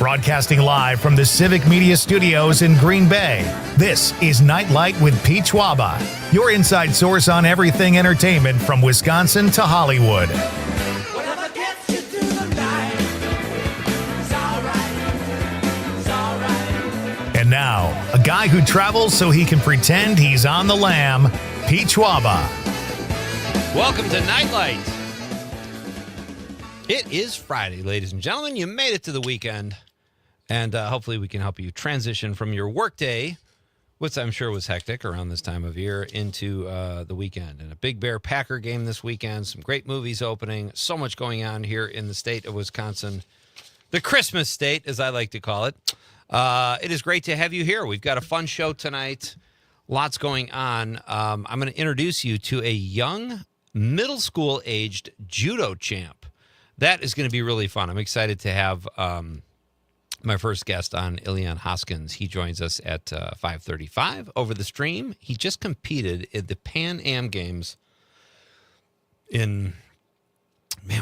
Broadcasting live from the Civic Media Studios in Green Bay, this is Nite with Pete Schwaba, your inside source on everything entertainment from Wisconsin to Hollywood. Whatever gets you through the night, it's all right. And now, a guy who travels so he can pretend he's on the lam, Pete Schwaba. Welcome to Nite. It is Friday, ladies and gentlemen. You made it to the weekend, and hopefully we can help you transition from your workday, which I'm sure was hectic around this time of year, into the weekend. And a big Bear Packer game this weekend, some great movies opening, so much going on here in the state of Wisconsin, the Christmas state, as I like to call it. It is great to have you here. We've got a fun show tonight, lots going on. I'm going to introduce you to a young middle school-aged judo champ. That is going to be really fun. I'm excited to have my first guest on, Ilian Hoskins. He joins us at 5:35 over the stream. He just competed at the Pan Am Games in,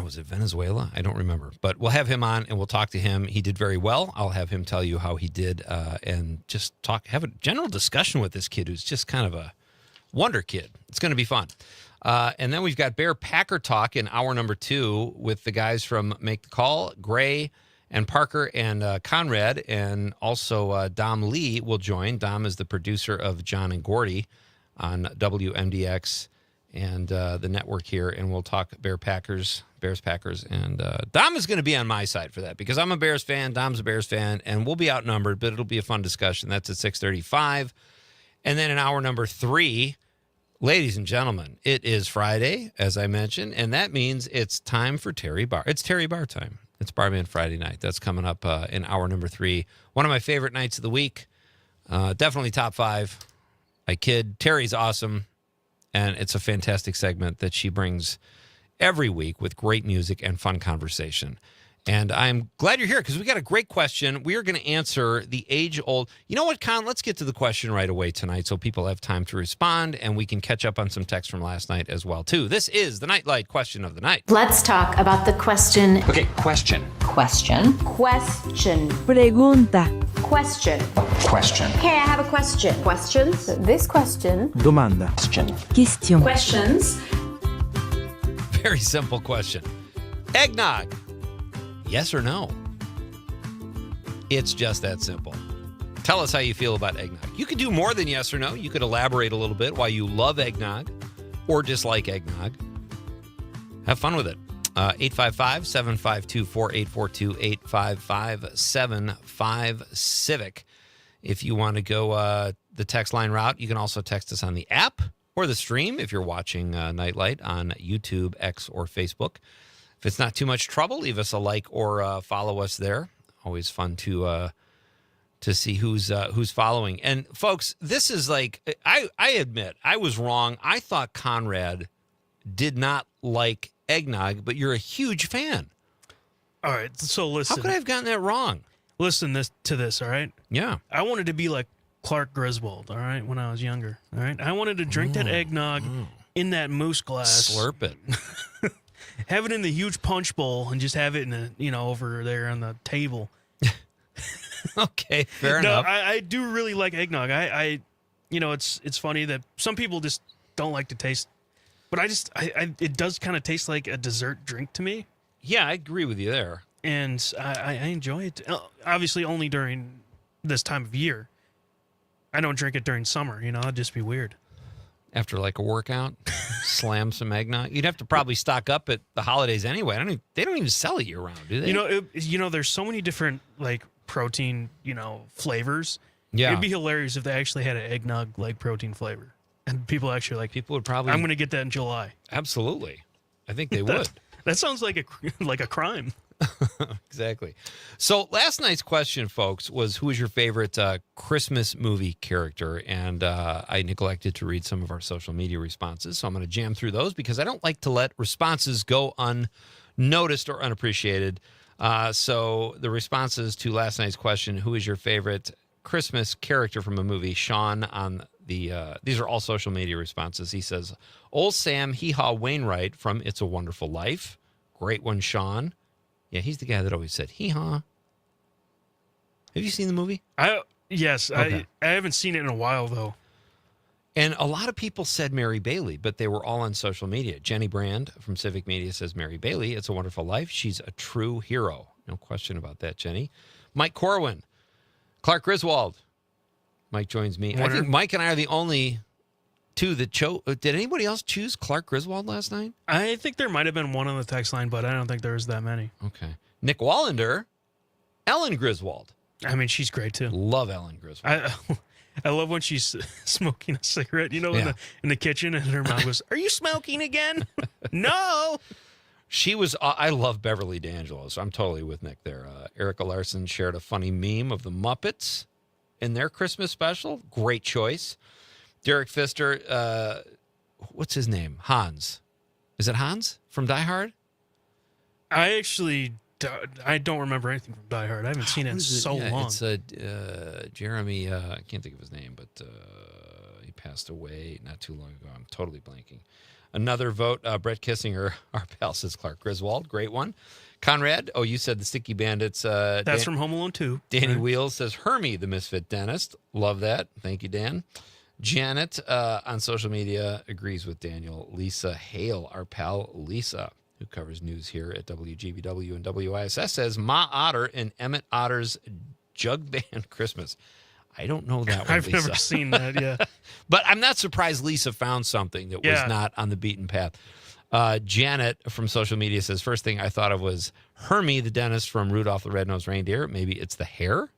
was it Venezuela? I don't remember. But we'll have him on, and we'll talk to him. He did very well. I'll have him tell you how he did and just have a general discussion with this kid who's just kind of a wonder kid. It's going to be fun. And then we've got Bear Packer Talk in hour number 2 with the guys from Make the Call, Gray and Parker and Conrad, and also Dom Lee will join. Dom is the producer of John and Gordy on WMDX and the network here, and we'll talk Bears, Packers, and Dom is going to be on my side for that because I'm a Bears fan, Dom's a Bears fan, and we'll be outnumbered, but it'll be a fun discussion. That's at 6:35. And then in hour number 3, ladies and gentlemen, it is Friday, as I mentioned, and that means it's time for Terry Barr. It's Terry Barr time. It's Barman Friday night. That's coming up in hour number 3. One of my favorite nights of the week. Definitely top 5. I kid. Terry's awesome, and it's a fantastic segment that she brings every week with great music and fun conversation. And I'm glad you're here because we got a great question. We are going to answer the age-old. You know what, Con? Let's get to the question right away tonight so people have time to respond, and we can catch up on some text from last night as well, too. This is the Nightlight question of the night. Let's talk about the question. Okay, question. Question. Question. Pregunta. Question. Question. Hey, I have a question. Questions? This question. Domanda. Question. Question. Questions? Very simple question. Eggnog. Yes or no? It's just that simple. Tell us how you feel about eggnog. You could do more than yes or no. You could elaborate a little bit why you love eggnog or dislike eggnog. Have fun with it. 855-752-4842, 855-75-CIVIC. If you want to go the text line route, you can also text us on the app or the stream if you're watching Nightlight on YouTube, X, or Facebook. If it's not too much trouble, leave us a like or follow us there. Always fun to see who's following. And folks, this is like I admit I was wrong. I thought Conrad did not like eggnog, but you're a huge fan. All right, so listen. How could I have gotten that wrong? Listen to this, all right? Yeah. I wanted to be like Clark Griswold, all right, when I was younger, all right? I wanted to drink that eggnog in that moose glass. Slurp it. Have it in the huge punch bowl and just have it in the, over there on the table. Okay, fair enough. I do really like eggnog. It's funny that some people just don't like to taste, but it does kind of taste like a dessert drink to me. Yeah, I agree with you there. And I enjoy it. Obviously, only during this time of year. I don't drink it during summer. It'd just be weird. After like a workout, slam some eggnog. You'd have to probably stock up at the holidays anyway. They don't even sell it year round, do they? There's so many different like protein, flavors. Yeah, it'd be hilarious if they actually had an eggnog like protein flavor, and people actually people would probably. I'm going to get that in July. Absolutely, I think they would. That sounds like a crime. Exactly. So last night's question, folks, was who is your favorite Christmas movie character? And I neglected to read some of our social media responses, so I'm going to jam through those because I don't like to let responses go unnoticed or unappreciated. So the responses to last night's question, who is your favorite Christmas character from a movie? Sean on the these are all social media responses. He says, Old Sam Hee Haw Wainwright from It's a Wonderful Life. Great one, Sean. Yeah, he's the guy that always said hee haw. Have you seen the movie? Yes. Okay. I haven't seen it in a while though. And a lot of people said Mary Bailey, but they were all on social media. Jenny Brand from Civic Media says Mary Bailey, It's a Wonderful Life. She's a true hero. No question about that, Jenny. Mike Corwin, Clark Griswold. Mike joins me. I think Mike and I are the only two that chose. Did anybody else choose Clark Griswold last night? I think there might have been one on the text line, but I don't think there was that many. Okay. Nick Wallander, Ellen Griswold. I mean, she's great too. Love Ellen Griswold. I love when she's smoking a cigarette, you know, in the kitchen, and her mom goes, "Are you smoking again?" No. She was. I love Beverly D'Angelo, so I'm totally with Nick there. Erica Larson shared a funny meme of the Muppets in their Christmas special. Great choice. Derek Pfister. What's his name? Hans. Is it Hans from Die Hard? I don't remember anything from Die Hard. I haven't seen it in so long. It's Jeremy. I can't think of his name, but he passed away not too long ago. I'm totally blanking. Another vote. Brett Kissinger, our pal, says Clark Griswold. Great one. Conrad. Oh, you said the Sticky Bandits. That's from Home Alone 2. Danny Wheels says Hermie, the Misfit Dentist. Love that. Thank you, Dan. Janet on social media agrees with Daniel. Lisa Hale, our pal Lisa, who covers news here at WGBW and WISS, says Ma Otter and Emmett Otter's Jug Band Christmas. I don't know that one, I've Lisa. never seen that, yeah. But I'm not surprised Lisa found something that was not on the beaten path. Janet from social media says, first thing I thought of was Hermie, the dentist from Rudolph the Red-Nosed Reindeer. Maybe it's the hair.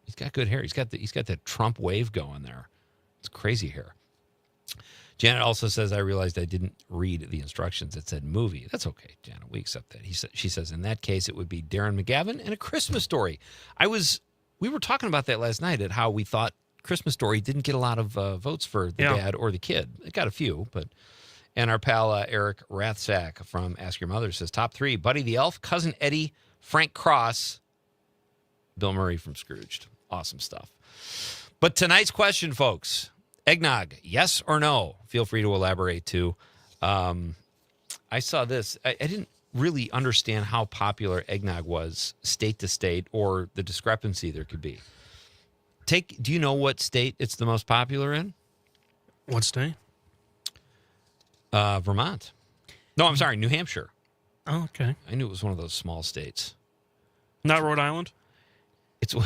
He's got good hair. He's got that Trump wave going there. It's crazy hair. Janet also says, I realized I didn't read the instructions. It said movie. That's okay, Janet. We accept that. She says, in that case, it would be Darren McGavin and A Christmas Story. We were talking about that last night at how we thought Christmas Story didn't get a lot of votes for the dad or the kid. It got a few, but... And our pal Eric Rathsack from Ask Your Mother says, top three, Buddy the Elf, Cousin Eddie, Frank Cross, Bill Murray from Scrooged. Awesome stuff. But tonight's question, folks, eggnog, yes or no? Feel free to elaborate, too. I saw this. I didn't really understand how popular eggnog was state to state or the discrepancy there could be. Do you know what state it's the most popular in? What state? Vermont. No, I'm sorry, New Hampshire. Oh, okay. I knew it was one of those small states. Not Rhode Island? It's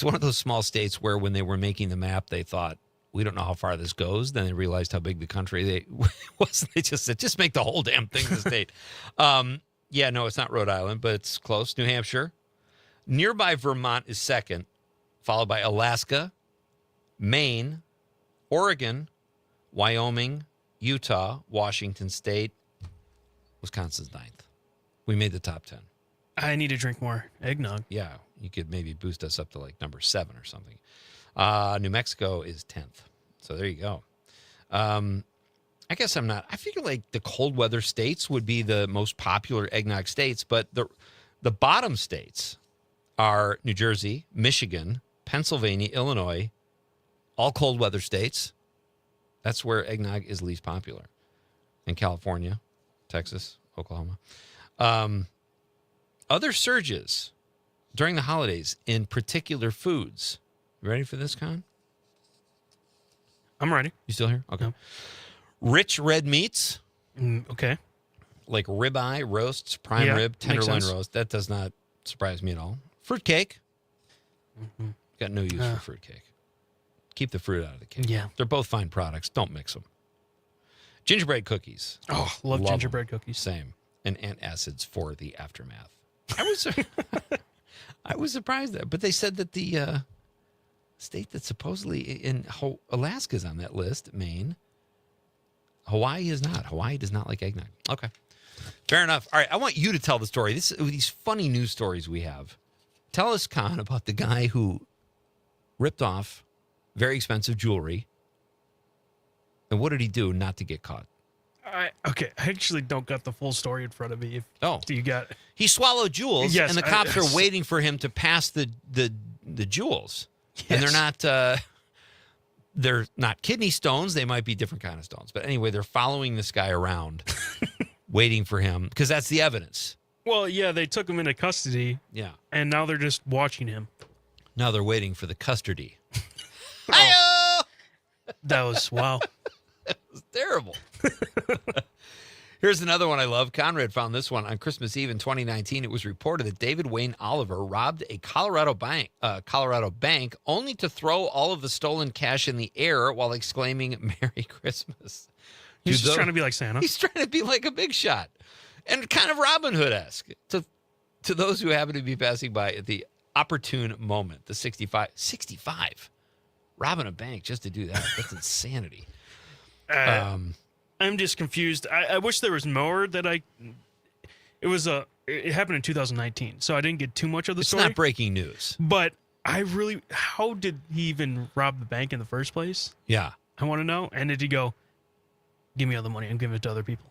one of those small states where when they were making the map, they thought, we don't know how far this goes. Then they realized how big the country was. They just said, just make the whole damn thing the state. Yeah, no, it's not Rhode Island, but it's close. New Hampshire. Nearby Vermont is second, followed by Alaska, Maine, Oregon, Wyoming, Utah, Washington State, Wisconsin's ninth. We made the top 10. I need to drink more eggnog. Yeah, you could maybe boost us up to like number 7 or something. New Mexico is 10th. So there you go. I guess I figure like the cold weather states would be the most popular eggnog states, but the bottom states are New Jersey, Michigan, Pennsylvania, Illinois, all cold weather states. That's where eggnog is least popular. In California, Texas, Oklahoma. Other surges during the holidays in particular foods. You ready for this, Con? I'm ready. You still here? Okay. No. Rich red meats. Okay. Like ribeye, roasts, prime rib, tenderloin roast. That does not surprise me at all. Fruitcake. Mm-hmm. Got no use for fruitcake. Keep the fruit out of the cake. Yeah. They're both fine products. Don't mix them. Gingerbread cookies. Oh, love gingerbread cookies. Same. And antacids for the aftermath. I was surprised that, but they said that the state that supposedly in Alaska's on that list, Maine. Hawaii is not. Hawaii does not like eggnog. Okay. Fair enough. All right. I want you to tell the story. These funny news stories we have. Tell us, Con, about the guy who ripped off very expensive jewelry. And what did he do not to get caught? I actually don't got the full story in front of me. Do you got it? He swallowed jewels, Yes, and the cops are waiting for him to pass the jewels. Yes. And they're not kidney stones. They might be different kind of stones. But anyway, they're following this guy around, waiting for him, because that's the evidence. Well, yeah, they took him into custody, Yeah. and now they're just watching him. Now they're waiting for the custody. Oh. Hi-yo! That was wow. It's terrible. Here's another one I love. Conrad found this one on Christmas Eve in 2019. It was reported that David Wayne Oliver robbed a Colorado bank only to throw all of the stolen cash in the air while exclaiming "Merry Christmas." He's To just tho- trying to be like Santa. He's trying to be like a big shot and kind of Robin Hood-esque to those who happen to be passing by at the opportune moment. The 65 robbing a bank just to do that. That's insanity. I'm just confused. I wish there was more that it happened in 2019, so I didn't get too much of the It's story. not breaking news. But how did he even rob the bank in the first place? Yeah. I want to know. And did he go, give me all the money, I'm giving it to other people?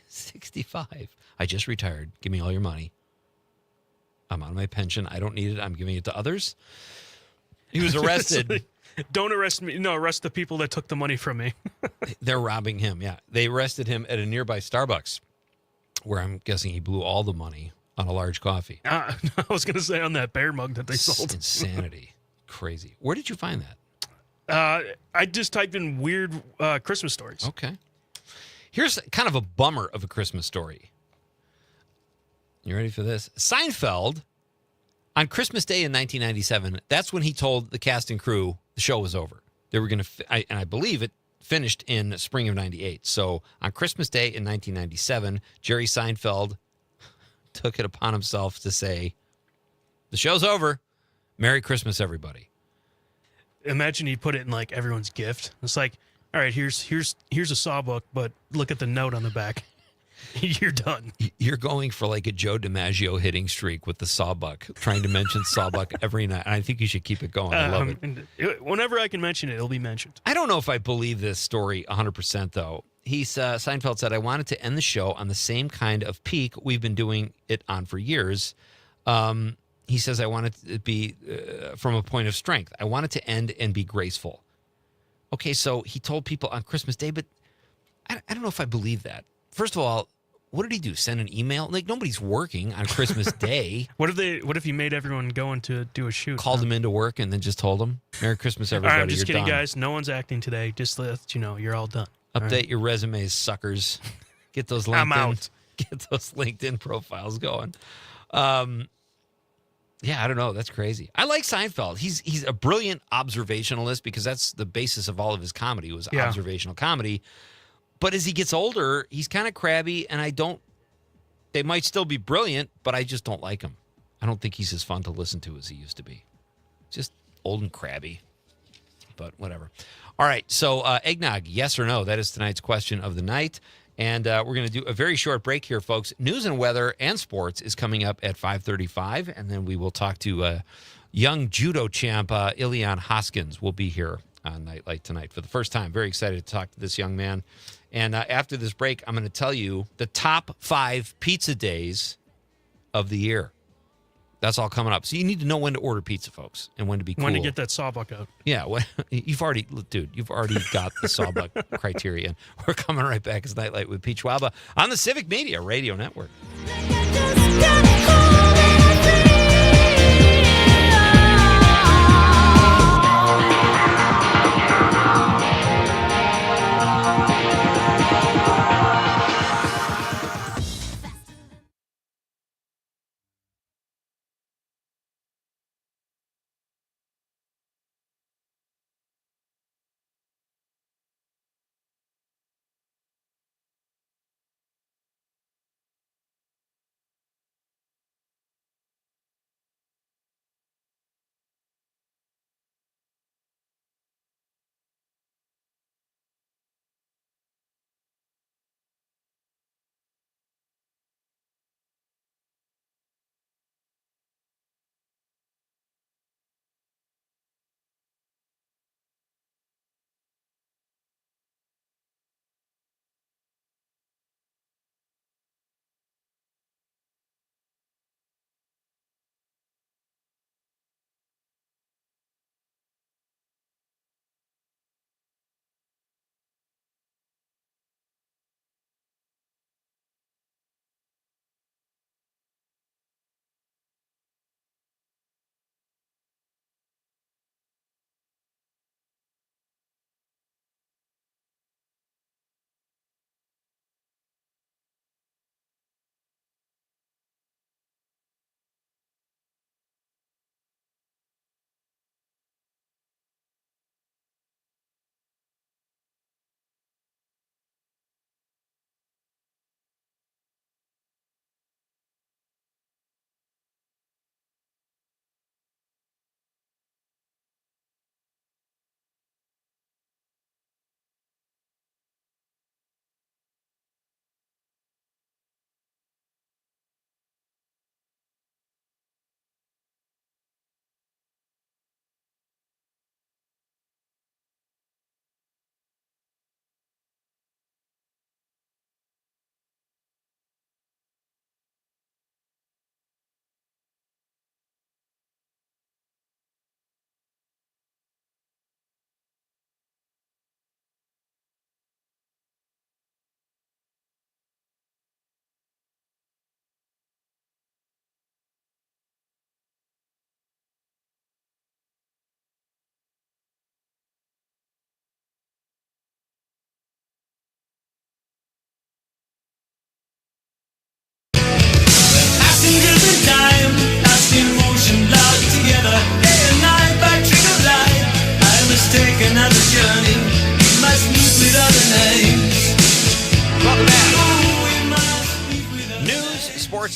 65. I just retired. Give me all your money. I'm on my pension. I don't need it. I'm giving it to others. He was arrested. Don't arrest me. No, arrest the people that took the money from me. They're robbing him. Yeah. They arrested him at a nearby Starbucks where I'm guessing he blew all the money on a large coffee. I was going to say on that bear mug that they sold. Insanity. Crazy. Where did you find that? I just typed in weird Christmas stories. Okay. Here's kind of a bummer of a Christmas story. You ready for this? Seinfeld, on Christmas Day in 1997, that's when he told the cast and crew the show was over. They were going to, and I believe it finished in spring of 98. So on Christmas Day in 1997, Jerry Seinfeld took it upon himself to say, the show's over. Merry Christmas, everybody. Imagine he put it in like everyone's gift. It's like, all right, here's a sawbuck, but look at the note on the back. You're done. You're going for like a Joe DiMaggio hitting streak with the Sawbuck, trying to mention Sawbuck every night. And I think you should keep it going. I love it. Whenever I can mention it, it'll be mentioned. I don't know if I believe this story 100%, though. Seinfeld said, I wanted to end the show on the same kind of peak we've been doing it on for years. He says, I wanted it to be from a point of strength. I wanted to end and be graceful. Okay, so he told people on Christmas Day, but I don't know if I believe that. First of all, what did he do? Send an email? Like, nobody's working on Christmas Day. What if he made everyone go in to do a shoot? Called them into work and then just told them, Merry Christmas, All everybody. right, I'm just You're kidding, done. guys. No one's acting today. Just let you know you're all done. Update your resumes, suckers. Get those LinkedIn. I'm out. Get those LinkedIn profiles going. Yeah, I don't know. That's crazy. I like Seinfeld. He's a brilliant observationalist because that's the basis of all of his comedy was observational comedy. But as he gets older, he's kind of crabby, and they might still be brilliant, but I just don't like him. I don't think he's as fun to listen to as he used to be. Just old and crabby, but whatever. All right, so eggnog, yes or no? That is tonight's question of the night. And we're going to do a very short break here, folks. News and weather and sports is coming up at 5:35, and then we will talk to young judo champ Ilian Hoskins will be here on Night Light tonight for the first time. Very excited to talk to this young man. And after this break, I'm going to tell you the top 5 pizza days of the year. That's all coming up. So you need to know when to order pizza, folks, and when to be cool. When to get that sawbuck out. Yeah, well, you've already got the Sawbuck criterion. We're coming right back as Nightlight with Pete Schwaba on the Civic Media Radio Network. Just gotta call it free.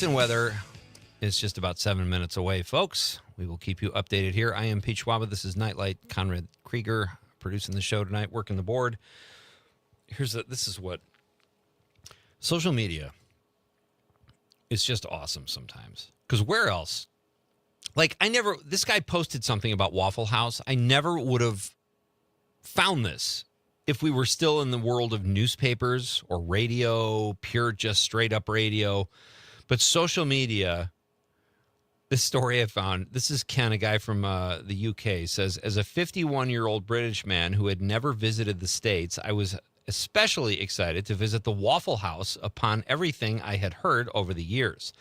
Wisconsin weather is just about 7 minutes away, folks. We will keep you updated here. I am Pete Schwaba. This is Nightlight. Conrad Krieger producing the show tonight, working the board. This is what social media is just awesome sometimes. Because where else? Like, this guy posted something about Waffle House. I never would have found this if we were still in the world of newspapers or radio, pure, just straight up radio. But social media, this story I found, this is Ken, a guy from the UK, says, as a 51-year-old British man who had never visited the States, I was especially excited to visit the Waffle House upon everything I had heard over the years.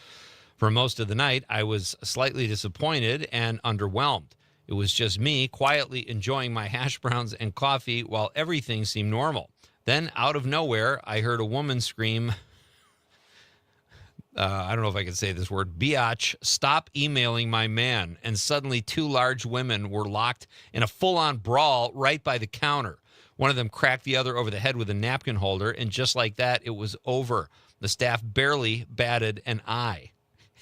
For most of the night, I was slightly disappointed and underwhelmed. It was just me quietly enjoying my hash browns and coffee while everything seemed normal. Then, out of nowhere, I heard a woman scream, I don't know if I can say this word, biatch, stop emailing my man. And suddenly 2 large women were locked in a full-on brawl right by the counter. One of them cracked the other over the head with a napkin holder, and just like that, it was over. The staff barely batted an eye.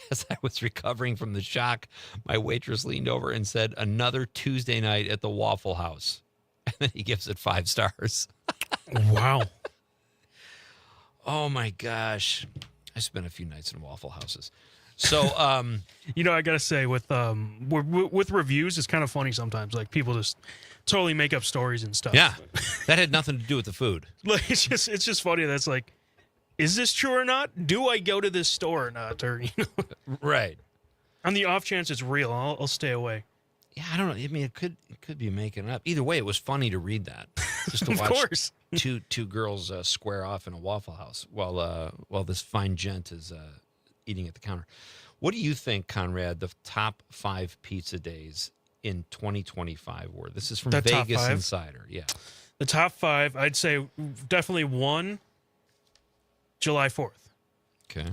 As I was recovering from the shock, my waitress leaned over and said, another Tuesday night at the Waffle House. And then he gives it 5 stars. Wow. Oh, my gosh. I spent a few nights in Waffle Houses. So, You know, I got to say, with reviews, it's kind of funny sometimes. Like, people just totally make up stories and stuff. yeah, that had nothing to do with the food. Like, it's just funny. That's like, is this true or not? Do I go to this store or not? Or, you know, Right. on the off chance it's real, I'll stay away. Yeah, I don't know. I mean, it could be making it up. Either way, it was funny to read that. Just to Of watch course. two girls square off in a Waffle House while this fine gent is eating at the counter. What do you think, Conrad, the top 5 pizza days in 2025 were? This is from The top Vegas 5? Insider. Yeah. The top 5, I'd say definitely 1, July 4th. Okay.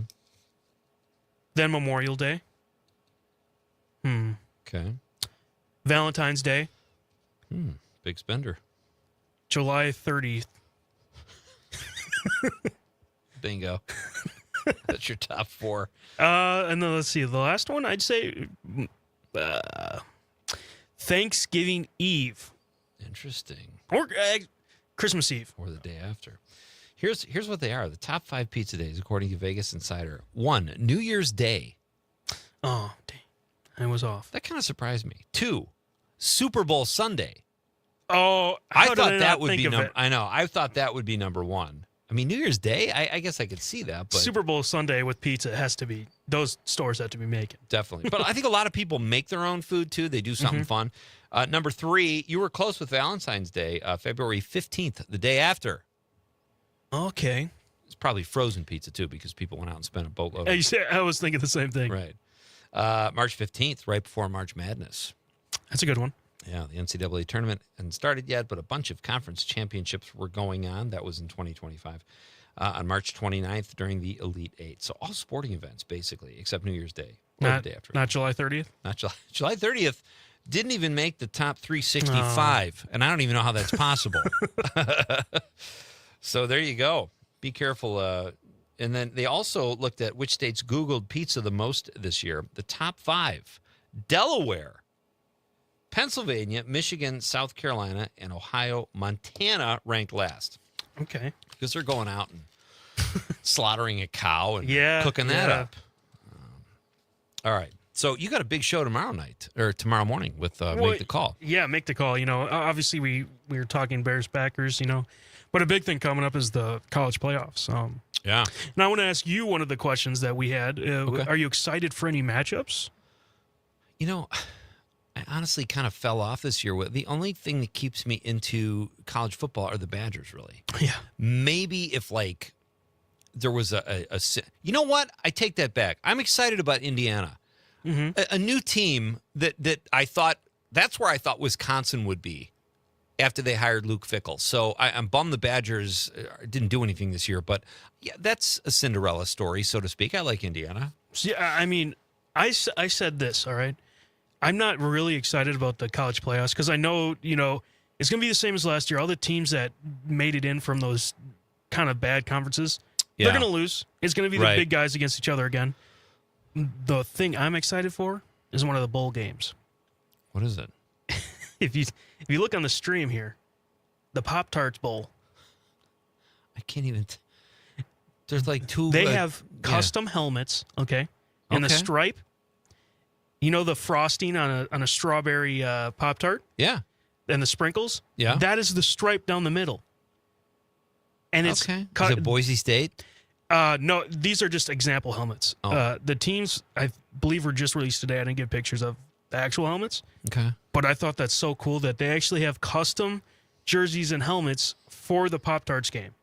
Then Memorial Day. Okay. Valentine's Day. Big spender. July 30th. Bingo. That's your top 4. And then let's see. The last one, I'd say Thanksgiving Eve. Interesting. Or Christmas Eve. Or the day after. Here's what they are. The top 5 pizza days, according to Vegas Insider. 1, New Year's Day. Oh, dang. I was off. That kind of surprised me. 2, Super Bowl Sunday. Oh, I how did thought I that not would think be of it? I know. I thought that would be number 1. I mean, New Year's Day, I guess I could see that, but Super Bowl Sunday with pizza has to be, those stores have to be making. definitely. But I think a lot of people make their own food too. They do something fun. Number 3, you were close with Valentine's Day, February 15th, the day after. Okay. It's probably frozen pizza too, because people went out and spent a boatload. I was thinking the same thing. Right. March 15th, right before March Madness. That's a good one. Yeah, the NCAA tournament hadn't started yet, but a bunch of conference championships were going on. That was in 2025. On March 29th during the Elite 8. So all sporting events, basically, except New Year's Day. Or Not, the day after. not July 30th? Not July 30th. Didn't even make the top 365, and I don't even know how that's possible. So there you go. Be careful. And then they also looked at which states Googled pizza the most this year. The top 5, Delaware, Pennsylvania, Michigan, South Carolina, and Ohio. Montana ranked last Okay. because they're going out and slaughtering a cow and Yeah, cooking that yeah. up. All right. So you got a big show tomorrow night or tomorrow morning with Make the Call. Yeah, make the call. You know, obviously we were talking Bears Packers, you know, but a big thing coming up is the college playoffs. Yeah. And I want to ask you one of the questions that we had. Okay. Are you excited for any matchups? You know, I honestly kind of fell off this year. The only thing that keeps me into college football are the Badgers, really. Yeah. Maybe if, like, there was you know what? I take that back. I'm excited about Indiana. A new team that I thought, that's where I thought Wisconsin would be after they hired Luke Fickell. So I'm bummed the Badgers didn't do anything this year. But, yeah, that's a Cinderella story, so to speak. I like Indiana. See, I mean, I said this, all right? I'm not really excited about the college playoffs because I know, you know, it's going to be the same as last year. All the teams that made it in from those kind of bad conferences, they're going to lose. It's going to be the Right. big guys against each other again. the thing I'm excited for is one of the bowl games. What is it? If you look on the stream here, the Pop-Tarts Bowl. I can't even. There's like two. They have custom helmets, okay? And the Okay. stripe, you know the frosting on a strawberry Pop-Tart? Yeah. And the sprinkles? Yeah. That is the stripe down the middle. And it's Okay. Is cut. it Boise State? No, these are just example helmets. Oh. The teams, I believe, were just released today. I didn't get pictures of the actual helmets, Okay. but I thought that's so cool that they actually have custom jerseys and helmets for the Pop-Tarts game.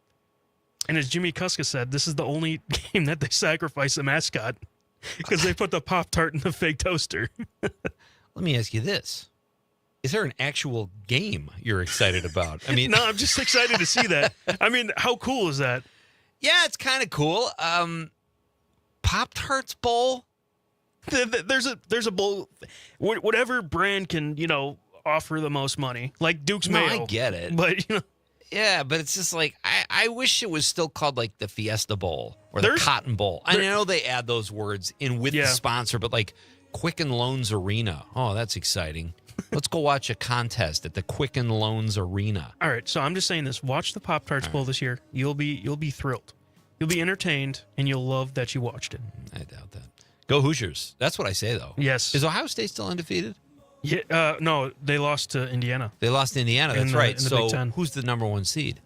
And as Jimmy Kuska said, this is the only game that they sacrifice a mascot because they put the Pop-Tart in the fake toaster. Let me ask you this. Is there an actual game you're excited about? I mean, No, I'm just excited to see that. I mean, how cool is that? yeah, it's kind of cool. Pop-Tarts Bowl? There's a bowl, whatever brand can, offer the most money, like Duke's No, Mayo. I get it. But, Yeah, but it's just like, I wish it was still called like the Fiesta Bowl or the There's- Cotton Bowl. I know they add those words in with the Yeah. sponsor, but like Quicken Loans Arena. Oh, that's exciting. Let's go watch a contest at the Quicken Loans Arena. all right, so I'm just saying this. Watch the Pop-Tarts Bowl this year. You'll be thrilled. You'll be entertained, and you'll love that you watched it. I doubt that. Go Hoosiers. That's what I say, though. Yes. Is Ohio State still undefeated? Yeah. No, they lost to Indiana. They lost to Indiana. That's In the- right. in the So Big Ten. who's the number one seed?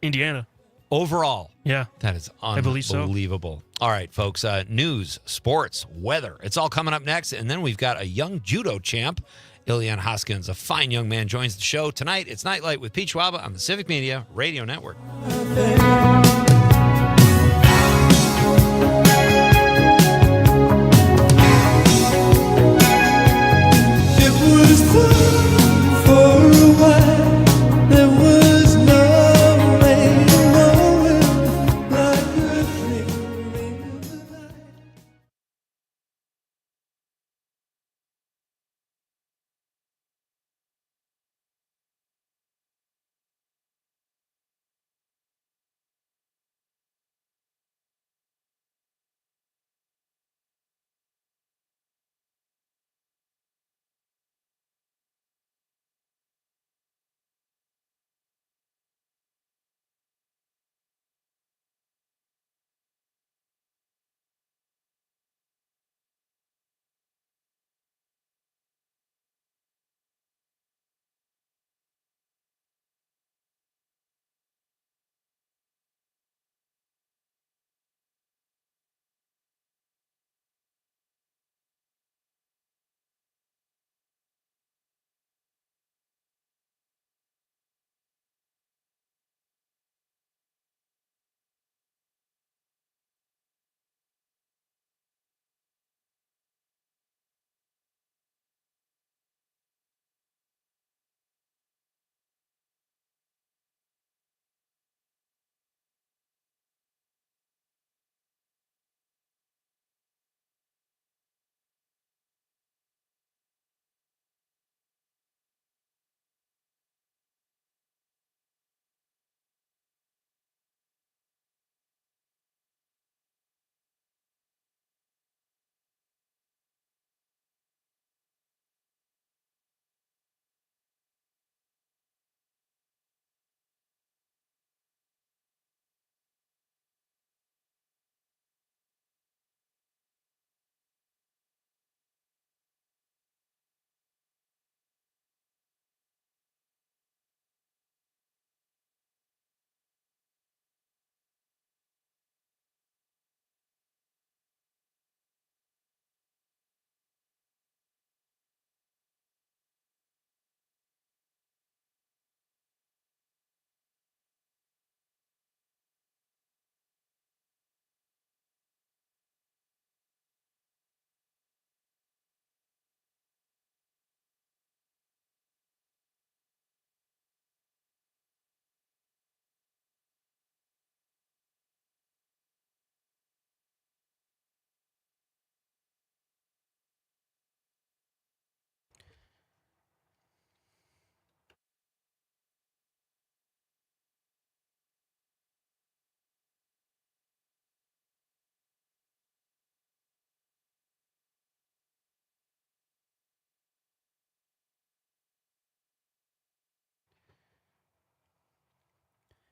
Indiana. Overall. Yeah. That is believe so. unbelievable. All right, folks. News, sports, weather. It's all coming up next. And then we've got a young judo champ, Ilian Hoskins, a fine young man, joins the show tonight. It's Night Light with Pete Schwaba on the Civic Media Radio Network.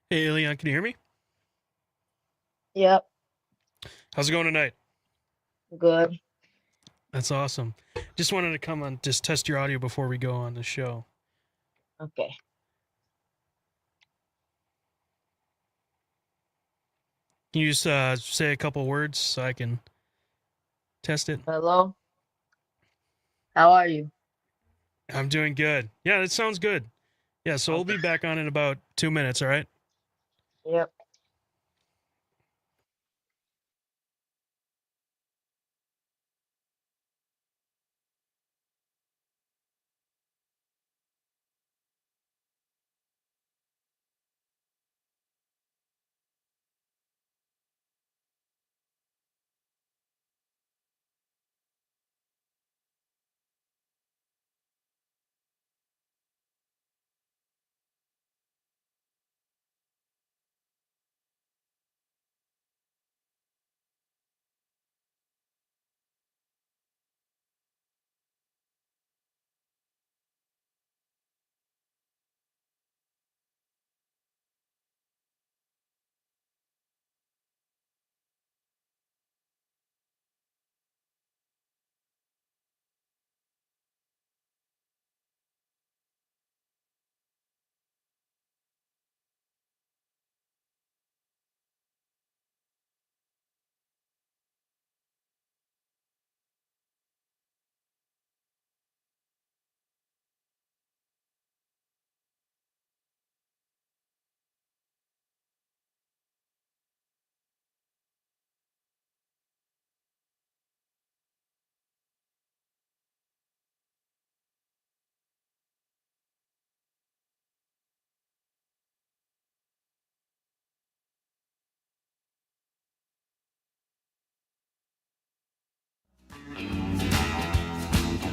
Hey, Leon, can you hear me? Yep. How's it going tonight? Good. That's awesome. Just wanted to come on, just test your audio before we go on the show. Okay. Can you just say a couple words so I can test it? Hello. How are you? I'm doing good. Yeah, that sounds good. Yeah, so we'll be back on in about 2 minutes, all right? Yep.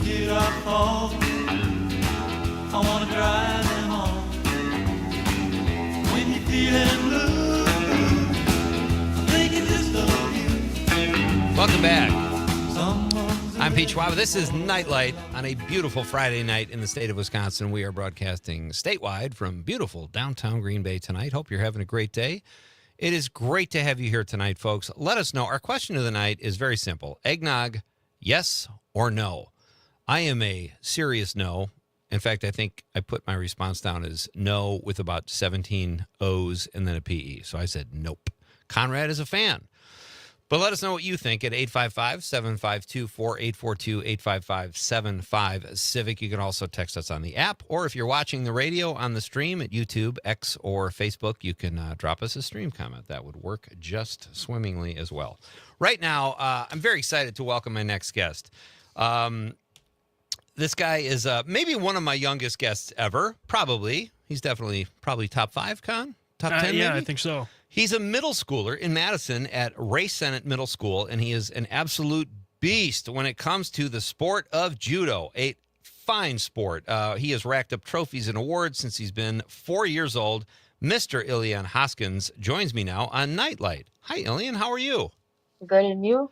Did I fall? I wanna drive them home. When you're feeling blue, thinking just of you. Welcome back. Someone's I'm Pete Schwaba. This is Nightlight on a beautiful Friday night in the state of Wisconsin. We are broadcasting statewide from beautiful downtown Green Bay tonight. Hope you're having a great day. It is great to have you here tonight, folks. Let us know. Our question of the night is very simple. Eggnog, yes or no? I am a serious no. In fact, I think I put my response down as no with about 17 O's and then a PE. So I said nope. Conrad is a fan. But let us know what you think at 855-752-4842, 855-75-CIVIC. You can also text us on the app, or if you're watching the radio on the stream at YouTube, X, or Facebook, you can drop us a stream comment. That would work just swimmingly as well. Right now, I'm very excited to welcome my next guest. This guy is maybe one of my youngest guests ever, probably. He's definitely probably top 5, Con? Top 10, Yeah, maybe? I think so. He's a middle schooler in Madison at Ray Sennett Middle School, and he is an absolute beast when it comes to the sport of judo, a fine sport. He has racked up trophies and awards since he's been 4 years old. Mr. Ilian Hoskins joins me now on Nightlight. Hi, Ilian. How are you? Good, and you?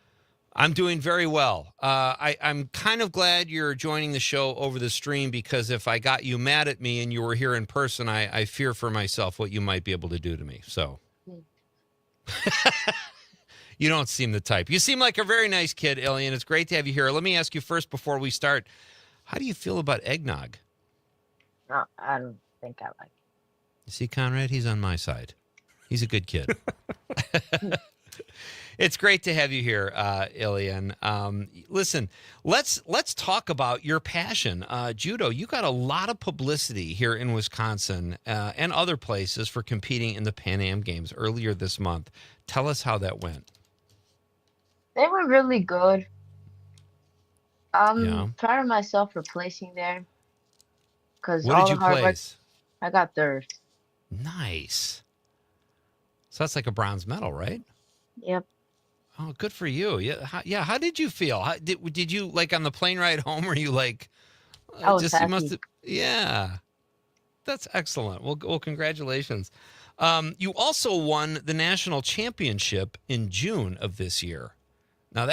I'm doing very well. I'm kind of glad you're joining the show over the stream, because if I got you mad at me and you were here in person, I fear for myself what you might be able to do to me. So you don't seem the type. You seem like a very nice kid, Ilian. It's great to have you here. Let me ask you first before we start, how do you feel about eggnog? No, I don't think I like it. You see, Conrad, he's on my side. He's a good kid. It's great to have you here, Ilian. Listen, let's talk about your passion, judo. You got a lot of publicity here in Wisconsin and other places for competing in the Pan Am Games earlier this month. Tell us how that went. They were really good. I'm Yeah. proud of myself for placing there. Because What all did the you hard work, place? I got third. Nice. So that's like a bronze medal, right? Yep. Oh, good for you. Yeah. How did you feel? Did you, like, on the plane ride home? Were you like, I was you must happy. have, yeah. That's excellent. Well, congratulations. You also won the national championship in June of this year. Now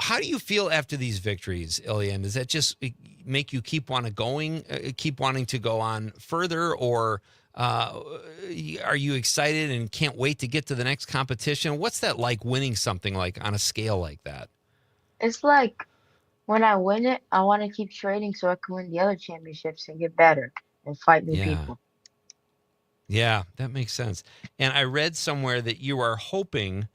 how do you feel after these victories, Ilian? Does that just make you keep wanting to go on further, or are you excited and can't wait to get to the next competition? What's that like, winning something like on a scale like that? It's like when I win it, I want to keep training so I can win the other championships and get better and fight new Yeah. people. Yeah, that makes sense. And I read somewhere that you are hoping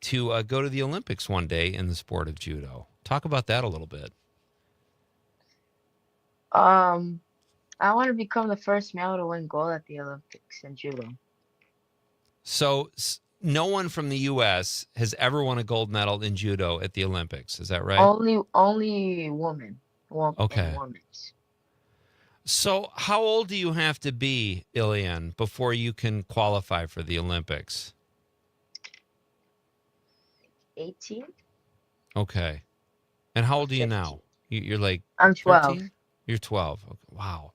to go to the Olympics one day in the sport of judo. Talk about that a little bit. I want to become the first male to win gold at the Olympics in judo. So no one from the U.S. has ever won a gold medal in judo at the Olympics. Is that right? Only women. Okay. And women's. So how old do you have to be, Ilian, before you can qualify for the Olympics? 18? Okay. And how old are you 15. now? You're like I'm 12. 13? You're 12. Okay. Wow.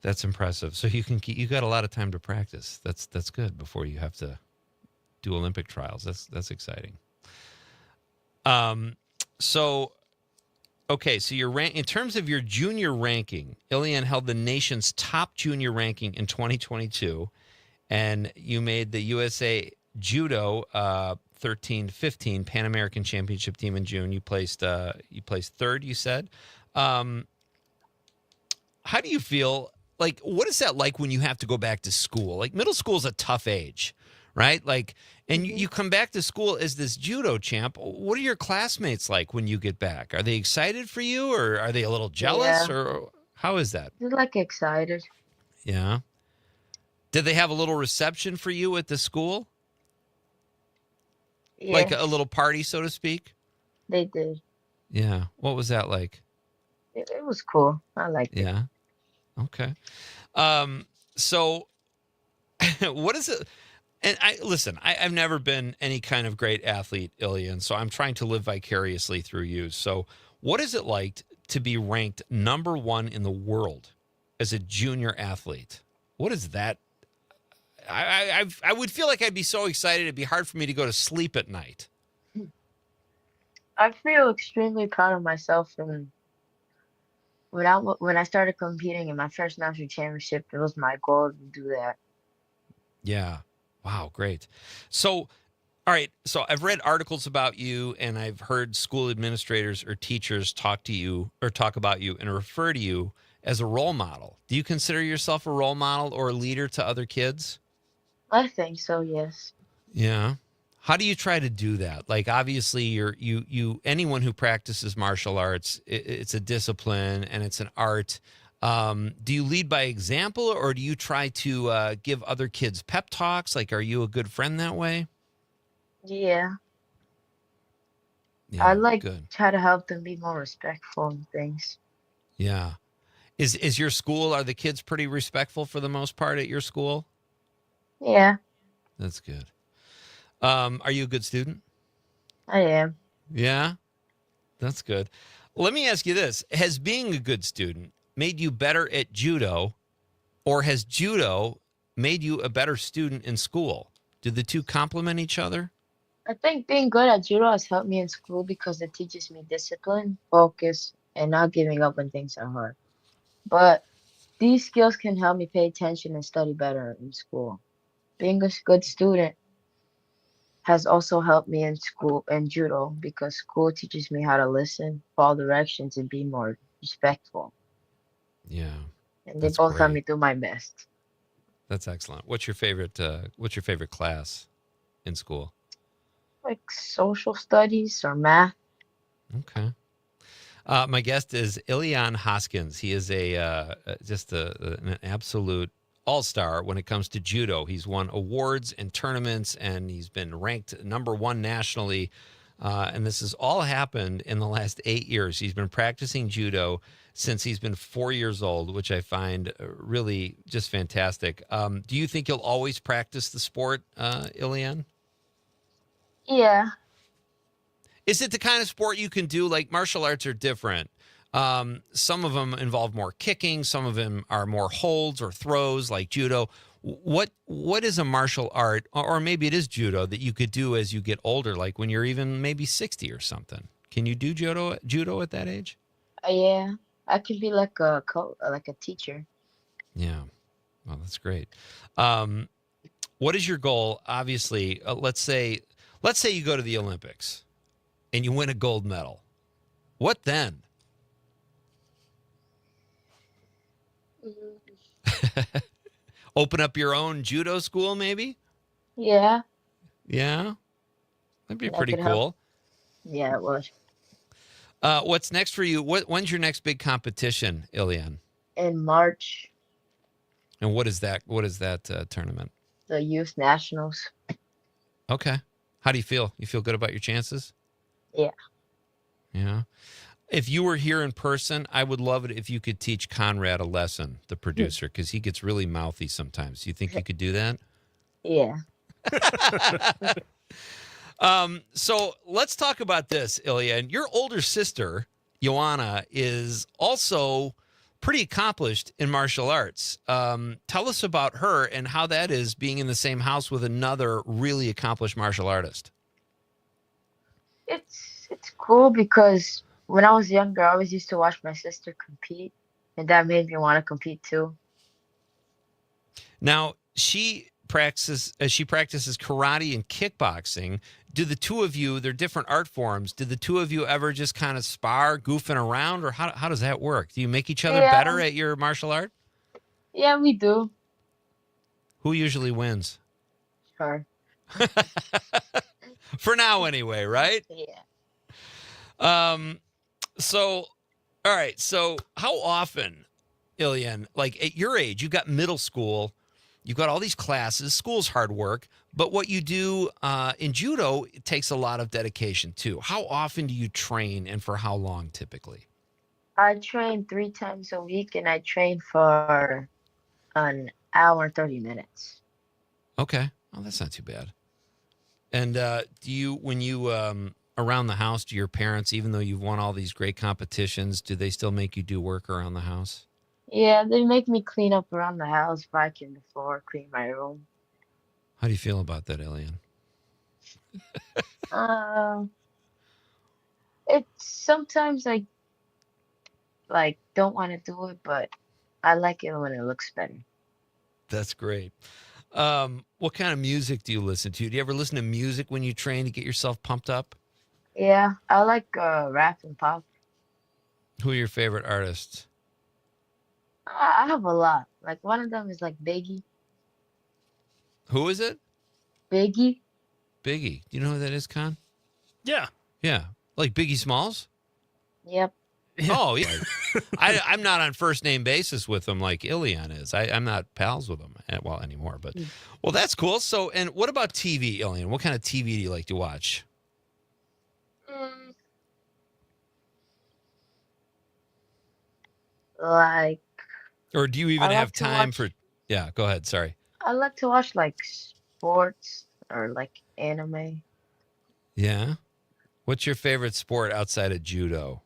That's impressive. So you got a lot of time to practice. That's good before you have to do Olympic trials. That's exciting. So okay, so your rank in terms of your junior ranking, Ilian held the nation's top junior ranking in 2022, and you made the USA Judo 13-15 Pan American Championship team in June. You placed third, you said. How do you feel? Like, what is that like when you have to go back to school? Like, middle school is a tough age, right? Like, and you come back to school as this judo champ. What are your classmates like when you get back? Are they excited for you, or are they a little jealous, Yeah. or how is that? They're like excited. Yeah. Did they have a little reception for you at the school? Yeah, Like a little party, so to speak? they did. Yeah. What was that like? It was cool. I liked it. Yeah. Okay. So what is it? And I've never been any kind of great athlete, Ilian, so I'm trying to live vicariously through you. So what is it like to be ranked number 1 in the world as a junior athlete? What is that? I would feel like I'd be so excited. It'd be hard for me to go to sleep at night. I feel extremely proud of myself, and when I started competing in my first national championship, it was my goal to do that. Yeah. Wow, great. So, all right. So I've read articles about you, and I've heard school administrators or teachers talk about you and refer to you as a role model. Do you consider yourself a role model or a leader to other kids? I think so, yes. Yeah. How do you try to do that? Like, obviously, anyone who practices martial arts, it's a discipline and it's an art. Do you lead by example, or do you try to give other kids pep talks? Like, are you a good friend that way? Yeah. Yeah, I like good. try to help them be more respectful and things. Yeah. Is your school, are the kids pretty respectful for the most part at your school? Yeah, That's good. Are you a good student? I am. Yeah, that's good. Let me ask you this. Has being a good student made you better at judo, or has judo made you a better student in school? Do the two complement each other? I think being good at judo has helped me in school because it teaches me discipline, focus, and not giving up when things are hard. But these skills can help me pay attention and study better in school. Being a good student has also helped me in school and judo because school teaches me how to listen, follow directions, and be more respectful. Yeah, And they that's both help great. me do my best. That's excellent. What's your favorite class in school? Like social studies or math. Okay. My guest is Ilian Hoskins. He is an absolute all-star when it comes to judo. He's won awards and tournaments, and he's been ranked number 1 nationally. And this has all happened in the last 8 years. He's been practicing judo since he's been 4 years old, which I find really just fantastic. Do you think you'll always practice the sport, Ilian? Yeah. Is it the kind of sport you can do? Like, martial arts are different. Some of them involve more kicking. Some of them are more holds or throws, like judo. What is a martial art, or maybe it is judo, that you could do as you get older, like when you're even maybe 60 or something? Can you do judo at that age? Yeah, I can be like like a teacher. Yeah. Well, that's great. Um, what is your goal? Obviously, let's say you go to the Olympics and you win a gold medal. What then? Mm, Open up your own judo school, maybe? Yeah, Yeah, that'd be that pretty could help. cool. Yeah, it was What's next for you? When's your next big competition, Ilian? in March, And what is that? What is that tournament? the youth nationals. Okay. How do you feel? You feel good about your chances? Yeah. Yeah. If you were here in person, I would love it if you could teach Conrad a lesson, the producer, because he gets really mouthy sometimes. You think you could do that? Yeah. So let's talk about this, Ilya. And your older sister, Joanna, is also pretty accomplished in martial arts. Tell us about her and how that is being in the same house with another really accomplished martial artist. It's cool because when I was younger, I always used to watch my sister compete, and that made me want to compete too. Now, she practices karate and kickboxing. Do the two of you, they're different art forms, did the two of you ever just kind of spar, goofing around, or how does that work? Do you make each other better Yeah, at your martial art? yeah, we do. Who usually wins? Sure. For now, anyway, right? Yeah. Um, so, all right. So, how often, Ilian, like at your age, you've got middle school, you've got all these classes, school's hard work, but what you do in judo, it takes a lot of dedication too. How often do you train and for how long typically? I train 3 times a week, and I train for an hour and 30 minutes. Okay. Oh, that's not too bad. And when you around the house, do your parents, even though you've won all these great competitions, do they still make you do work around the house? Yeah, they make me clean up around the house, vacuum the floor, clean my room. How do you feel about that, Ilian? Um, it's sometimes I like don't want to do it, but I like it when it looks better. That's great. What kind of music do you listen to? Do you ever listen to music when you train to get yourself pumped up? Yeah, I like rap and pop. Who are your favorite artists? I have a lot. Like one of them is like Biggie. Who is it? Biggie? Biggie. Do you know who that is, Con? Yeah. Yeah. Like Biggie Smalls? Yep. Oh, yeah. I'm not on first name basis with him like Ilian is. I'm not pals with him anymore. But well, that's cool. So, and what about TV, Ilian? What kind of TV do you like to watch? Mm, like Or do you I even have like to time watch for? Yeah, go ahead. Sorry. I like to watch like sports or like anime, Yeah. What's your favorite sport outside of judo?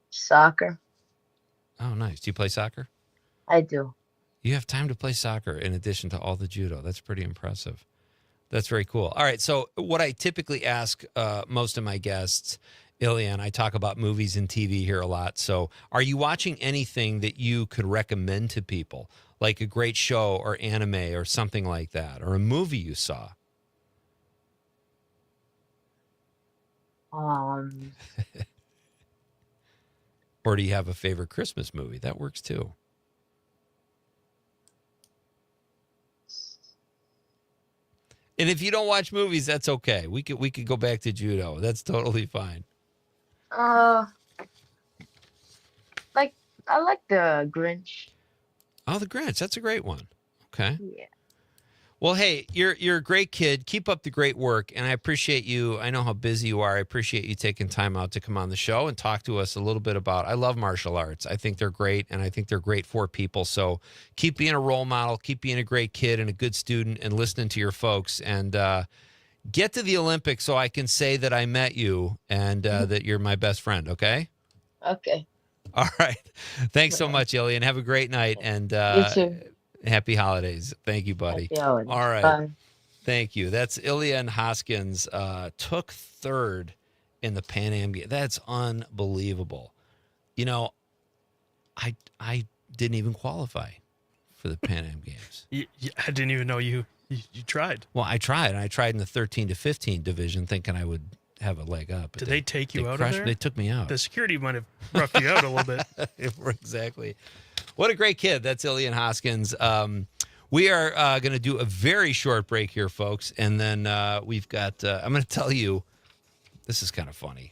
soccer. Oh, nice. Do you play soccer? I do. You have time to play soccer in addition to all the judo. That's pretty impressive. That's very cool. All right. So, what I typically ask most of my guests, Ilian, I talk about movies and TV here a lot. So, are you watching anything that you could recommend to people, like a great show or anime or something like that, or a movie you saw? Um, Or do you have a favorite Christmas movie? That works too. And if you don't watch movies, that's okay. We could go back to judo. That's totally fine. uh, like I like the Grinch. Oh, the Grinch. That's a great one. Okay. Yeah. Well, hey, you're a great kid. Keep up the great work, and I appreciate you. I know how busy you are. I appreciate you taking time out to come on the show and talk to us a little bit about. I love martial arts. I think they're great, and I think they're great for people. So keep being a role model, keep being a great kid and a good student, and listening to your folks. And get to the Olympics so I can say that I met you and that you're my best friend. Okay. Okay. All right. Thanks so much, Ilya, and have a great night. And You too. happy holidays. Thank you, buddy. Happy holidays. All right. Bye. Thank you. That's Ilian Hoskins, took third in the Pan Am game. That's unbelievable. You know, I didn't even qualify for the Pan Am games. I didn't even know you tried. Well, I tried. And I tried in the 13 to 15 division thinking I would have a leg up. But Did they take you out of there? They took me out. The security might have roughed you out a little bit. Exactly. What a great kid. That's Ilian Hoskins. We are going to do a very short break here, folks. And then we've got, I'm going to tell you, this is kind of funny.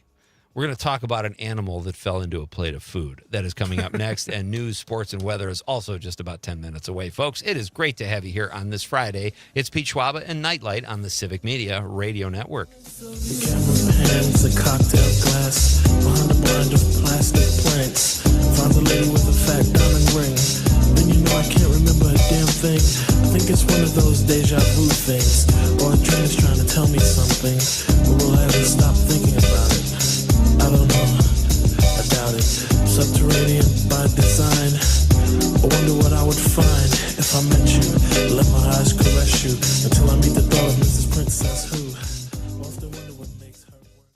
We're going to talk about an animal that fell into a plate of food. That is coming up next. And news, sports, and weather is also just about 10 minutes away. Folks, it is great to have you here on this Friday. It's Pete Schwaba and Nite Light on the Civic Media Radio Network. The camera pans a cocktail glass behind a blind of plastic plants. Found a lady with a fat diamond ring. Then you know I can't remember a damn thing. I think it's one of those deja vu things. Or a dream is trying to tell me something, but will I ever stop thinking about it? I don't know. I doubt it. Subterranean by design. I wonder what I would find if I met you. Let my eyes caress you until I meet the thought of Mrs. Princess Who. I often wonder what makes her work.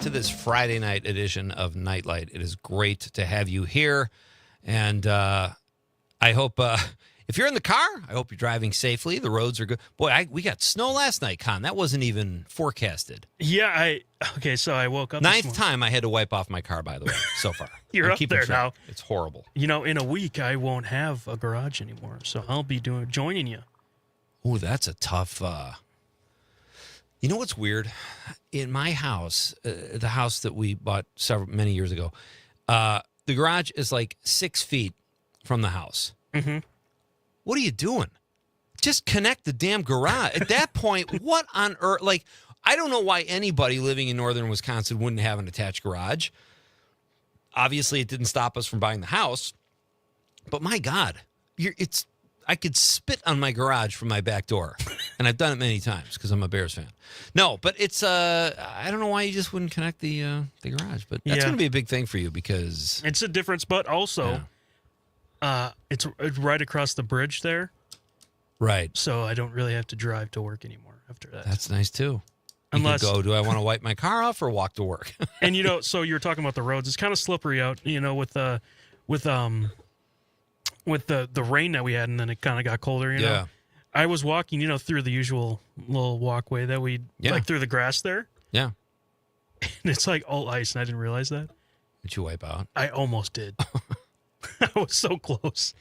To this Friday night edition of Nite Light. It is great to have you here, and I hope If you're in the car, I hope you're driving safely. The roads are good. Boy, we got snow last night, Con. That wasn't even forecasted. Yeah, so I woke up. Ninth time I had to wipe off my car, by the way, so far. You're I'm up keeping there track. now. It's horrible. In a week I won't have a garage anymore, so I'll be joining you. Ooh, that's a tough. You know what's weird? In my house, the house that we bought many years ago, the garage is like 6 feet from the house. Mm-hmm. What are you doing? Just connect the damn garage. At that point, what on earth? Like, I don't know why anybody living in northern Wisconsin wouldn't have an attached garage. Obviously, it didn't stop us from buying the house. But my God, I could spit on my garage from my back door. And I've done it many times because I'm a Bears fan. No, but it's I don't know why you just wouldn't connect the garage. But that's going to be a big thing for you because it's a difference. But also, it's right across the bridge there. Right. So I don't really have to drive to work anymore after that. That's nice too. You Unless can go, do I want to wipe my car off or walk to work? And so you're talking about the roads. It's kind of slippery out, with the rain that we had, and then it kind of got colder. You know, I was walking, through the usual little walkway that we like through the grass there. Yeah. And it's like all ice, and I didn't realize that. Did you wipe out? I almost did. I was so close.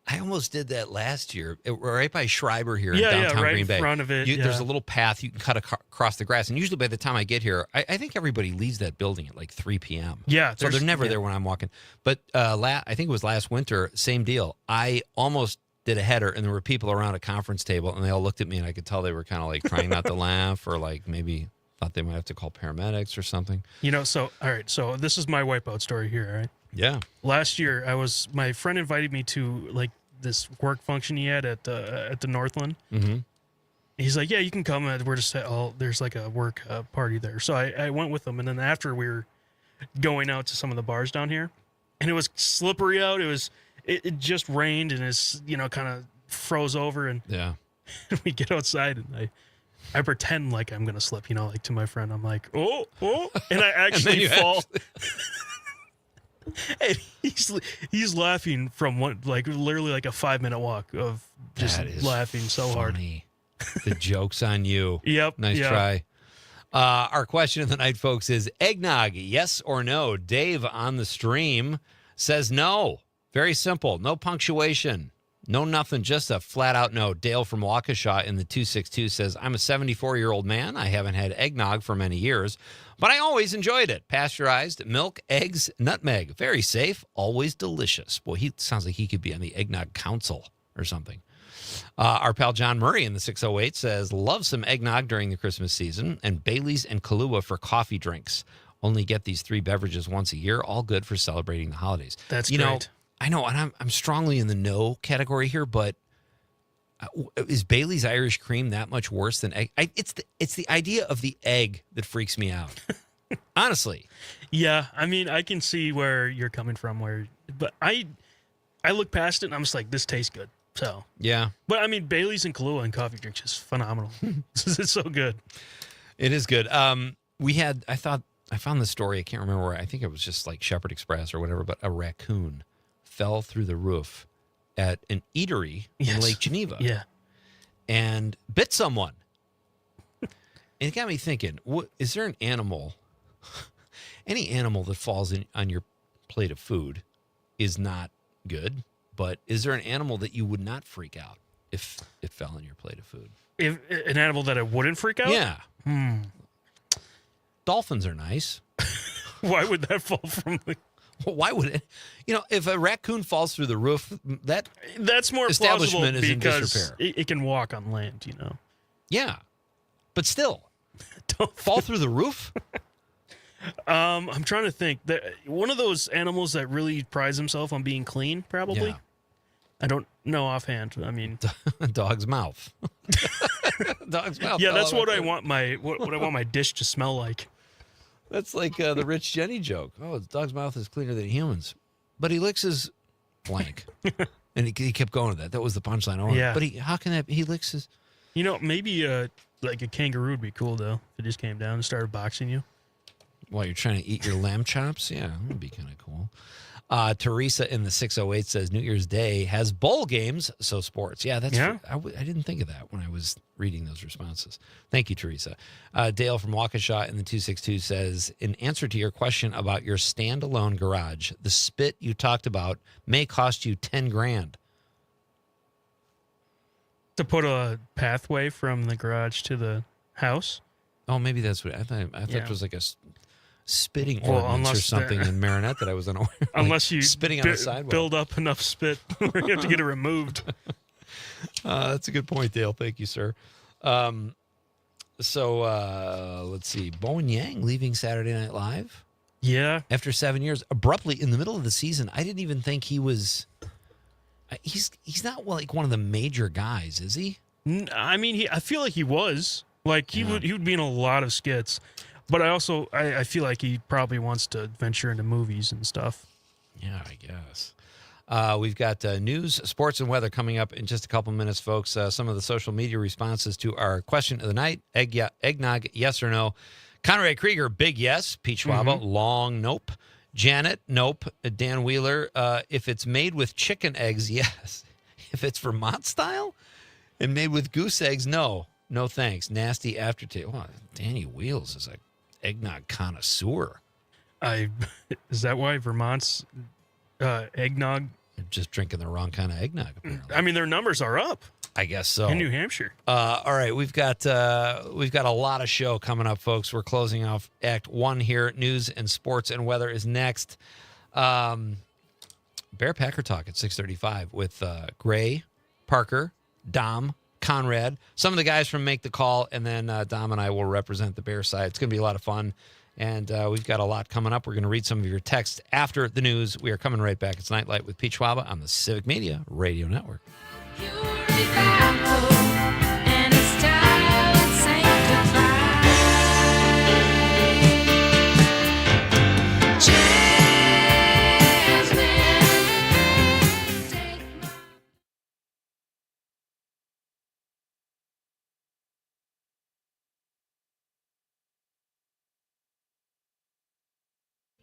I almost did that last year, right by Schreiber here in Yeah, downtown right Green Bay. in front of it. There's a little path you can cut across the grass, and usually by the time I get here, I think everybody leaves that building at like 3 p.m. Yeah, so they're never there when I'm walking. But I think it was last winter, same deal. I almost did a header, and there were people around a conference table, and they all looked at me, and I could tell they were kind of like trying not to laugh, or like maybe thought they might have to call paramedics or something. So all right, so this is my wipeout story here. All right. Yeah. Last year, my friend invited me to like this work function he had at the Northland. Mm-hmm. He's like, yeah, you can come. We're just there's like a work party there. So I went with him, and then after we were going out to some of the bars down here, and it was slippery out. It just rained, and it's kind of froze over, and we get outside, and I pretend like I'm gonna slip, like to my friend. I'm like, oh, and I actually fall. And he's laughing from literally like a 5-minute walk of just laughing so funny. Hard. The joke's on you. Yep. Nice try. Our question of the night, folks, is eggnog, yes or no? Dave on the stream says no. Very simple. No punctuation. No nothing. Just a flat out no. Dale from Waukesha in the 262 says, I'm a 74-year-old man. I haven't had eggnog for many years, but I always enjoyed it. Pasteurized, milk, eggs, nutmeg. Very safe, always delicious. Boy, he sounds like he could be on the Eggnog Council or something. Our pal John Murray in the 608 says, love some eggnog during the Christmas season, and Bailey's and Kahlua for coffee drinks. Only get these 3 beverages once a year. All good for celebrating the holidays. That's great. I know, and I'm strongly in the no category here, but is Bailey's Irish Cream that much worse than egg? It's the idea of the egg that freaks me out. Honestly. Yeah, I mean, I can see where you're coming from. But I look past it and I'm just like, this tastes good. So yeah, but I mean, Bailey's and Kahlua and coffee drinks is phenomenal. It's so good. It is good. I found the story. I can't remember where. I think it was just like Shepherd Express or whatever. But a raccoon fell through the roof at an eatery in Lake Geneva. Yeah. And bit someone. And it got me thinking, is there an animal, any animal that falls on your plate of food is not good, but is there an animal that you would not freak out if it fell on your plate of food? If an animal that I wouldn't freak out? Yeah. Dolphins are nice. Why would that fall from the... Why would it? If a raccoon falls through the roof, that's more establishment plausible is in because disrepair. It can walk on land, Yeah, but still, don't fall through the roof. I'm trying to think. One of those animals that really prides himself on being clean, probably. Yeah. I don't know offhand. I mean, dog's mouth. Dog's mouth. Yeah, that's what I want what I want my dish to smell like. That's like the Rich Jenny joke. Oh, the dog's mouth is cleaner than humans, but he licks his blank, and he kept going to that. That was the punchline. But how can that? He licks his. Maybe like a kangaroo would be cool though. If it just came down and started boxing you. While you're trying to eat your lamb chops, yeah, that would be kind of cool. Teresa in the 608 says New Year's Day has bowl games, so sports. Yeah, that's. Yeah. I didn't think of that when I was reading those responses. Thank you, Teresa. Dale from Waukesha in the 262 says, in answer to your question about your standalone garage, the spit you talked about may cost you $10,000. To put a pathway from the garage to the house. Oh, maybe that's what I thought. I thought Yeah. it was like a spitting Well, ordinance or unless something in Marinette that I was unaware of. Unless you spitting on the sidewalk. build up enough spit where you have to get it removed. That's a good point, Dale. Thank you, sir. So let's see. Bowen Yang leaving Saturday Night Live Yeah. after 7 years, abruptly in the middle of the season. I didn't even think he was. He's not like one of the major guys, is he? I mean, I feel like he was. Like, he would be in a lot of skits. But I feel like he probably wants to venture into movies and stuff. Yeah, I guess. We've got news, sports, and weather coming up in just a couple minutes, folks. Some of the social media responses to our question of the night, eggnog, yes or no. Conrad Krieger, big yes. Pete Schwaba, long nope. Janet, nope. Dan Wheeler, if it's made with chicken eggs, yes. If it's Vermont style and made with goose eggs, no. No thanks. Nasty aftertaste. Well, Danny Wheels is a eggnog connoisseur. Is that why Vermont's eggnog? You're just drinking the wrong kind of eggnog, apparently. I mean, their numbers are up I guess so. in New Hampshire. All right, we've got a lot of show coming up, folks. We're closing off Act 1 here. News and sports and weather is next. Bear Packer Talk at 6:35 with Gray, Parker, Dom, Conrad, some of the guys from Make the Call, and then Dom and I will represent the Bear side. It's going to be a lot of fun, and we've got a lot coming up. We're going to read some of your texts after the news. We are coming right back. It's Nightlight with Pete Schwaba on the Civic Media Radio Network.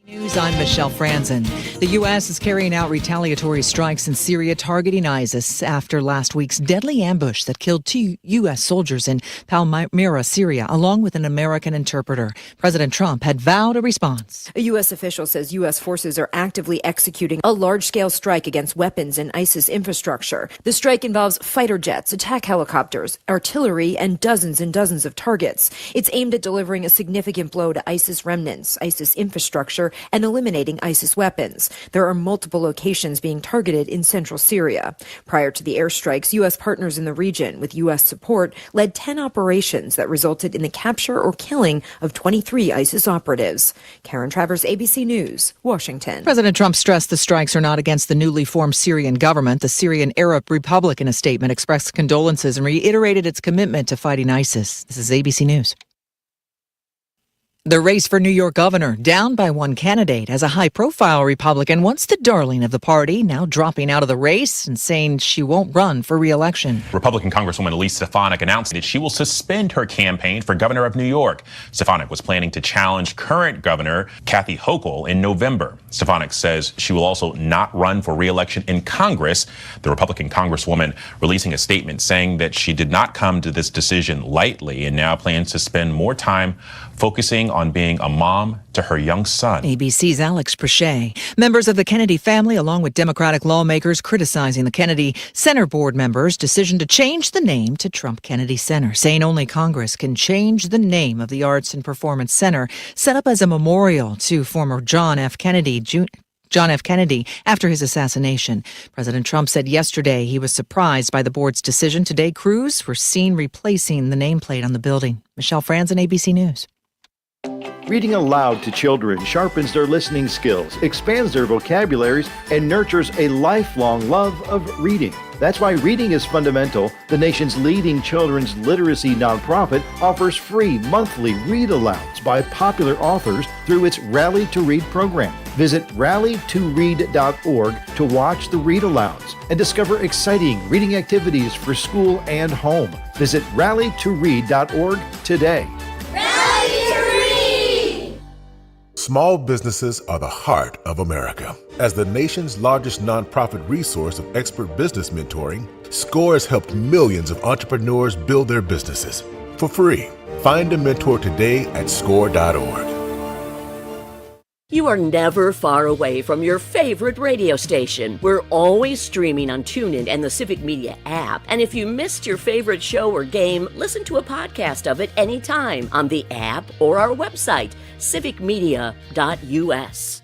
News, I'm Michelle Franzen. The U.S. is carrying out retaliatory strikes in Syria targeting ISIS after last week's deadly ambush that killed 2 U.S. soldiers in Palmyra, Syria, along with an American interpreter. President Trump had vowed a response. A U.S. official says U.S. forces are actively executing a large-scale strike against weapons and ISIS infrastructure. The strike involves fighter jets, attack helicopters, artillery, and dozens of targets. It's aimed at delivering a significant blow to ISIS remnants, ISIS infrastructure, and eliminating ISIS weapons. There are multiple locations being targeted in central Syria. Prior to the airstrikes, U.S. partners in the region, with U.S. support, led 10 operations that resulted in the capture or killing of 23 ISIS operatives. Karen Travers, ABC News, Washington. President Trump stressed the strikes are not against the newly formed Syrian government. The Syrian Arab Republic, in a statement, expressed condolences and reiterated its commitment to fighting ISIS. This is ABC News. The race for New York governor, down by one candidate, as a high-profile Republican, once the darling of the party, now dropping out of the race and saying she won't run for re-election. Republican Congresswoman Elise Stefanik announced that she will suspend her campaign for governor of New York. Stefanik was planning to challenge current governor Kathy Hochul in November. Stefanik says she will also not run for re-election in Congress. The Republican Congresswoman releasing a statement saying that she did not come to this decision lightly and now plans to spend more time focusing on being a mom to her young son. ABC's Alex Prochet. Members of the Kennedy family, along with Democratic lawmakers, criticizing the Kennedy Center board members' decision to change the name to Trump Kennedy Center, saying only Congress can change the name of the Arts and Performance Center, set up as a memorial to former John F. Kennedy after his assassination. President Trump said yesterday he was surprised by the board's decision. Today, crews were seen replacing the nameplate on the building. Michelle Franzen, ABC News. Reading aloud to children sharpens their listening skills, expands their vocabularies, and nurtures a lifelong love of reading. That's why Reading is Fundamental, the nation's leading children's literacy nonprofit, offers free monthly read-alouds by popular authors through its Rally to Read program. Visit rallytoread.org to watch the read-alouds and discover exciting reading activities for school and home. Visit rallytoread.org today. Small businesses are the heart of America. As the nation's largest nonprofit resource of expert business mentoring, SCORE has helped millions of entrepreneurs build their businesses for free. Find a mentor today at score.org. You are never far away from your favorite radio station. We're always streaming on TuneIn and the Civic Media app. And if you missed your favorite show or game, listen to a podcast of it anytime on the app or our website, civicmedia.us.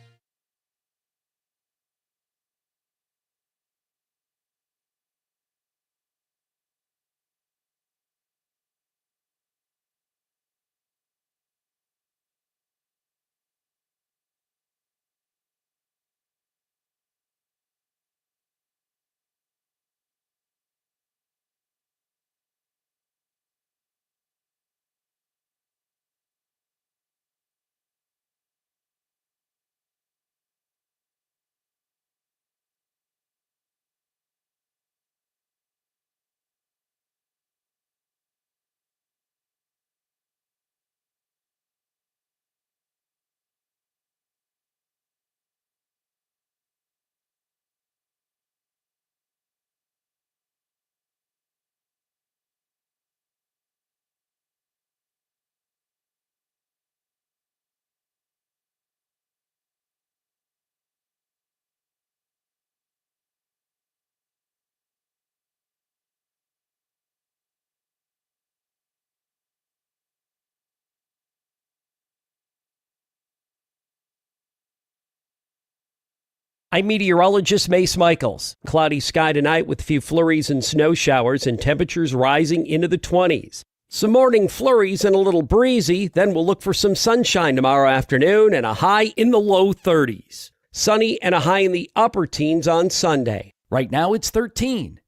I'm meteorologist Mace Michaels. Cloudy sky tonight with a few flurries and snow showers and temperatures rising into the 20s. Some morning flurries and a little breezy, then we'll look for some sunshine tomorrow afternoon and a high in the low 30s. Sunny and a high in the upper teens on Sunday. Right now it's 13.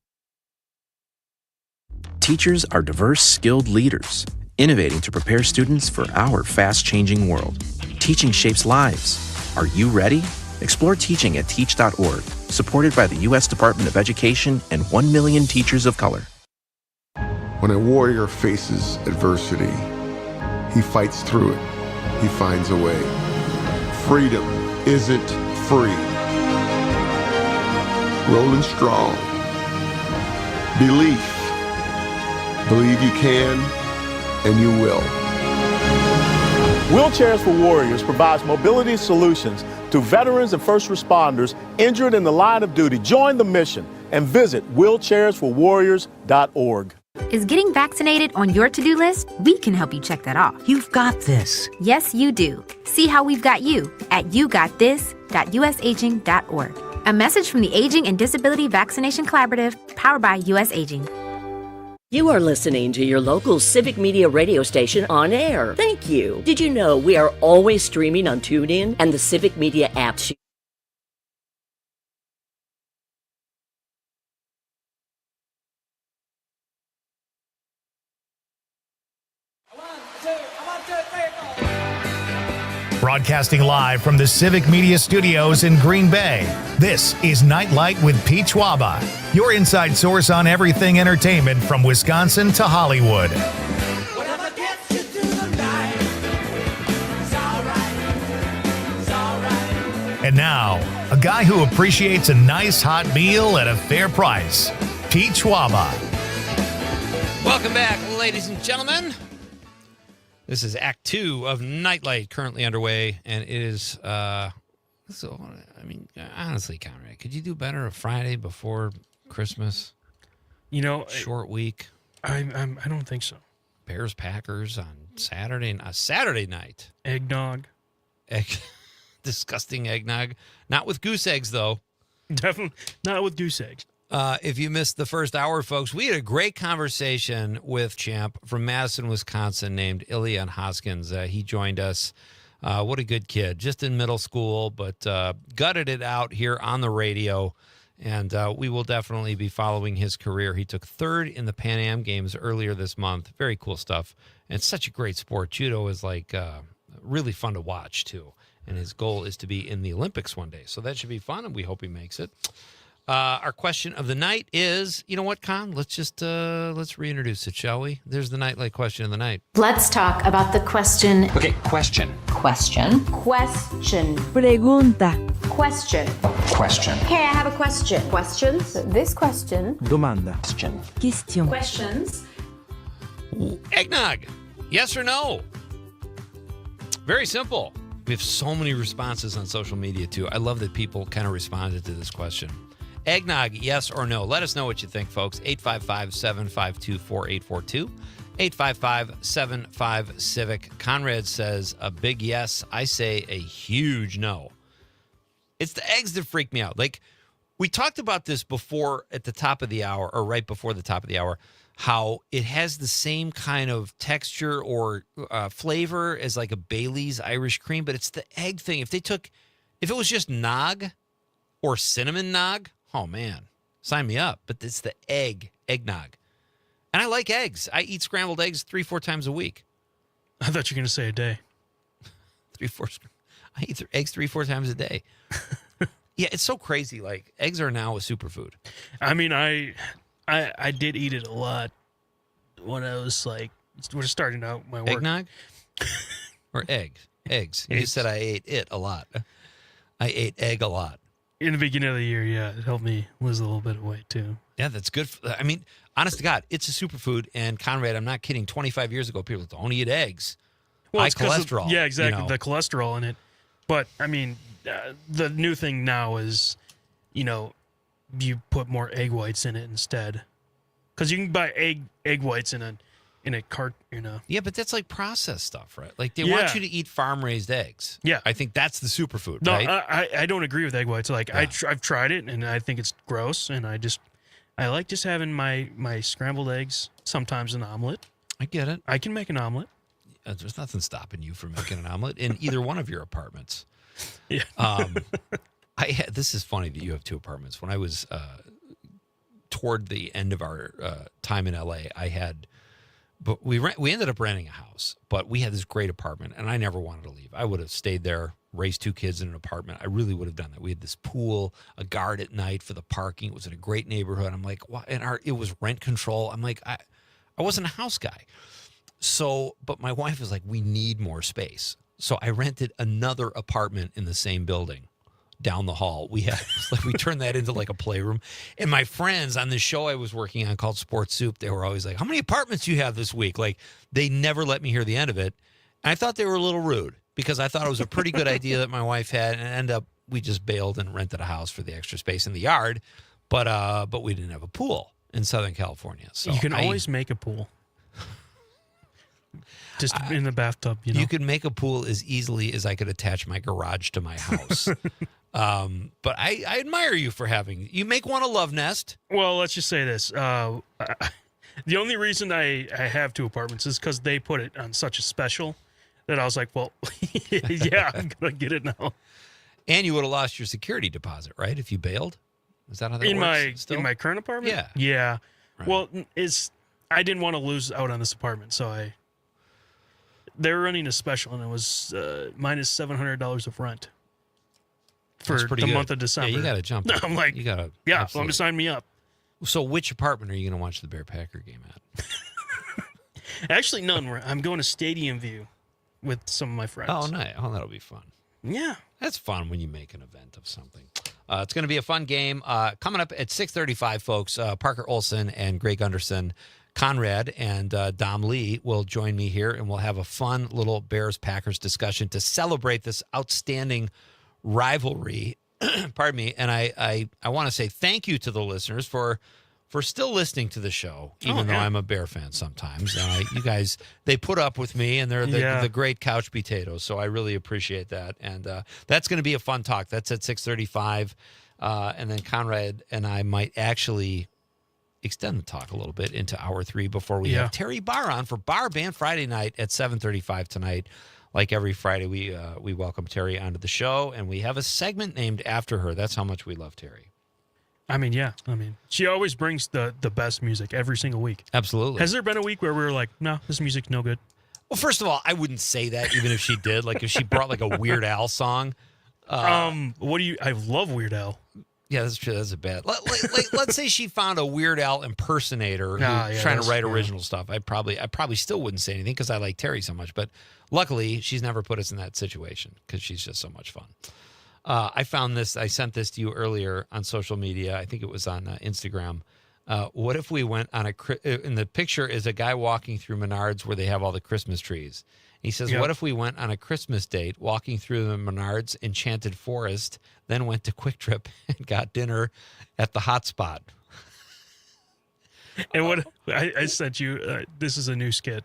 Teachers are diverse, skilled leaders, innovating to prepare students for our fast-changing world. Teaching shapes lives. Are you ready? Explore teaching at teach.org, supported by the U.S. Department of Education and 1 million teachers of color. When a warrior faces adversity, he fights through it. He finds a way. Freedom isn't free. Rolling strong. Belief. Believe you can, and you will. Wheelchairs for Warriors provides mobility solutions to veterans and first responders injured in the line of duty. Join the mission and visit wheelchairsforwarriors.org. Is getting vaccinated on your to-do list? We can help you check that off. You've got this. Yes, you do. See how we've got you at yougotthis.usaging.org. A message from the Aging and Disability Vaccination Collaborative, powered by U.S. Aging. You are listening to your local Civic Media radio station on air. Thank you. Did you know we are always streaming on TuneIn and the Civic Media app? Broadcasting live from the Civic Media Studios in Green Bay, this is Nite Lite with Pete Schwaba, your inside source on everything entertainment from Wisconsin to Hollywood. Whatever gets you through the night, it's all right. And now, a guy who appreciates a nice hot meal at a fair price, Pete Schwaba. Welcome back, ladies and gentlemen. This is Act 2 of Nite Lite, currently underway, and it is, honestly, Conrad, could you do better a Friday before Christmas? You know, short week. I don't think so. Bears Packers on Saturday night. Eggnog. Disgusting eggnog. Not with goose eggs, though. Definitely not with goose eggs. If you missed the first hour, folks, we had a great conversation with Champ from Madison, Wisconsin, named Ilian Hoskins. He joined us. What a good kid. Just in middle school, but gutted it out here on the radio. And we will definitely be following his career. He took third in the Pan Am Games earlier this month. Very cool stuff. And such a great sport. Judo is really fun to watch, too. And his goal is to be in the Olympics one day. So that should be fun, and we hope he makes it. Our question of the night is, you know what, Con? Let's reintroduce it, shall we? There's the Nightlight question of the night. Let's talk about the question. Okay, question. Question. Question. Pregunta. Question. Question. Hey, I have a question. Questions? This question. Domanda. Question. Question. Questions. Eggnog. Yes or no? Very simple. We have so many responses on social media, too. I love that people kind of responded to this question. Eggnog, yes or no? Let us know what you think, folks. 855-752-4842. 855-75-CIVIC. Conrad says a big yes. I say a huge no. It's the eggs that freak me out. Like, we talked about this before at the top of the hour, or right before the top of the hour, how it has the same kind of texture or flavor as like a Bailey's Irish cream, but it's the egg thing. If it was just nog or cinnamon nog, oh man, sign me up. But it's the eggnog. And I like eggs. I eat scrambled eggs 3-4 times a week. I thought you were going to say a day. 3-4. I eat eggs 3-4 times a day. Yeah, it's so crazy. Like, eggs are now a superfood. I mean, I did eat it a lot when I was like, we're starting out my work. Eggnog? Or eggs? Eggs. You just said I ate it a lot. I ate egg a lot. In the beginning of the year, yeah, it helped me lose a little bit of weight too. Yeah, that's good. I mean, honest to God, it's a superfood. And Conrad, I'm not kidding. 25 years ago, people don't eat eggs. Well, high cholesterol. Yeah, exactly. You know. The cholesterol in it. But I mean, the new thing now is, you put more egg whites in it instead, because you can buy egg whites in a cart. Yeah, but that's like processed stuff, right? Like they want you to eat farm raised eggs. Yeah, I think that's the superfood. No, right? I don't agree with egg whites. Like I've tried it and I think it's gross, and I like just having my scrambled eggs. Sometimes an omelet. I get it. I can make an omelet. There's nothing stopping you from making an omelet in either one of your apartments. Yeah. This is funny that you have two apartments. When I was toward the end of our time in LA, but we ended up renting a house, but we had this great apartment, and I never wanted to leave. I would have stayed there, raised 2 kids in an apartment. I really would have done that. We had this pool, a guard at night for the parking. It was in a great neighborhood. I'm like, what? And it was rent control. I'm like, I wasn't a house guy. So, but my wife was like, we need more space. So I rented another apartment in the same building down the hall. We turned that into like a playroom. And my friends on this show I was working on called Sports Soup, they were always like, how many apartments do you have this week? Like, they never let me hear the end of it. And I thought they were a little rude because I thought it was a pretty good idea that my wife had, and ended up, we just bailed and rented a house for the extra space in the yard. But we didn't have a pool in Southern California. So you can always make a pool. Just in the bathtub, You could make a pool as easily as I could attach my garage to my house. But I admire you for you make one a love nest. Well, let's just say this. The only reason I have 2 apartments is because they put it on such a special that I was like, well, yeah, I'm going to get it now. And you would have lost your security deposit, right? If you bailed? Is that how that works? In my current apartment? Yeah. Yeah. Right. Well, I didn't want to lose out on this apartment, so they were running a special, and it was minus $700 of rent for the month of December. Yeah, you got to jump. I'm like, you got to. Yeah, let me sign me up. So, which apartment are you going to watch the Bear Packer game at? Actually, none. I'm going to Stadium View with some of my friends. Oh, nice. Oh, that'll be fun. Yeah, that's fun when you make an event of something. It's going to be a fun game. Coming up at 6:35, folks. Parker Olson and Greg Gunderson. Conrad and Dom Lee will join me here, and we'll have a fun little Bears-Packers discussion to celebrate this outstanding rivalry. Pardon me. And I want to say thank you to the listeners for still listening to the show, even though I'm a Bear fan sometimes. You guys, they put up with me, and they're the great couch potatoes, so I really appreciate that. And that's going to be a fun talk. That's at 6:35, and then Conrad and I might actually extend the talk a little bit into hour 3 before we have Terry BARR on for BARR Band Friday night at 7:35 tonight. Like every Friday, we welcome Terry onto the show, and we have a segment named after her. That's how much we love Terry. I mean, she always brings the best music every single week. Absolutely. Has there been a week where we were like, no, this music's no good? Well, first of all, I wouldn't say that even if she did. Like if she brought like a Weird Al song. I love Weird Al. Yeah, that's true. That's a bad. Let's say she found a Weird Al impersonator who's yeah, trying to write yeah. original stuff. I probably still wouldn't say anything because I like Terry so much. But luckily, she's never put us in that situation because she's just so much fun. I found this. I sent this to you earlier on social media. I think it was on Instagram. What if we went on in the picture is a guy walking through Menards where they have all the Christmas trees. He says, Yep. what if we went on a Christmas date walking through the Menards Enchanted Forest, then went to Quick Trip and got dinner at the hot spot? And what I sent you, this is a new skit.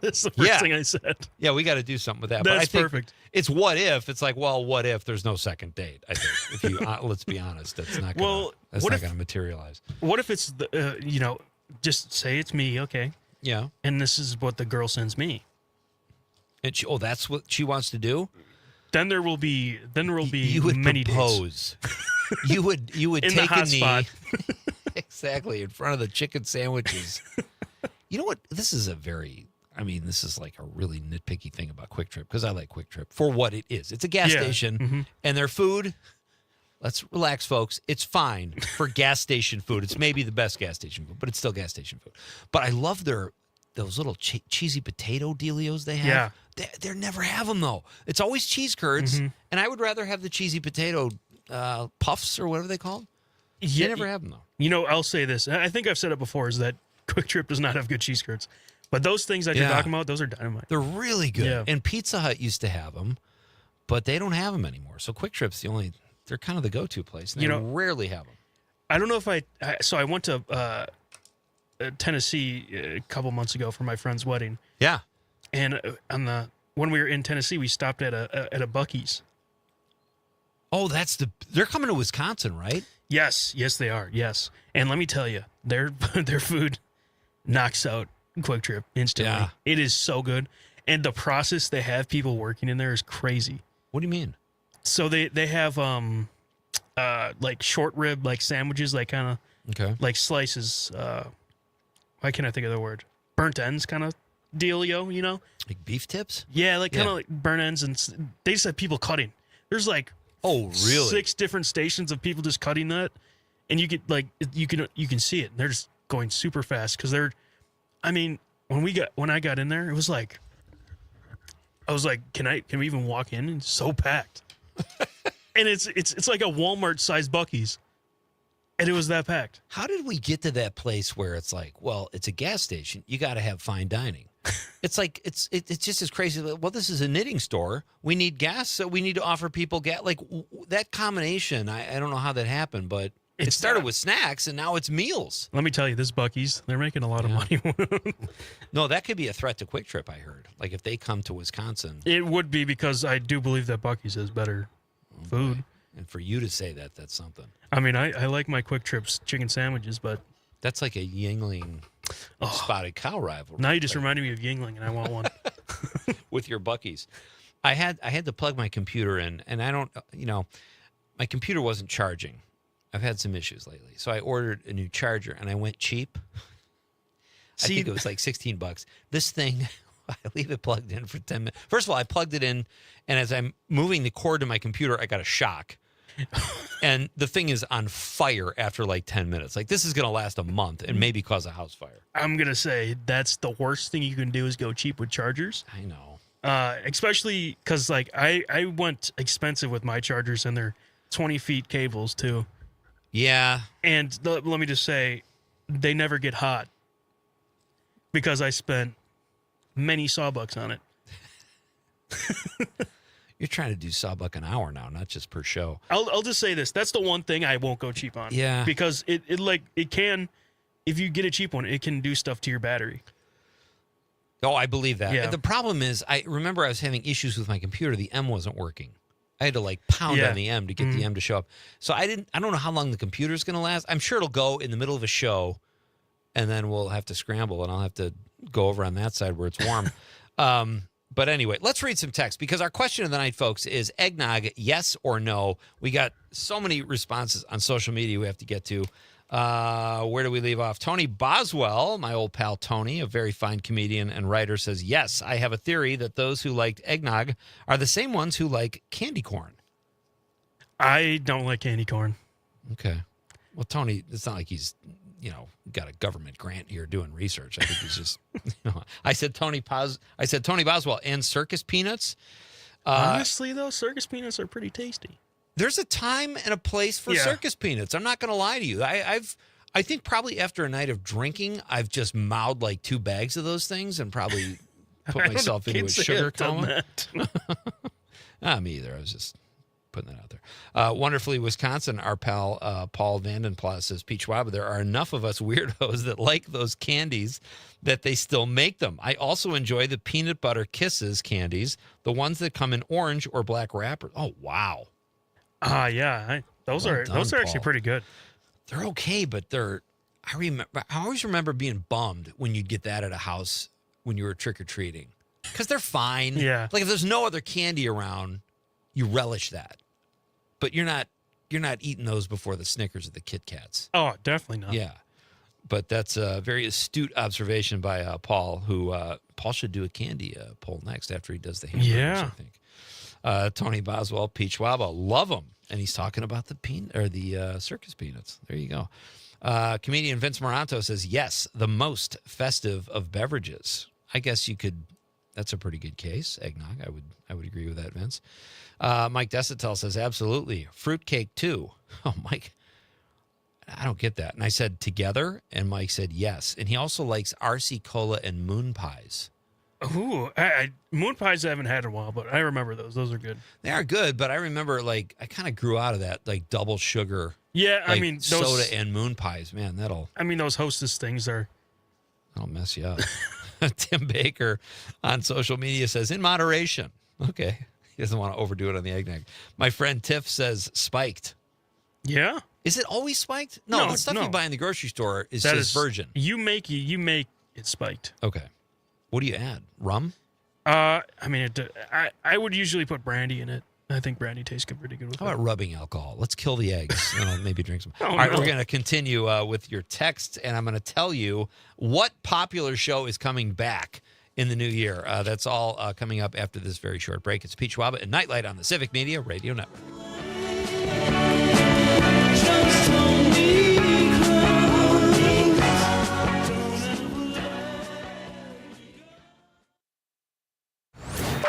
That's the first thing I said. Yeah, we got to do something with that. That's but I think perfect. It's what if. It's like, well, what if there's no second date? I think if you let's be honest, that's not gonna, going to materialize. What if it's the just say it's me, okay? Yeah. And this is what the girl sends me. And that's what she wants to do. Then there will be you would many propose. You would in take the hot a knee spot. exactly in front of the chicken sandwiches. You know what? This is this is like a really nitpicky thing about Quick Trip because I like Quick Trip for what it is. It's a gas station, Mm-hmm. and their food. Let's relax, folks. It's fine for gas station food. It's maybe the best gas station food, but it's still gas station food. But I love those little cheesy potato dealios they have. Yeah. They never have them, though. It's always cheese curds, and I would rather have the cheesy potato puffs or whatever they call. Yeah, they never have them, though. You know, I'll say this. I think I've said it before, is that Quick Trip does not have good cheese curds. But those things that you're talking about, those are dynamite. They're really good. Yeah. And Pizza Hut used to have them, but they don't have them anymore. So Quick Trip's they're kind of the go-to place. And they rarely have them. I don't know if I went to Tennessee a couple months ago for my friend's wedding. Yeah. And when we were in Tennessee, we stopped at a Buc-ee's. Oh, they're coming to Wisconsin, right? Yes, they are. Yes. And let me tell you, their food knocks out Quick Trip instantly. Yeah. It is so good. And the process they have people working in there is crazy. What do you mean? So they have like short rib like sandwiches, like kind of like slices. Why can't I think of the word? Burnt ends kind of dealio, you know? Like beef tips? Yeah, like kind of like burnt ends, and they just have people cutting. There's like 6 different stations of people just cutting that, and you get like you can see it. And they're just going super fast because when I got in there, it was like I was like, can we even walk in? And it's so packed. And it's like a Walmart sized Buc-ee's. And it was that packed. How did we get to that place where it's like, well, it's a gas station. You got to have fine dining. It's like it's just as crazy. Well, this is a knitting store. We need gas, so we need to offer people gas. Like that combination, I don't know how that happened, but it started with snacks, and now it's meals. Let me tell you, this Buc-ee's, they're making a lot of money. No, that could be a threat to Quick Trip, I heard. Like if they come to Wisconsin. It would be, because I do believe that Buc-ee's has better food. And for you to say that, that's something. I mean, I like my Quick Trips chicken sandwiches, but that's like a Yingling spotted cow rivalry. Now you just reminded me of Yingling, and I want one. With your Buc-ee's. I had to plug my computer in, and I don't, my computer wasn't charging. I've had some issues lately. So I ordered a new charger, and I went cheap. I think it was like $16. This thing, I leave it plugged in for 10 minutes. First of all, I plugged it in, and as I'm moving the cord to my computer, I got a shock. And the thing is on fire after like 10 minutes. Like, this is going to last a month and maybe cause a house fire. I'm going to say that's the worst thing you can do is go cheap with chargers. I know. Especially because, like, I went expensive with my chargers, and they're 20 feet cables, too. Yeah. And let me just say, they never get hot because I spent many sawbucks on it. You're trying to do sawbuck an hour now, not just per show. I'll just say this. That's the one thing I won't go cheap on. Yeah. Because it can, if you get a cheap one, it can do stuff to your battery. Oh, I believe that. Yeah. The problem is, I remember I was having issues with my computer. The M wasn't working. I had to like pound on the M to get the M to show up. So I don't know how long the computer's going to last. I'm sure it'll go in the middle of a show, and then we'll have to scramble, and I'll have to go over on that side where it's warm. But anyway, let's read some text, because our question of the night, folks, is eggnog, yes or no? We got so many responses on social media we have to get to. Where do we leave off? Tony Boswell, my old pal Tony, a very fine comedian and writer, says, yes, I have a theory that those who liked eggnog are the same ones who like candy corn. I don't like candy corn. Okay. Well, Tony, it's not like he's, got a government grant here doing research. I think he's just, I said Tony Boswell and circus peanuts. Honestly, though, circus peanuts are pretty tasty. There's a time and a place for circus peanuts. I'm not going to lie to you. I think probably after a night of drinking, I've just mouthed like 2 bags of those things and probably put myself into a sugar coma. Me either. I was just putting that out there. Wonderfully Wisconsin, our pal Paul Vandenplas says, Pete Schwaba, there are enough of us weirdos that like those candies that they still make them. I also enjoy the peanut butter kisses candies, the ones that come in orange or black wrapper. Oh, wow. Those are actually pretty good. They're okay, but I always remember being bummed when you'd get that at a house when you were trick-or-treating. Because they're fine. Yeah. Like if there's no other candy around, you relish that. But you're not eating those before the Snickers or the Kit Kats. Oh, definitely not. Yeah. But that's a very astute observation by Paul, who Paul should do a candy poll next after he does the hamburgers, I think. Tony Boswell, Pete Schwaba, love them. And he's talking about the circus peanuts. There you go. Comedian Vince Moranto says, yes, the most festive of beverages. I guess you could, that's a pretty good case. Eggnog, I would agree with that, Vince. Mike Desitel says, absolutely. Fruitcake too. Oh, Mike, I don't get that. And I said together, and Mike said yes. And he also likes RC Cola and moon pies. Ooh, moon pies I haven't had in a while, but I remember those. Those are good. They are good, but I remember I kind of grew out of that double sugar. Yeah, I mean soda and moon pies, man. Those Hostess things that'll mess you up. Tim Baker on social media says in moderation. Okay, he doesn't want to overdo it on the eggnog. My friend Tiff says spiked. Yeah, is it always spiked? No, the stuff you buy in the grocery store is just virgin. You make it spiked. Okay. What do you add? Rum? I would usually put brandy in it. I think brandy tastes pretty good with it. How about rubbing alcohol? Let's kill the eggs and I'll maybe drink some. All right, we're going to continue with your texts, and I'm going to tell you what popular show is coming back in the new year. That's all coming up after this very short break. It's Pete Schwaba and Nightlight on the Civic Media Radio Network.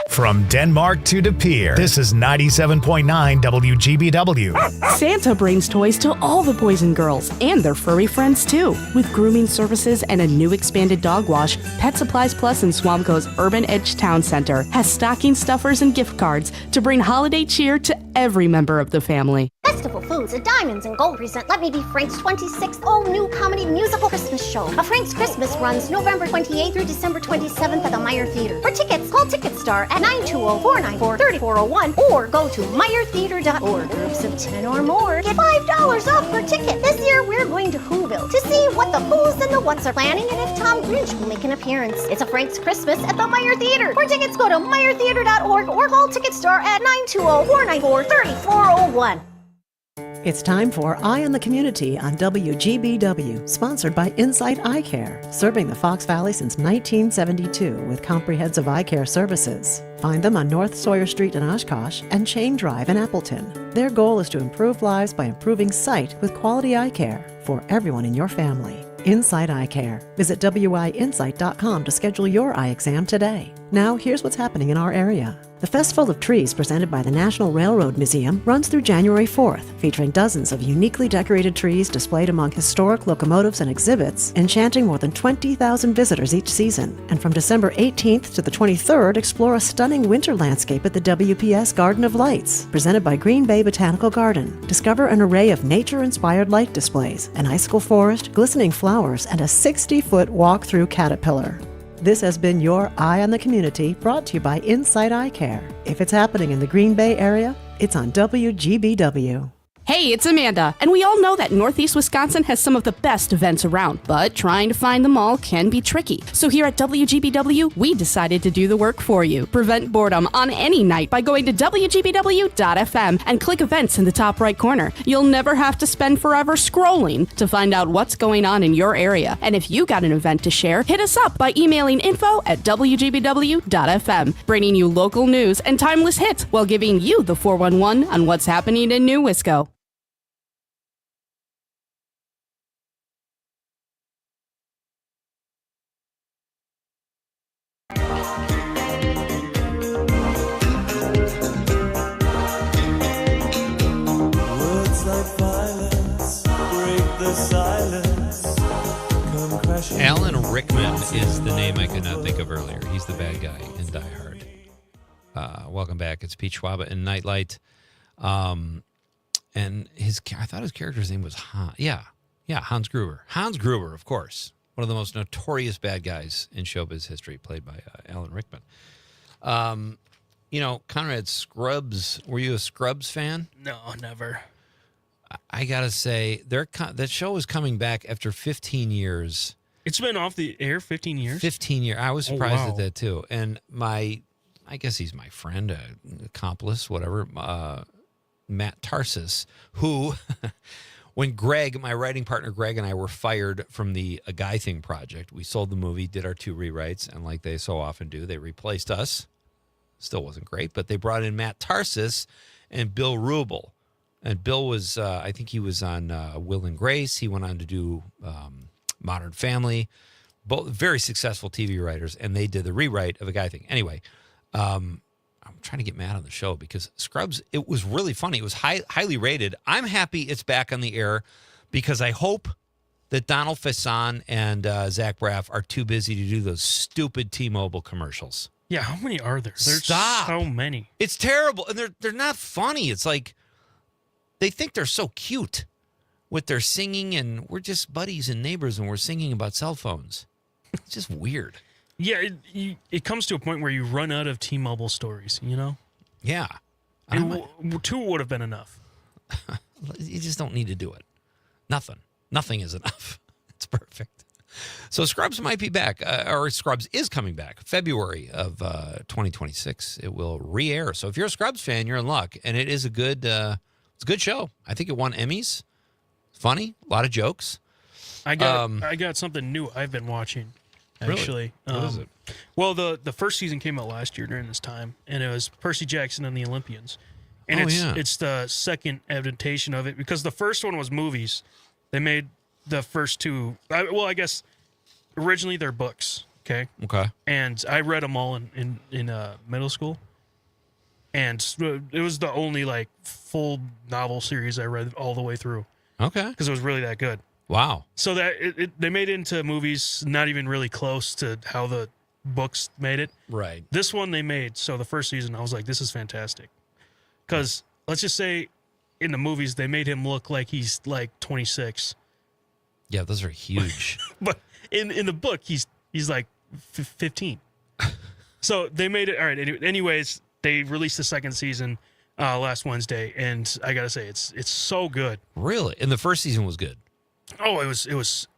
From Denmark to De Pere, this is 97.9 WGBW. Santa brings toys to all the boys and girls and their furry friends too. With grooming services and a new expanded dog wash, Pet Supplies Plus in Swamco's Urban Edge Town Center has stocking stuffers and gift cards to bring holiday cheer to every member of the family. Festival Foods, a Diamonds and Gold present Let Me Be Frank's 26th all-new comedy musical Christmas show. A Frank's Christmas runs November 28th through December 27th at the Meyer Theater. For tickets, call TicketStar at 920-494-3401 or go to meyertheater.org. Groups of 10 or more get $5 off per ticket. This year, we're going to Whoville to see what the who's and the what's are planning and if Tom Grinch will make an appearance. It's a Frank's Christmas at the Meyer Theater. For tickets, go to meyertheater.org or call TicketStar at 920-494-3401. It's time for Eye on the Community on WGBW, sponsored by Insight Eye Care, serving the Fox Valley since 1972 with comprehensive eye care services. Find them on North Sawyer Street in Oshkosh and Chain Drive in Appleton. Their goal is to improve lives by improving sight with quality eye care for everyone in your family. Insight Eye Care. Visit WIinsight.com to schedule your eye exam today. Now, here's what's happening in our area. The Festival of Trees, presented by the National Railroad Museum, runs through January 4th, featuring dozens of uniquely decorated trees displayed among historic locomotives and exhibits, enchanting more than 20,000 visitors each season. And from December 18th to the 23rd, explore a stunning winter landscape at the WPS Garden of Lights, presented by Green Bay Botanical Garden. Discover an array of nature-inspired light displays, an icicle forest, glistening flowers, and a 60-foot walk-through caterpillar. This has been your Eye on the Community, brought to you by Insight Eye Care. If it's happening in the Green Bay area, it's on WGBW. Hey, it's Amanda, and we all know that Northeast Wisconsin has some of the best events around, but trying to find them all can be tricky. So here at WGBW, we decided to do the work for you. Prevent boredom on any night by going to WGBW.FM and click events in the top right corner. You'll never have to spend forever scrolling to find out what's going on in your area. And if you got an event to share, hit us up by emailing info@WGBW.FM, bringing you local news and timeless hits while giving you the 411 on what's happening in New Wisco. Jim is the name I could not think of earlier. He's the bad guy in Die Hard. Welcome back. It's Pete Schwaba in Night Light. And I thought his character's name was Hans. Yeah, Hans Gruber. Hans Gruber, of course. One of the most notorious bad guys in showbiz history, played by Alan Rickman. Conrad, Scrubs. Were you a Scrubs fan? No, never. I gotta say, that show is coming back after 15 years. It's been off the air 15 years? 15 years. I was surprised at that, too. And I guess he's my friend, accomplice, whatever, Matt Tarsus, who, when my writing partner Greg and I were fired from the A Guy Thing project, we sold the movie, did our 2 rewrites, and like they so often do, they replaced us. Still wasn't great, but they brought in Matt Tarsus and Bill Rubel. And Bill was, I think he was on Will and Grace. He went on to do Modern Family. Both very successful TV writers, and they did the rewrite of A Guy Thing. Anyway, I'm trying to get Matt on the show because Scrubs, it was really funny. It was highly rated. I'm happy it's back on the air because I hope that Donald Faison and Zach Braff are too busy to do those stupid T-Mobile commercials. Yeah, how many are there? There's Stop. so many. It's terrible, and they're not funny. It's like they think they're so cute with their singing, and we're just buddies and neighbors, and we're singing about cell phones. It's just weird. Yeah, it comes to a point where you run out of T-Mobile stories, you know? Yeah. 2 would have been enough. You just don't need to do it. Nothing is enough. It's perfect. So Scrubs might be back, or Scrubs is coming back, February of 2026. It will re-air. So if you're a Scrubs fan, you're in luck, and it is a good show. I think it won Emmys. Funny, a lot of jokes. I got something new I've been watching, actually. Really? What is it? Well, the first season came out last year during this time, and it was Percy Jackson and the Olympians. And it's the second adaptation of it, because the first one was movies. They made the first 2. I guess originally they're books. Okay. And I read them all in middle school, and it was the only full novel series I read all the way through. Okay. Because it was really that good. Wow. So that they made it into movies, not even really close to how the books made it. Right. This one they made. So the first season, I was like, this is fantastic. Because let's just say in the movies, they made him look like he's 26. Yeah, those are huge. But in the book, he's 15. So they made it. All right. Anyways, they released the second season last Wednesday, and I gotta say, it's so good. Really? And the first season was good. Oh, it was.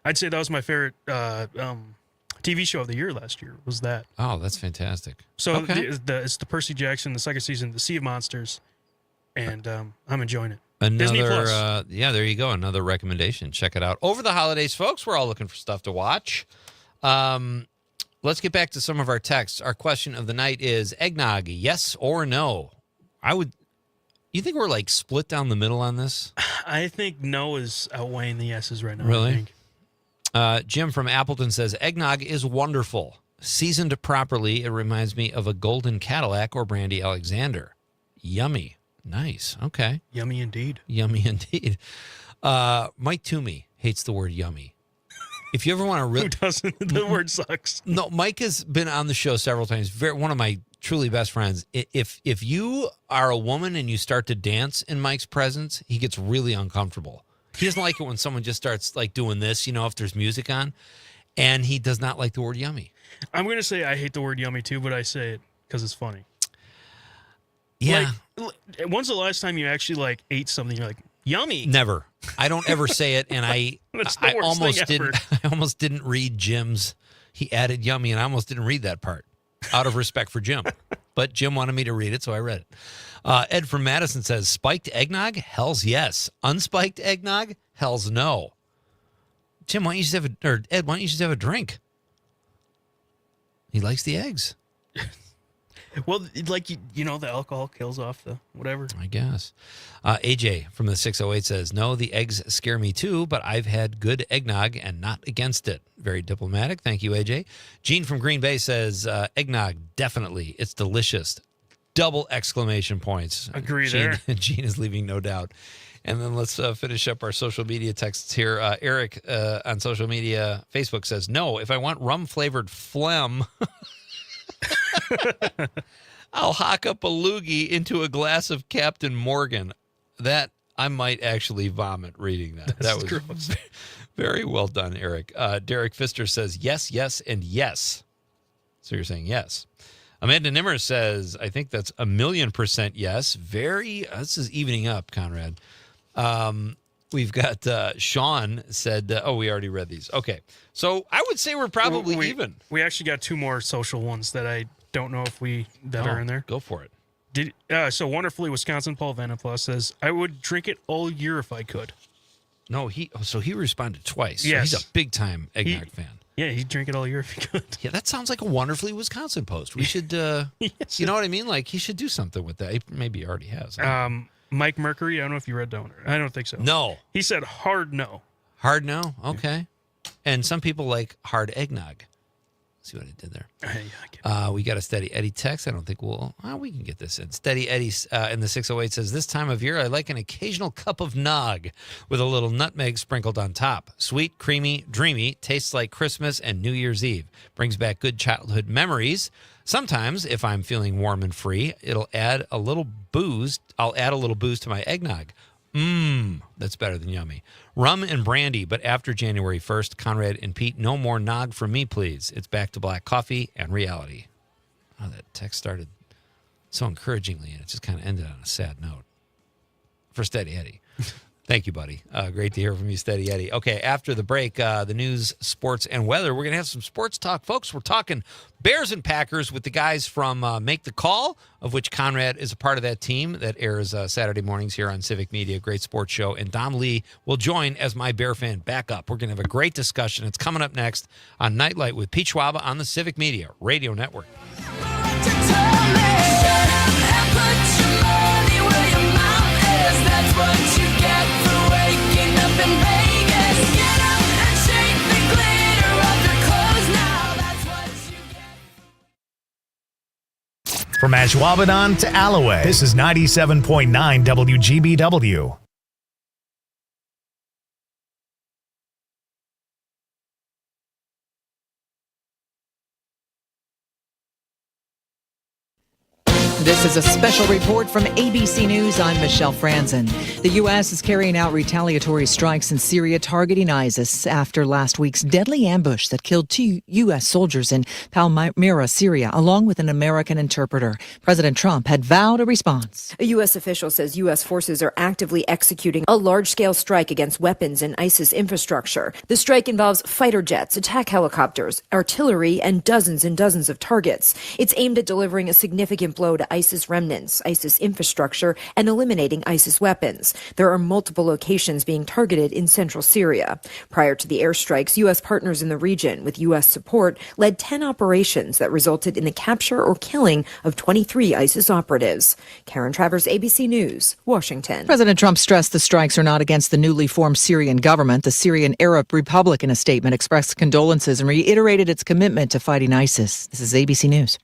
I'd say that was my favorite TV show of the year last year. Was that? Oh, that's fantastic. So okay. it's the Percy Jackson, the second season, the Sea of Monsters, and I'm enjoying it. Disney Plus. Yeah, there you go. Another recommendation. Check it out. Over the holidays, folks, we're all looking for stuff to watch. Let's get back to some of our texts. Our question of the night is eggnog, yes or no? You think we're split down the middle on this? I think no is outweighing the yeses right now. Really? I think. Jim from Appleton says eggnog is wonderful. Seasoned properly, it reminds me of a golden Cadillac or Brandy Alexander. Yummy. Nice. Okay. Yummy indeed. Yummy indeed. Mike Toomey hates the word yummy. If you ever want to Who doesn't? The word sucks. No, Mike has been on the show several times. One of my truly best friends. If you are a woman and you start to dance in Mike's presence, he gets really uncomfortable. He doesn't like it when someone just starts doing this, if there's music on, and he does not like the word yummy. I'm going to say I hate the word yummy too, but I say it because it's funny. Yeah. When's the last time you actually ate something you're like, yummy? Never. I don't ever say it, and I almost didn't read Jim's. He added yummy, and I almost didn't read that part out of respect for Jim. But Jim wanted me to read it, so I read it. Ed from Madison says, spiked eggnog? Hell's yes. Unspiked eggnog? Hell's no. Jim, why don't you just Ed, why don't you just have a drink? He likes the eggs. Well, the alcohol kills off the whatever. I guess. AJ from the 608 says, no, the eggs scare me too, but I've had good eggnog and not against it. Very diplomatic. Thank you, AJ. Gene from Green Bay says, eggnog, definitely. It's delicious. double exclamation points. Agree Gene, there. Gene is leaving no doubt. And then let's finish up our social media texts here. Eric on social media, Facebook says, no, if I want rum-flavored phlegm, I'll hock up a loogie into a glass of Captain Morgan. That, I might actually vomit reading that. That was gross. Very well done, Eric. Derek Pfister says, yes, yes, and yes. So you're saying yes. Amanda Nimmer says, I think that's 1,000,000% yes. This is evening up, Conrad. We've got Sean said, we already read these. Okay. So I would say we're probably even. We actually got two more social ones that I don't know if are in there. Go for it. So Wonderfully Wisconsin, Paul Vanapla says, I would drink it all year if I could. No, he responded twice. So Yes. he's a big time eggnog fan. Yeah, he'd drink it all year if he could. Yeah, that sounds like a Wonderfully Wisconsin post. We should, Yes. you know what I mean? Like he should do something with that. Maybe he already has. Mike Mercury, I don't know if you read that one. I don't think so. No. He said hard no. Hard no? Okay. And some people like hard eggnog. See what I did there? We got a Steady Eddie text. I don't think we can get this in. Steady Eddie in the 608 says, this time of year, I like an occasional cup of nog with a little nutmeg sprinkled on top. Sweet, creamy, dreamy, tastes like Christmas and New Year's Eve. Brings back good childhood memories. Sometimes, if I'm feeling warm and free, I'll add a little booze to my eggnog. That's better than yummy. Rum and brandy, but after January 1st, Conrad and Pete, no more nog for me, please. It's back to black coffee and reality. Oh, that text started so encouragingly, and it just kind of ended on a sad note. For Steady Eddie. Thank you, buddy. Great to hear from you, Steady Eddie. Okay, after the break, the news, sports, and weather. We're going to have some sports talk, folks. We're talking Bears and Packers with the guys from Make the Call, of which Conrad is a part of that team that airs Saturday mornings here on Civic Media. Great sports show. And Dom Lee will join as my Bear fan back up. We're going to have a great discussion. It's coming up next on Night Light with Pete Schwaba on the Civic Media Radio Network. From Ashwaubenon to Alloway, this is 97.9 WGBW. This is a special report from ABC News. I'm Michelle Franzen. The U.S. is carrying out retaliatory strikes in Syria targeting ISIS after last week's deadly ambush that killed 2 U.S. soldiers in Palmyra, Syria, along with an American interpreter. President Trump had vowed a response. A U.S. official says U.S. forces are actively executing a large-scale strike against weapons and ISIS infrastructure. The strike involves fighter jets, attack helicopters, artillery, and dozens of targets. It's aimed at delivering a significant blow to ISIS remnants, ISIS infrastructure, and eliminating ISIS weapons. There are multiple locations being targeted in central Syria. Prior to the airstrikes, U.S. partners in the region, with U.S. support, led 10 operations that resulted in the capture or killing of 23 ISIS operatives. Karen Travers, ABC News, Washington. President Trump stressed the strikes are not against the newly formed Syrian government. The Syrian Arab Republic, in a statement, expressed condolences and reiterated its commitment to fighting ISIS. This is ABC News.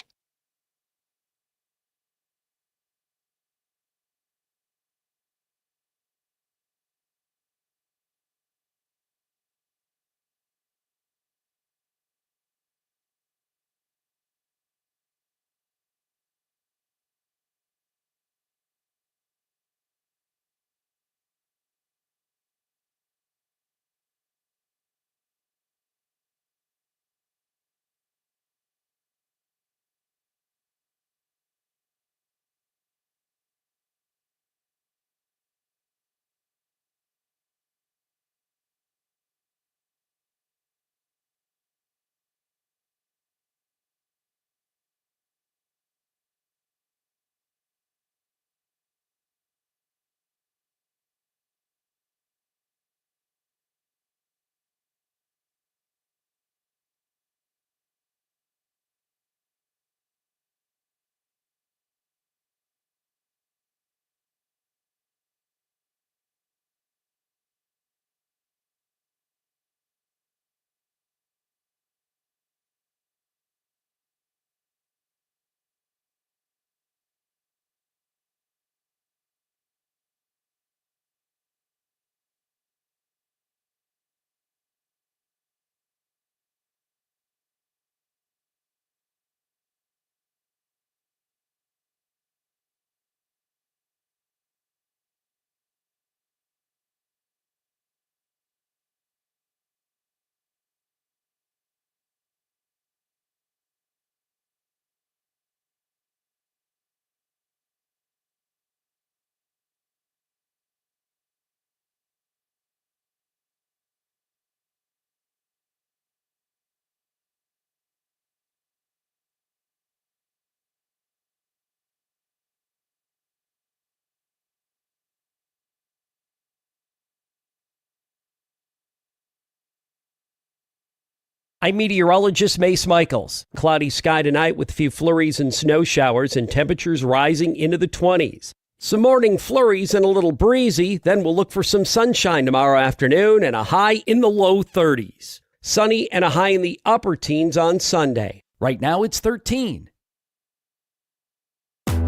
I'm meteorologist Mace Michaels. Cloudy sky tonight with a few flurries and snow showers and temperatures rising into the 20s. Some morning flurries and a little breezy, then we'll look for some sunshine tomorrow afternoon and a high in the low 30s. Sunny and a high in the upper teens on Sunday. Right now it's 13.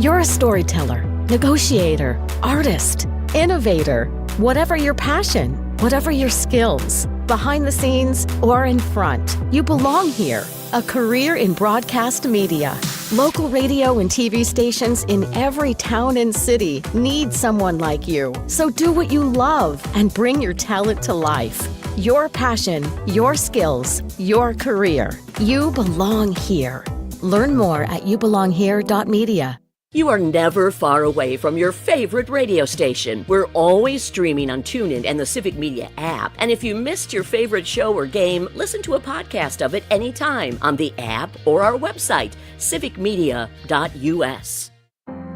You're a storyteller, negotiator, artist, innovator. Whatever your passion, whatever your skills, behind the scenes or in front, you belong here. A career in broadcast media. Local radio and TV stations in every town and city need someone like you. So do what you love and bring your talent to life. Your passion, your skills, your career. You belong here. Learn more at youbelonghere.media. You are never far away from your favorite radio station. We're always streaming on TuneIn and the Civic Media app. And if you missed your favorite show or game, listen to a podcast of it anytime on the app or our website, civicmedia.us.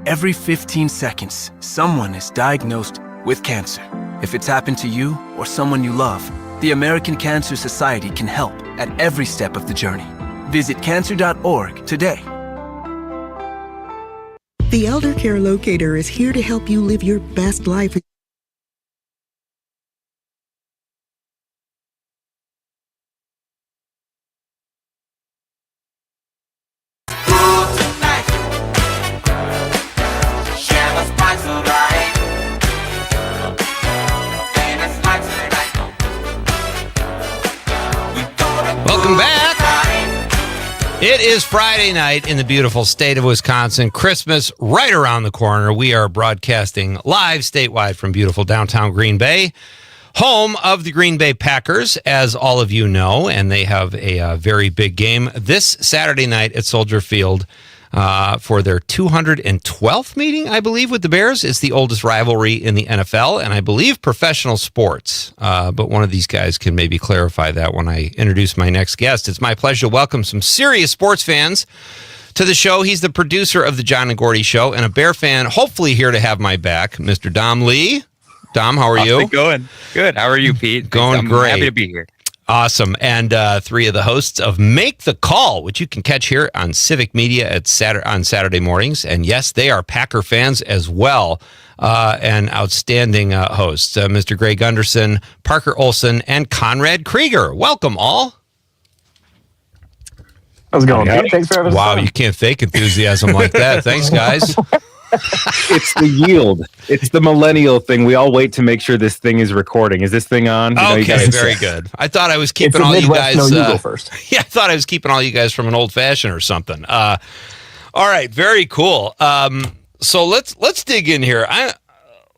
Every 15 seconds, someone is diagnosed with cancer. If it's happened to you or someone you love, the American Cancer Society can help at every step of the journey. Visit cancer.org today. The Elder Care Locator is here to help you live your best life. Welcome back. It is Friday night in the beautiful state of Wisconsin. Christmas right around the corner. We are broadcasting live statewide from beautiful downtown Green Bay, home of the Green Bay Packers, as all of you know, and they have a very big game this Saturday night at Soldier Field for their 212th meeting, I believe, with the Bears. It's the oldest rivalry in the NFL, and I believe professional sports. But one of these guys can maybe clarify that when I introduce my next guest. It's my pleasure to welcome some serious sports fans to the show. He's the producer of the John and Gordy Show and a Bear fan, hopefully here to have my back, Mr. Dom Lee. Dom, how are you? How's it going? Good. How are you, Pete? Going I'm great. Happy to be here. Awesome. And three of the hosts of Make the Call, which you can catch here on Civic Media on Saturday mornings. And yes, they are Packer fans as well. And outstanding hosts, Mr. Greg Gunderson, Parker Olson, and Conrad Krieger. Welcome all. How's it going, Pete? Thanks for having us. Wow, on. you can't fake enthusiasm like that. Thanks, guys. It's the yield. It's the millennial thing. We all wait to make sure this thing is recording. Is this thing on? Okay, very good. I thought I was keeping all you guys. No, you go first. Yeah, I thought I was keeping all you guys from an old fashioned or something. All right, very cool. So let's dig in here.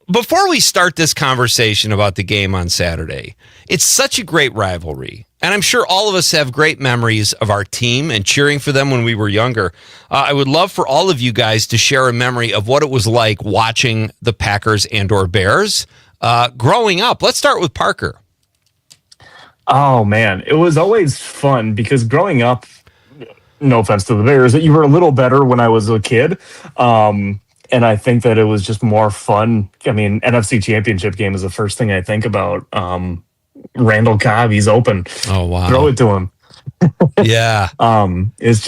Before we start this conversation about the game on Saturday, it's such a great rivalry. And I'm sure all of us have great memories of our team and cheering for them when we were younger. I would love for all of you guys to share a memory of what it was like watching the Packers and or Bears growing up. Let's start with Parker. Oh, man. It was always fun because growing up, no offense to the Bears, you were a little better when I was a kid. And I think that it was just more fun. I mean, NFC Championship game is the first thing I think about. Randall Cobb, he's open. Oh wow! Throw it to him. Yeah. It's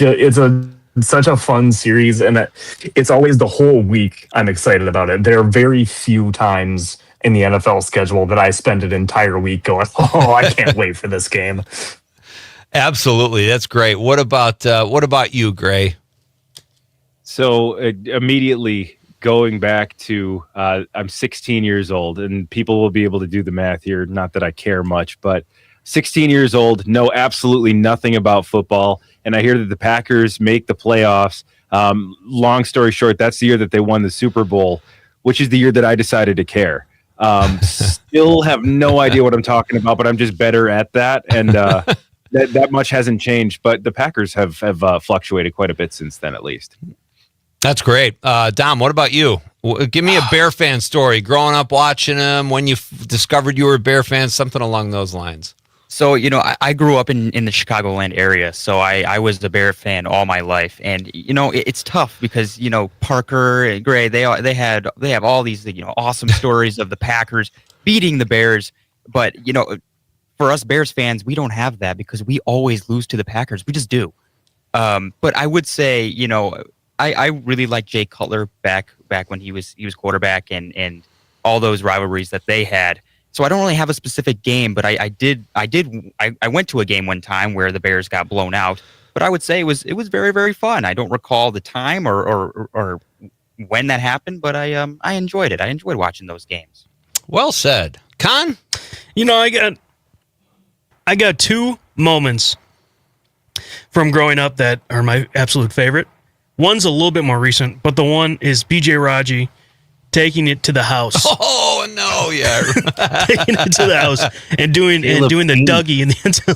such a fun series, and it's always the whole week. I'm excited about it. There are very few times in the NFL schedule that I spend an entire week going, "Oh, I can't wait for this game." Absolutely, that's great. What about you, Gray? So immediately going back to I'm 16 years old, and people will be able to do the math here. Not that I care much, but 16 years old, know absolutely nothing about football, and I hear that the Packers make the playoffs. Long story short, that's the year that they won the Super Bowl, which is the year that I decided to care. Still have no idea what I'm talking about, but I'm just better at that, and that much hasn't changed. But the Packers have fluctuated quite a bit since then, at least. That's great. Dom, what about you? Give me a Bear fan story. Growing up watching them, when you discovered you were a Bear fan, something along those lines. So, I grew up in the Chicagoland area, so I was a Bear fan all my life. And, it's tough because, Parker and Gray, they have all these, awesome stories of the Packers beating the Bears. But, for us Bears fans, we don't have that because we always lose to the Packers. We just do. But I would say, you know, I really like Jay Cutler back when he was quarterback and all those rivalries that they had. So I don't really have a specific game, but I went to a game one time where the Bears got blown out. But I would say it was very, very fun. I don't recall the time or when that happened, but I enjoyed it. I enjoyed watching those games. Well said. Con? You know, I got two moments from growing up that are my absolute favorite. One's a little bit more recent, but the one is BJ Raji taking it to the house. Oh no, yeah. Taking it to the house and doing the Dougie in the end zone.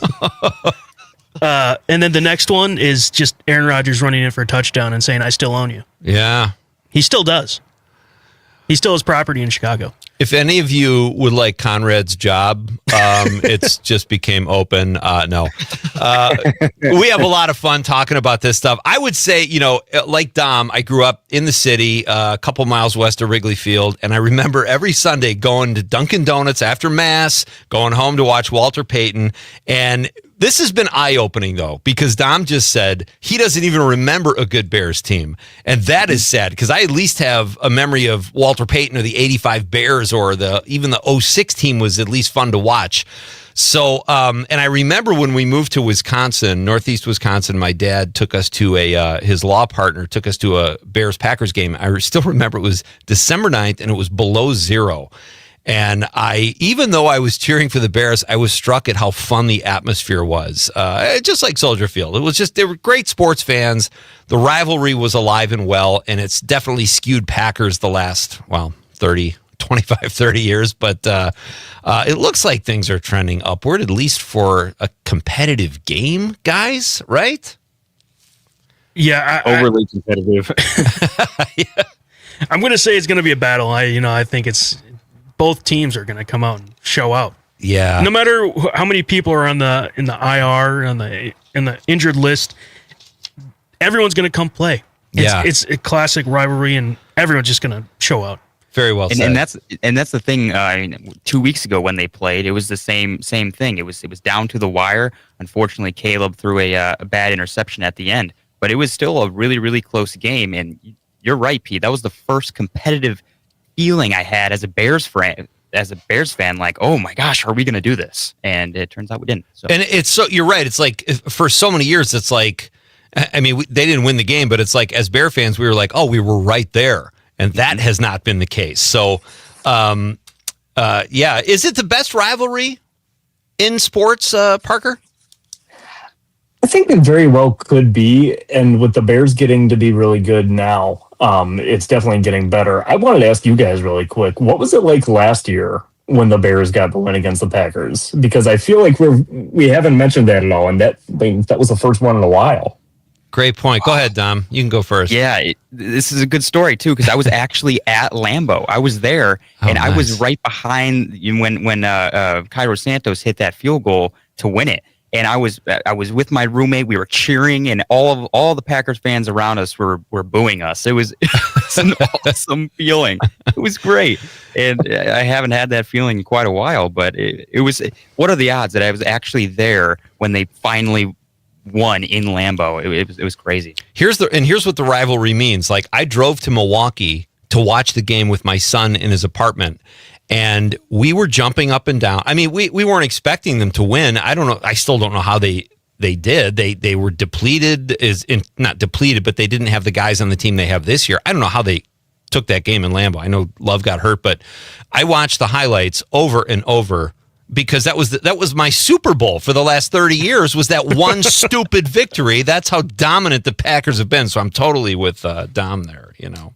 And then the next one is just Aaron Rodgers running in for a touchdown and saying, "I still own you." Yeah. He still does. He still has property in Chicago. If any of you would like Conrad's job, it's just became open. No. We have a lot of fun talking about this stuff. I would say, you know, like Dom, I grew up in the city, a couple miles west of Wrigley Field, and I remember every Sunday going to Dunkin' Donuts after Mass, going home to watch Walter Payton, and this has been eye-opening, though, because Dom just said he doesn't even remember a good Bears team. And that is sad, because I at least have a memory of Walter Payton or the 85 Bears, or even the 06 team was at least fun to watch. So, and I remember when we moved to Wisconsin, Northeast Wisconsin, my dad took us to his law partner took us to a Bears-Packers game. I still remember it was December 9th, and it was below zero. And even though I was cheering for the Bears, I was struck at how fun the atmosphere was. Just like Soldier Field. They were great sports fans. The rivalry was alive and well, and it's definitely skewed Packers the last, 25, 30 years. But it looks like things are trending upward, at least for a competitive game, guys, right? Yeah. Overly competitive. Yeah. I'm going to say it's going to be a battle. I think both teams are going to come out and show out. Yeah. No matter how many people are in the IR, in the injured list, everyone's going to come play. It's a classic rivalry, and everyone's just going to show out. Very well said. And that's the thing. 2 weeks ago when they played, it was the same thing. It was down to the wire. Unfortunately, Caleb threw a bad interception at the end, but it was still a really, really close game. And you're right, Pete. That was the first competitive feeling I had as a Bears fan, like, oh my gosh, are we going to do this? And it turns out we didn't. So. And you're right. It's like for so many years, it's like, I mean, they didn't win the game, but it's like as Bear fans, we were like, oh, we were right there. And that has not been the case. So, yeah. Is it the best rivalry in sports, Parker? I think it very well could be. And with the Bears getting to be really good now, it's definitely getting better. I wanted to ask you guys really quick, what was it like last year when the Bears got the win against the Packers? Because I feel like we haven't mentioned that at all, and that was the first one in a while. Great point. Go ahead, Dom. You can go first. Yeah, this is a good story too, because I was actually at Lambeau. I was there, and nice. I was right behind when Cairo Santos hit that field goal to win it. And I was with my roommate. We were cheering, and all the Packers fans around us were booing us. It was an awesome feeling. It was great, and I haven't had that feeling in quite a while. But it was. What are the odds that I was actually there when they finally won in Lambeau? It was crazy. Here's what the rivalry means. Like, I drove to Milwaukee to watch the game with my son in his apartment. And we were jumping up and down. I mean, we weren't expecting them to win. I don't know. I still don't know how they did. They were depleted, not depleted, but they didn't have the guys on the team they have this year. I don't know how they took that game in Lambeau. I know Love got hurt, but I watched the highlights over and over because that was my Super Bowl for the last 30 years, was that one stupid victory. That's how dominant the Packers have been. So I'm totally with Dom there, you know.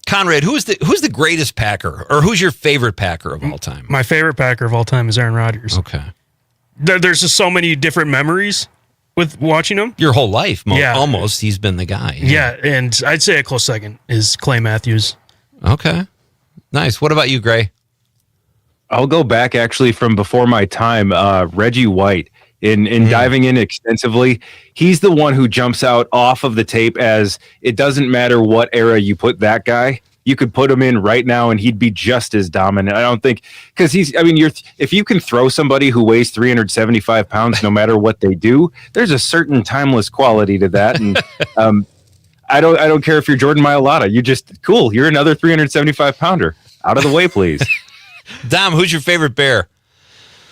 Conrad, who's the greatest Packer, or who's your favorite Packer of all time? My favorite Packer of all time is Aaron Rodgers. Okay. There's just so many different memories with watching him. Your whole life, almost, he's been the guy. Yeah, and I'd say a close second is Clay Matthews. Okay. Nice. What about you, Gray? I'll go back actually from before my time, Reggie White. In diving in extensively, he's the one who jumps out off of the tape as it doesn't matter what era you put that guy, you could put him in right now and he'd be just as dominant. I don't think, because if you can throw somebody who weighs 375 pounds, no matter what they do, there's a certain timeless quality to that. And I don't care if you're Jordan Mailata. You're another 375 pounder. Out of the way, please. Dom, who's your favorite Bear?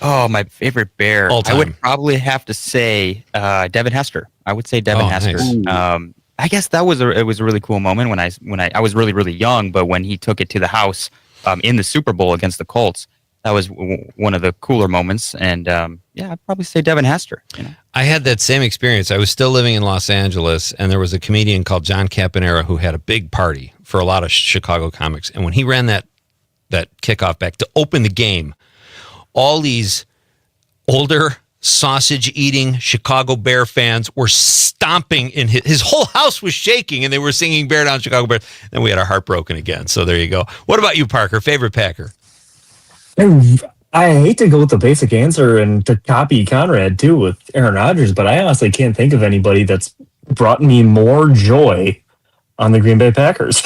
Oh, my favorite Bear. All time. I would probably have to say Devin Hester. I would say Devin Hester. Nice. I guess it was a really cool moment when I was really, really young, but when he took it to the house in the Super Bowl against the Colts, that was one of the cooler moments. And I'd probably say Devin Hester. I had that same experience. I was still living in Los Angeles, and there was a comedian called John Campanera who had a big party for a lot of Chicago comics. And when he ran that kickoff back to open the game, all these older sausage-eating Chicago Bear fans were stomping in his whole house was shaking, and they were singing "Bear Down, Chicago Bears." Then we had our heart broken again. So there you go. What about you, Parker? Favorite Packer? I hate to go with the basic answer and to copy Conrad too with Aaron Rodgers, but I honestly can't think of anybody that's brought me more joy on the Green Bay Packers.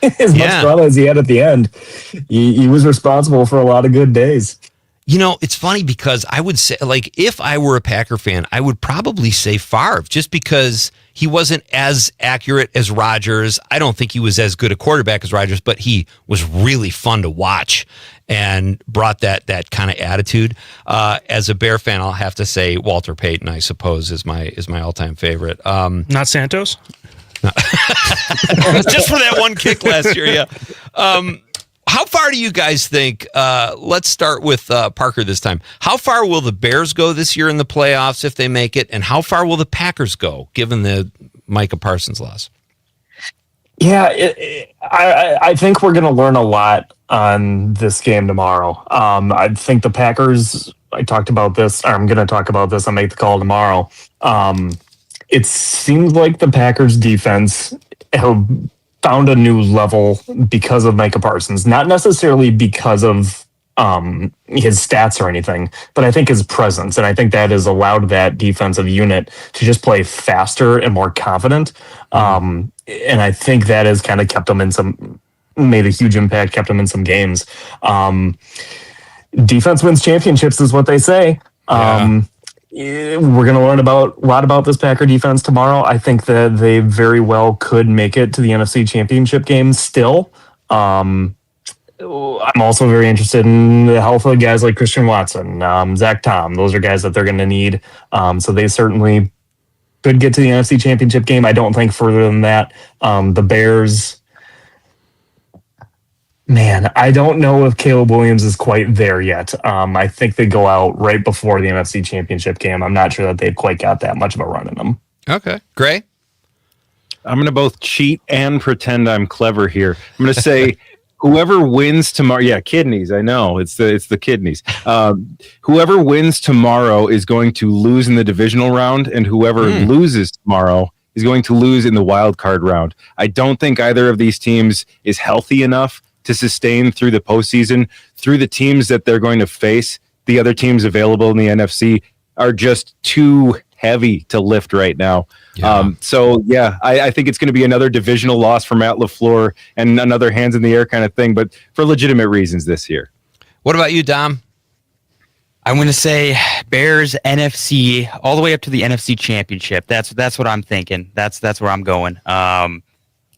As much drama as he had at the end, he was responsible for a lot of good days. It's funny because I would say, if I were a Packer fan, I would probably say Favre, just because he wasn't as accurate as Rodgers. I don't think he was as good a quarterback as Rodgers, but he was really fun to watch and brought that kind of attitude. As a Bear fan, I'll have to say Walter Payton, I suppose, is my all-time favorite. Not Santos? Just for that one kick last year, yeah. How far do you guys think, let's start with Parker this time. How far will the Bears go this year in the playoffs if they make it? And how far will the Packers go, given the Micah Parsons loss? Yeah, I think we're going to learn a lot on this game tomorrow. I think the Packers, I'm going to talk about this on Make the Call tomorrow. It seems like the Packers defense have found a new level because of Micah Parsons, not necessarily because of his stats or anything, but I think his presence. And I think that has allowed that defensive unit to just play faster and more confident. And I think that has kind of kept them made a huge impact, kept them in some games. Defense wins championships is what they say. We're going to learn a lot about this Packer defense tomorrow. I think that they very well could make it to the NFC Championship game still. I'm also very interested in the health of guys like Christian Watson, Zach Tom. Those are guys that they're going to need. So they certainly could get to the NFC Championship game. I don't think further than that. The Bears... Man, I don't know if Caleb Williams is quite there yet. I think they go out right before the NFC Championship game. I'm not sure that they've quite got that much of a run in them. Okay. Gray? I'm going to both cheat and pretend I'm clever here. I'm going to say whoever wins tomorrow. Yeah, kidneys. I know it's the kidneys. Whoever wins tomorrow is going to lose in the divisional round, and whoever loses tomorrow is going to lose in the wild card round. I don't think either of these teams is healthy enough to sustain through the postseason. Through the teams that they're going to face, the other teams available in the NFC are just too heavy to lift right now. Yeah. I think it's going to be another divisional loss for Matt LaFleur and another hands in the air kind of thing, but for legitimate reasons this year. What about you, Dom? I'm going to say Bears NFC all the way up to the NFC Championship. That's what I'm thinking. That's where I'm going.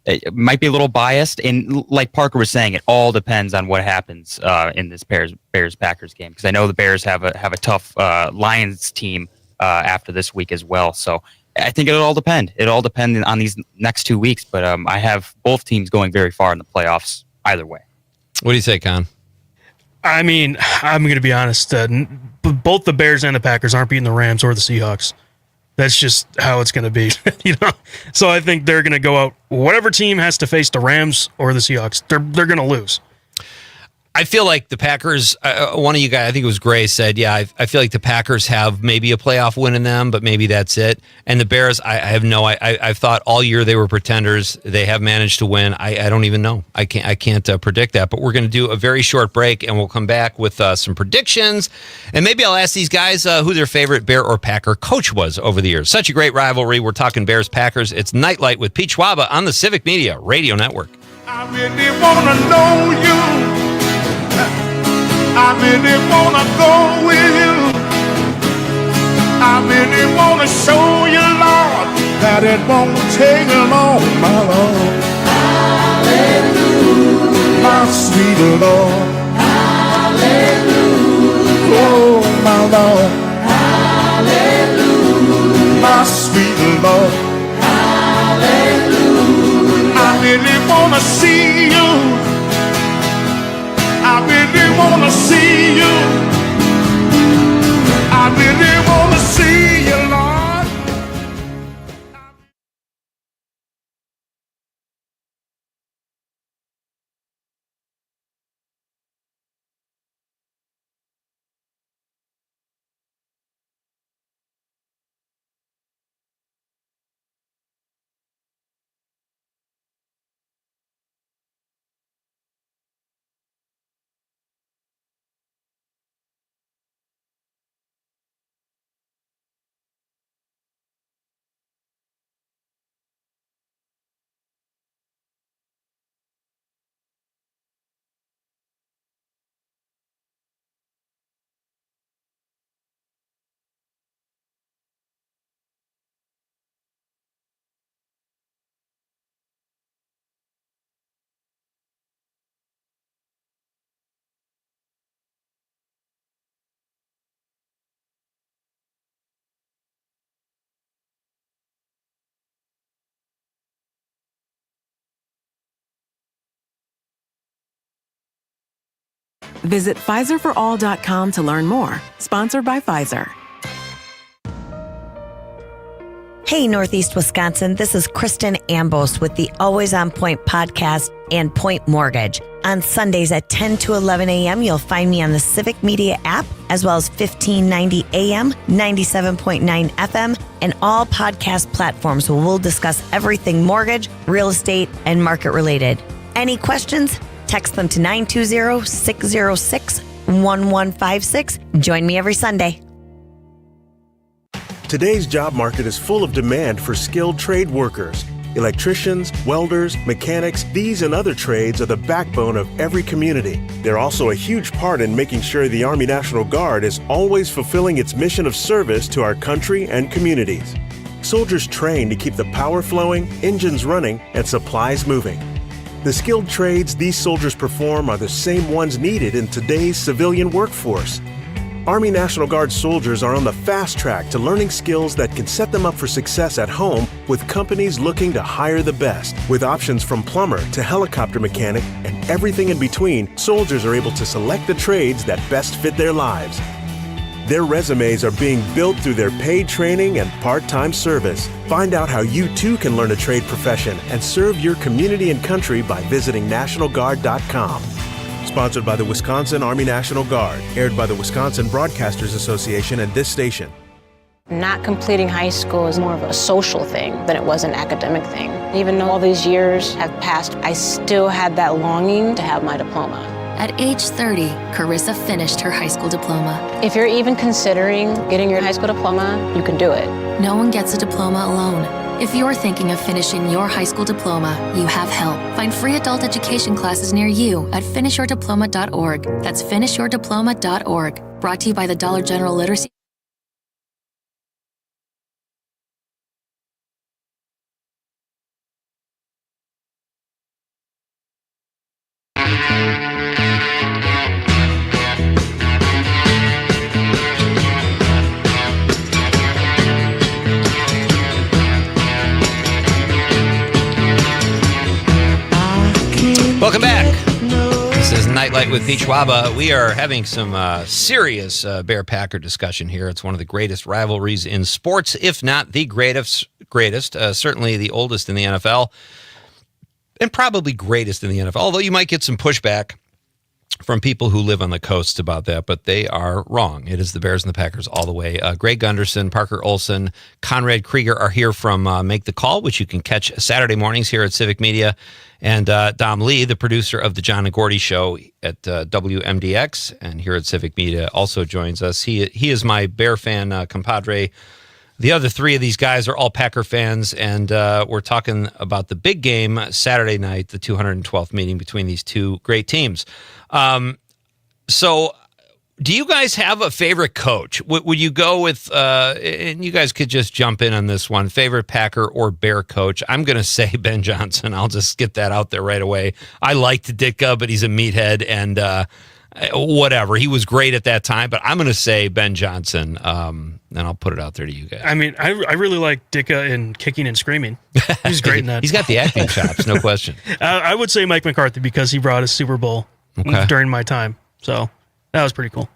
It might be a little biased, and like Parker was saying, it all depends on what happens in this Bears-Packers game, because I know the Bears have a tough Lions team after this week as well. So I think it'll all depend. It all depends on these next 2 weeks, but I have both teams going very far in the playoffs either way. What do you say, Con? I mean, I'm going to be honest. Both the Bears and the Packers aren't beating the Rams or the Seahawks. That's just how it's going to be, So I think they're going to go out. Whatever team has to face the Rams or the Seahawks, they're going to lose. I feel like the Packers, one of you guys, I think it was Gray, said, I feel like the Packers have maybe a playoff win in them, but maybe that's it. And the Bears, I've thought all year they were pretenders. They have managed to win. I don't even know. I can't predict that, but we're going to do a very short break, and we'll come back with some predictions. And maybe I'll ask these guys who their favorite Bear or Packer coach was over the years. Such a great rivalry. We're talking Bears-Packers. It's Nite Lite with Pete Schwaba on the Civic Media Radio Network. I really wanna know you. I really wanna go with you. I really wanna show you, Lord, that it won't take long, my Lord. Hallelujah. My sweet Lord. Hallelujah. Oh, my Lord. Hallelujah. My sweet Lord. Hallelujah. I really wanna see you. I really wanna see you. I really wanna see you, Lord. Visit PfizerForAll.com to learn more. Sponsored by Pfizer. Hey, Northeast Wisconsin, this is Kristen Ambos with the Always On Point podcast and Point Mortgage. On Sundays at 10 to 11 a.m., you'll find me on the Civic Media app, as well as 1590 a.m., 97.9 FM, and all podcast platforms where we'll discuss everything mortgage, real estate, and market related. Any questions? Text them to 920-606-1156. Join me every Sunday. Today's job market is full of demand for skilled trade workers. Electricians, welders, mechanics, these and other trades are the backbone of every community. They're also a huge part in making sure the Army National Guard is always fulfilling its mission of service to our country and communities. Soldiers train to keep the power flowing, engines running, and supplies moving. The skilled trades these soldiers perform are the same ones needed in today's civilian workforce. Army National Guard soldiers are on the fast track to learning skills that can set them up for success at home with companies looking to hire the best. With options from plumber to helicopter mechanic and everything in between, soldiers are able to select the trades that best fit their lives. Their resumes are being built through their paid training and part-time service. Find out how you too can learn a trade profession and serve your community and country by visiting NationalGuard.com. Sponsored by the Wisconsin Army National Guard. Aired by the Wisconsin Broadcasters Association and this station. Not completing high school is more of a social thing than it was an academic thing. Even though all these years have passed, I still had that longing to have my diploma. At age 30, Carissa finished her high school diploma. If you're even considering getting your high school diploma, you can do it. No one gets a diploma alone. If you're thinking of finishing your high school diploma, you have help. Find free adult education classes near you at finishyourdiploma.org. That's finishyourdiploma.org. Brought to you by the Dollar General Literacy. Welcome back. This is Nightlight with Pete Schwaba. We are having some serious Bear-Packer discussion here. It's one of the greatest rivalries in sports, if not the greatest, certainly the oldest in the NFL, and probably greatest in the NFL, although you might get some pushback from people who live on the coast about that, but they are wrong. It is the Bears and the Packers all the way. Greg Gunderson, Parker Olson, Conrad Krieger are here from Make the Call, which you can catch Saturday mornings here at Civic Media. And Dom Lee, the producer of the John and Gordy Show at WMDX and here at Civic Media, also joins us. He is my Bear fan compadre. The other three of these guys are all Packer fans, and we're talking about the big game Saturday night, the 212th meeting between these two great teams. So do you guys have a favorite coach? Would you go with, and you guys could just jump in on this one, favorite Packer or Bear coach? I'm going to say Ben Johnson. I'll just get that out there right away. I liked Ditka, but he's a meathead, and whatever. He was great at that time, but I'm going to say Ben Johnson, and I'll put it out there to you guys. I mean, I really like Ditka in Kicking and Screaming. He's great in that. He's got the acting chops, no question. I would say Mike McCarthy because he brought us Super Bowl during my time. So that was pretty cool.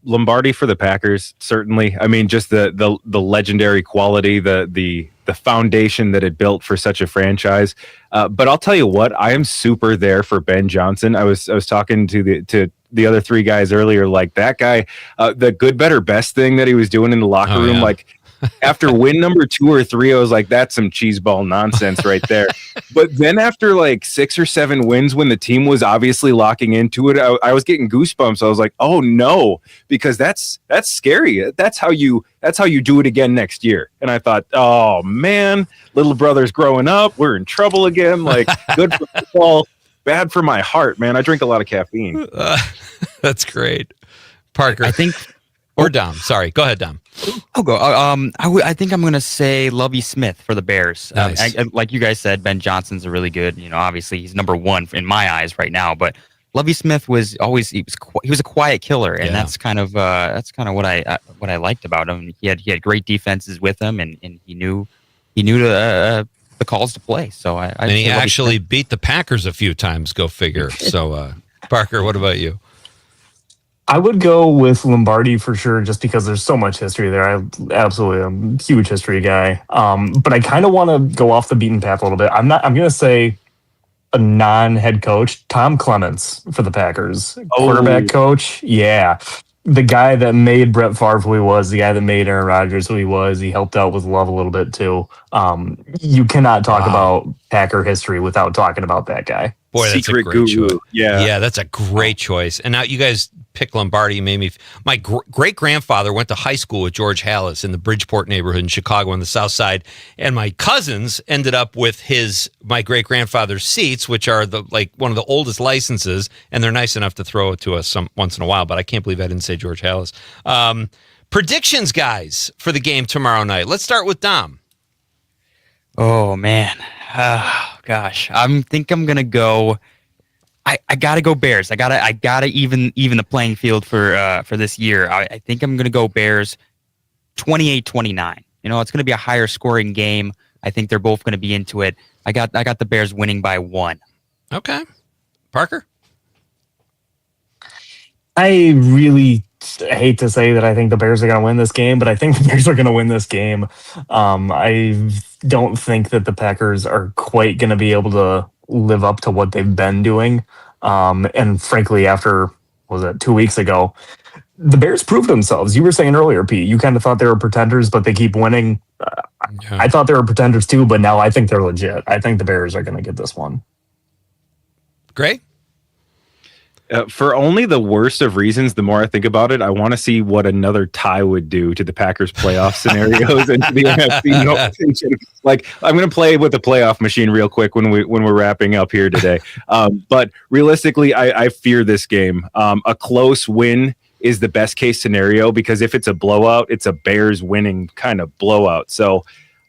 Lombardi for the Packers, certainly. I mean, just the legendary quality, the foundation that it built for such a franchise. But I'll tell you what, I am super there for Ben Johnson. I was talking to the other three guys earlier, like that guy, the good, better, best thing that he was doing in the locker room, like after win number 2 or 3, I was like, that's some cheeseball nonsense right there. But then after like 6 or 7 wins, when the team was obviously locking into it, I was getting goosebumps. I was like, oh no, because that's scary. That's how you do it again next year. And I thought, oh man, little brother's growing up. We're in trouble again. Like, good for football, bad for my heart, man. I drink a lot of caffeine. That's great. Parker, I think, or Dom. Sorry, go ahead, Dom. I'll go. I think I'm going to say Lovie Smith for the Bears. Nice. Like you guys said, Ben Johnson's a really good. Obviously he's number 1 in my eyes right now. But Lovie Smith was always he was a quiet killer, and that's kind of what I liked about him. He had great defenses with him, and he knew the calls to play. So and he actually beat the Packers a few times. Go figure. So Parker, what about you? I would go with Lombardi for sure, just because there's so much history there. I absolutely am a huge history guy. But I kind of want to go off the beaten path a little bit. I'm going to say a non-head coach, Tom Clements for the Packers. Quarterback coach. Yeah. The guy that made Brett Favre who he was, the guy that made Aaron Rodgers who he was. He helped out with Love a little bit too. You cannot talk about Packer history without talking about that guy. Boy, that's Secret a great guru. choice. Yeah, that's a great choice. And now you guys pick Lombardi. Made me. My great grandfather went to high school with George Halas in the Bridgeport neighborhood in Chicago on the South Side, and my cousins ended up with my great grandfather's seats, which are one of the oldest licenses, and they're nice enough to throw it to us once in a while. But I can't believe I didn't say George Halas. Predictions, guys, for the game tomorrow night. Let's start with Dom. Oh man. Oh, gosh, think I'm gonna go. I gotta go Bears. I gotta even the playing field for this year. I think I'm gonna go Bears, 28-29. It's gonna be a higher scoring game. I think they're both gonna be into it. I got the Bears winning by 1. Okay, Parker. I really hate to say that I think the Bears are going to win this game, but I think the Bears are going to win this game. I don't think that the Packers are quite going to be able to live up to what they've been doing. And frankly, after, 2 weeks ago, the Bears proved themselves. You were saying earlier, Pete, you kind of thought they were pretenders, but they keep winning. I thought they were pretenders too, but now I think they're legit. I think the Bears are going to get this one. Great. For only the worst of reasons, the more I think about it, I want to see what another tie would do to the Packers playoff scenarios and to the NFC conversation. Like, I'm going to play with the playoff machine real quick when we're wrapping up here today. But realistically, I fear this game. A close win is the best case scenario, because if it's a blowout, it's a Bears winning kind of blowout. So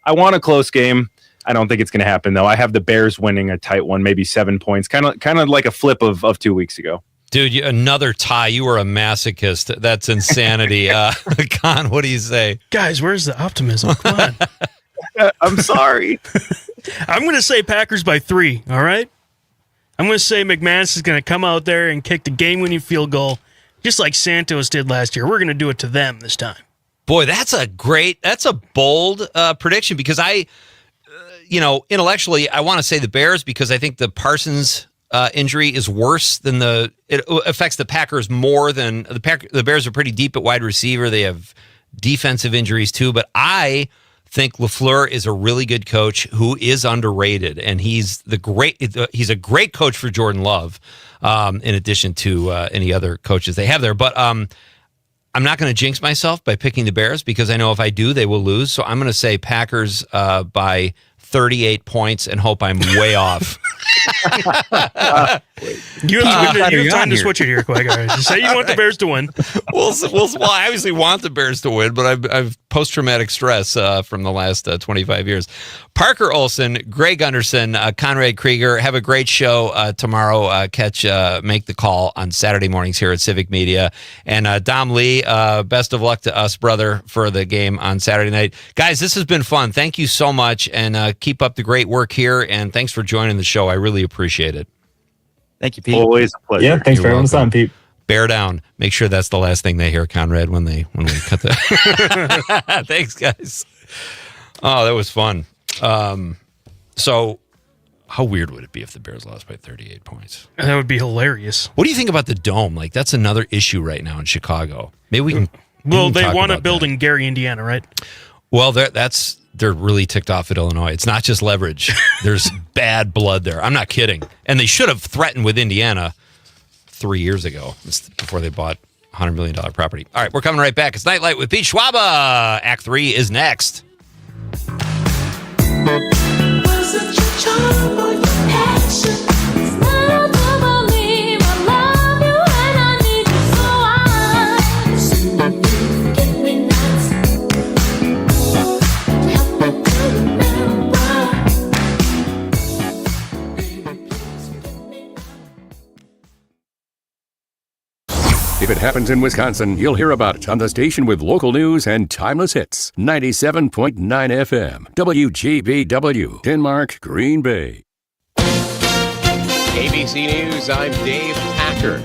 I want a close game. I don't think it's going to happen, though. I have the Bears winning a tight one, maybe 7 points, kind of like a flip of 2 weeks ago. Dude, another tie. You were a masochist. That's insanity. Con, what do you say? Guys, where's the optimism? Come on. I'm sorry. I'm going to say Packers by 3, all right? I'm going to say McManus is going to come out there and kick the game-winning field goal, just like Santos did last year. We're going to do it to them this time. Boy, that's a bold prediction, because intellectually, I want to say the Bears, because I think the Parsons injury is worse than it affects the Packers more than the Bears are pretty deep at wide receiver. They have defensive injuries too, but I think LaFleur is a really good coach who is underrated, and he's a great coach for Jordan Love, in addition to any other coaches they have there. But I'm not going to jinx myself by picking the Bears because I know if I do, they will lose. So I'm going to say Packers by 38 points and hope I'm way off. You have time to switch it here, quick. Just say you want the Bears to win. Well, I obviously want the Bears to win, but I've post-traumatic stress from the last 25 years. Parker Olson, Greg Gunderson, Conrad Krieger, have a great show tomorrow. Make the call on Saturday mornings here at Civic Media. And Dom Lee, best of luck to us, brother, for the game on Saturday night. Guys, this has been fun. Thank you so much, and keep up the great work here, and thanks for joining the show. I really appreciate it. Thank you, Pete. Always a pleasure. Yeah, thanks for having us on, Pete. Bear down. Make sure that's the last thing they hear, Conrad, when we cut the. Thanks, guys. Oh, that was fun. So, how weird would it be if the Bears lost by 38 points? That would be hilarious. What do you think about the dome? Like, that's another issue right now in Chicago. Maybe we can. Well, they want to build in Gary, Indiana, right? Well, they're really ticked off at Illinois. It's not just leverage. There's bad blood there. I'm not kidding. And they should have threatened with Indiana 3 years ago before they bought $100 million property. All right, we're coming right back. It's Night Light with Pete Schwaba. Act 3 is next. If it happens in Wisconsin, you'll hear about it on the station with local news and timeless hits. 97.9 FM, WGBW, Denmark, Green Bay. ABC News, I'm Dave Packer.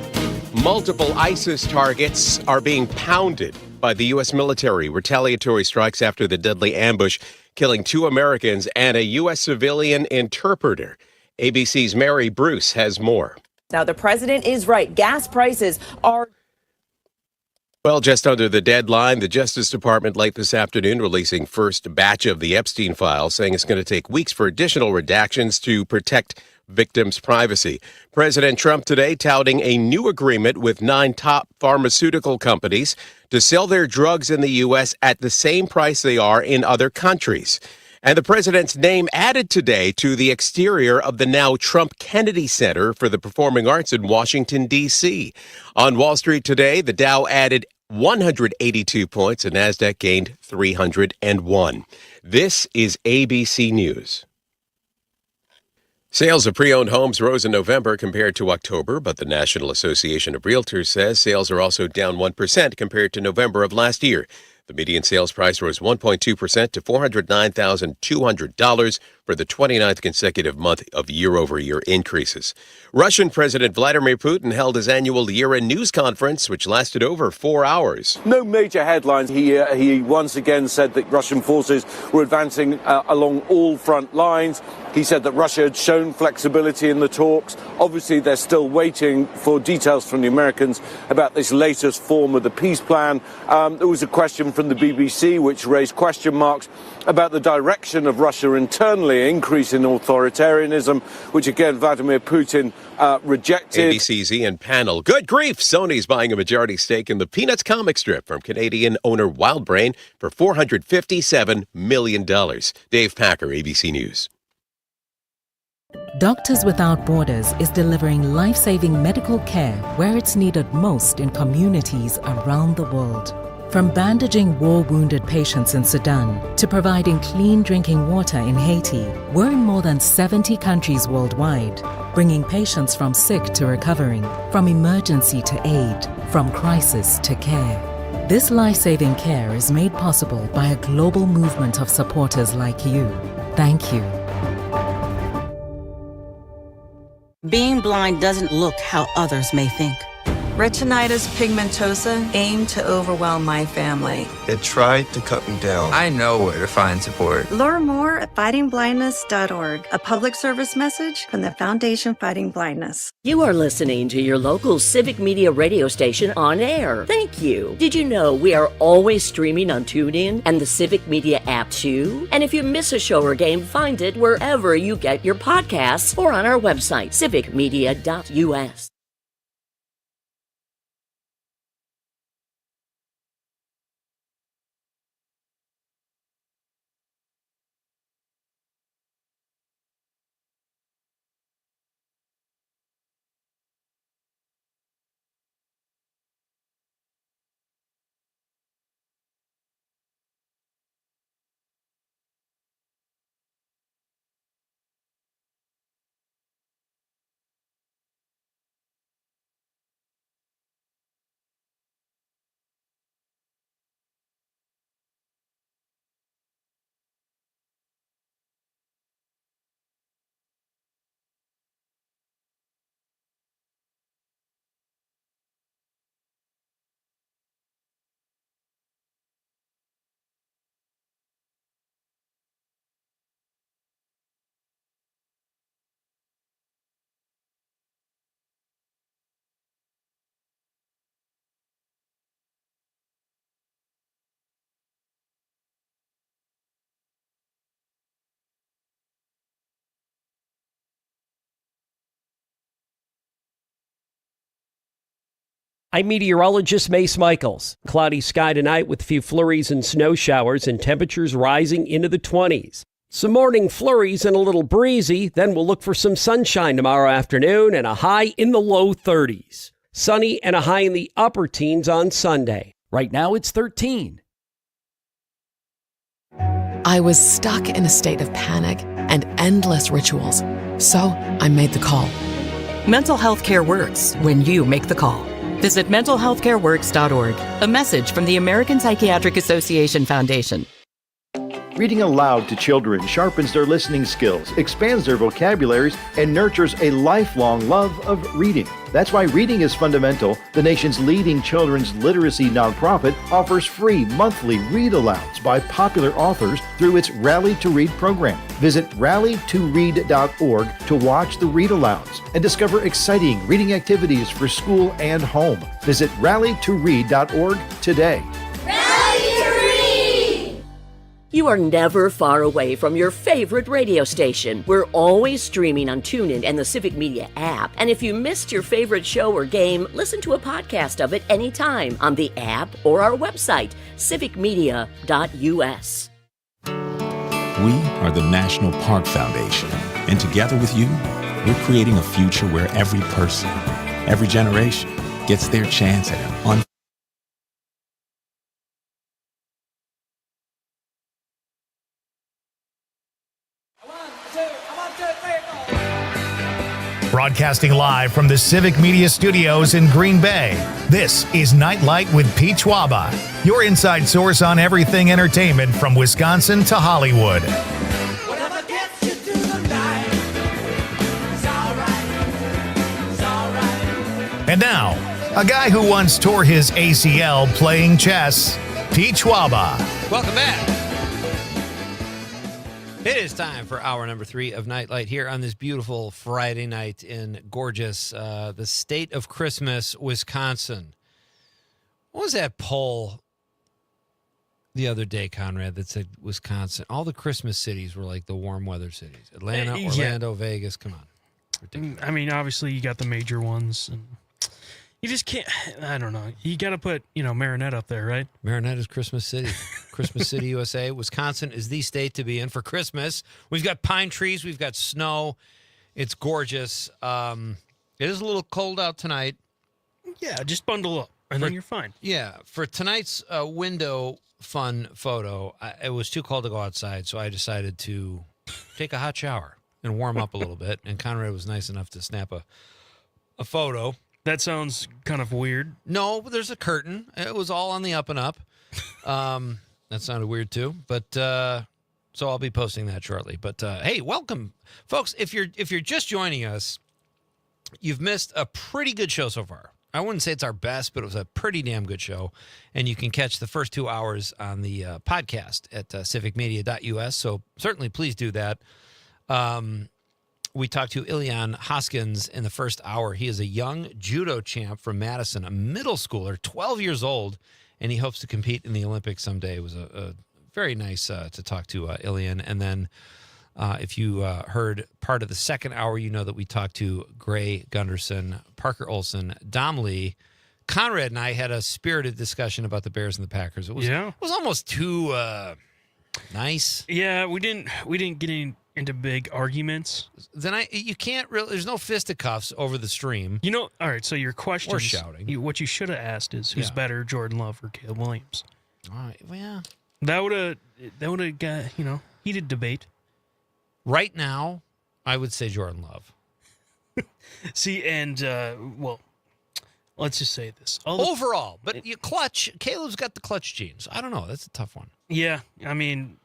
Multiple ISIS targets are being pounded by the U.S. military. Retaliatory strikes after the deadly ambush, killing 2 Americans and a U.S. civilian interpreter. ABC's Mary Bruce has more. Now, the president is right. Gas prices are... Well, just under the deadline, the Justice Department late this afternoon releasing first batch of the Epstein files, saying it's going to take weeks for additional redactions to protect victims' privacy. President Trump today touting a new agreement with 9 top pharmaceutical companies to sell their drugs in the U.S. at the same price they are in other countries. And the president's name added today to the exterior of the now Trump Kennedy Center for the Performing Arts in Washington, D.C. On Wall Street today, the Dow added 182 points and NASDAQ gained 301. This is ABC News. Sales of pre-owned homes rose in November compared to October, but the National Association of Realtors says sales are also down 1% compared to November of last year. The median sales price rose 1.2% to $409,200 for the 29th consecutive month of year-over-year increases. Russian President Vladimir Putin held his annual year-end news conference, which lasted over 4 hours. No major headlines. He once again said that Russian forces were advancing along all front lines. He said that Russia had shown flexibility in the talks. Obviously, they're still waiting for details from the Americans about this latest form of the peace plan. There was a question from the BBC which raised question marks about the direction of Russia internally, increase in authoritarianism, which again Vladimir Putin rejected. ABC's Ian Pannell. Good grief! Sony's buying a majority stake in the Peanuts comic strip from Canadian owner Wildbrain for $457 million. Dave Packer, ABC News. Doctors Without Borders is delivering life-saving medical care where it's needed most in communities around the world. From bandaging war-wounded patients in Sudan to providing clean drinking water in Haiti, we're in more than 70 countries worldwide, bringing patients from sick to recovering, from emergency to aid, from crisis to care. This life-saving care is made possible by a global movement of supporters like you. Thank you. Being blind doesn't look how others may think. Retinitis pigmentosa aimed to overwhelm my family. It tried to cut me down. I know where to find support. Learn more at fightingblindness.org, a public service message from the Foundation Fighting Blindness. You are listening to your local Civic Media radio station on air. Thank you. Did you know we are always streaming on TuneIn and the Civic Media app too? And if you miss a show or game, find it wherever you get your podcasts or on our website, civicmedia.us. I'm meteorologist Mace Michaels. Cloudy sky tonight with a few flurries and snow showers and temperatures rising into the 20s. Some morning flurries and a little breezy, then we'll look for some sunshine tomorrow afternoon and a high in the low 30s. Sunny and a high in the upper teens on Sunday. Right now it's 13. I was stuck in a state of panic and endless rituals. So I made the call. Mental health care works when you make the call. Visit mentalhealthcareworks.org. A message from the American Psychiatric Association Foundation. Reading aloud to children sharpens their listening skills, expands their vocabularies, and nurtures a lifelong love of reading. That's why Reading is Fundamental, the nation's leading children's literacy nonprofit, offers free monthly read-alouds by popular authors through its Rally to Read program. Visit rallytoread.org to watch the read-alouds and discover exciting reading activities for school and home. Visit rallytoread.org today. You are never far away from your favorite radio station. We're always streaming on TuneIn and the Civic Media app. And if you missed your favorite show or game, listen to a podcast of it anytime on the app or our website, civicmedia.us. We are the National Park Foundation, and together with you, we're creating a future where every person, every generation gets their chance at an Broadcasting live from the Civic Media Studios in Green Bay, this is Nite Lite with Pete Schwaba, your inside source on everything entertainment from Wisconsin to Hollywood. And now, a guy who once tore his ACL playing chess, Pete Schwaba. Welcome back. It is time for hour number 3 of Nite Lite here on this beautiful Friday night in gorgeous, the state of Christmas, Wisconsin. What was that poll the other day, Conrad, that said Wisconsin? All the Christmas cities were like the warm weather cities. Atlanta, Orlando, Vegas. Come on. Ridiculous. I mean, obviously you got the major ones, and you just can't. I don't know. You got to put Marinette up there, right? Marinette is Christmas City. Christmas City, USA. Wisconsin is the state to be in for Christmas. We've got pine trees. We've got snow. It's gorgeous. It is a little cold out tonight. Yeah, just bundle up, and then you're fine. Yeah. For tonight's window fun photo, it was too cold to go outside, so I decided to take a hot shower and warm up a little bit. And Conrad was nice enough to snap a photo. That sounds kind of weird. No, but there's a curtain. It was all on the up and up. That sounded weird too. But so I'll be posting that shortly. But hey, welcome, folks. If you're just joining us, you've missed a pretty good show so far. I wouldn't say it's our best, but it was a pretty damn good show. And you can catch the first 2 hours on the podcast at civicmedia.us. So certainly please do that. We talked to Ilian Hoskins in the first hour. He is a young judo champ from Madison, a middle schooler, 12 years old, and he hopes to compete in the Olympics someday. It was a very nice to talk to Ilian. And then if you heard part of the second hour, you know that we talked to Gray Gunderson, Parker Olson, Dom Lee. Conrad and I had a spirited discussion about the Bears and the Packers. It was almost too nice. Yeah, we didn't get into big arguments. Then you can't really. There's no fisticuffs over the stream. All right. So your question or shouting. What you should have asked is who's better, Jordan Love or Caleb Williams? All right. Well, that would have got heated debate. Right now, I would say Jordan Love. See, and well, let's just say this overall, but you clutch. Caleb's got the clutch genes. I don't know. That's a tough one. Yeah, I mean,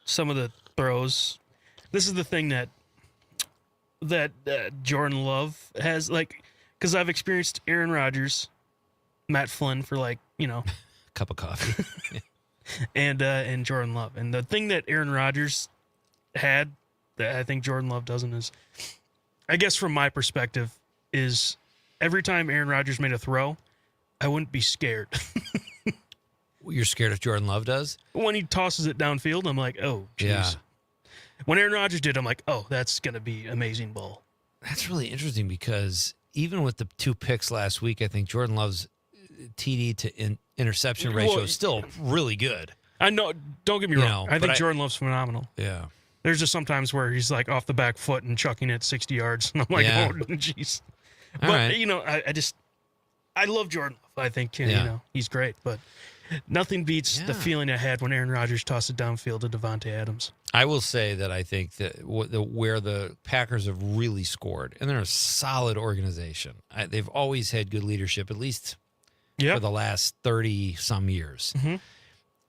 some of the throws. This is the thing that Jordan Love has, because I've experienced Aaron Rodgers, Matt Flynn for cup of coffee, and Jordan Love. And the thing that Aaron Rodgers had that I think Jordan Love doesn't is, I guess from my perspective, is every time Aaron Rodgers made a throw, I wouldn't be scared. You're scared if Jordan Love does? When he tosses it downfield, I'm like, oh, geez. Yeah. When Aaron Rodgers did, I'm like, oh, that's going to be amazing ball. That's really interesting because even with the 2 picks last week, I think Jordan Love's TD to interception ratio is still really good. I know. Don't get me wrong. I think Jordan Love's phenomenal. Yeah. There's just sometimes where he's like off the back foot and chucking it 60 yards, and I'm like, oh, jeez. But I love Jordan Love. I think he's great, but nothing beats the feeling I had when Aaron Rodgers tossed it downfield to Devontae Adams. I will say that I think that where the Packers have really scored, and they're a solid organization. They've always had good leadership, at least for the last 30-some years,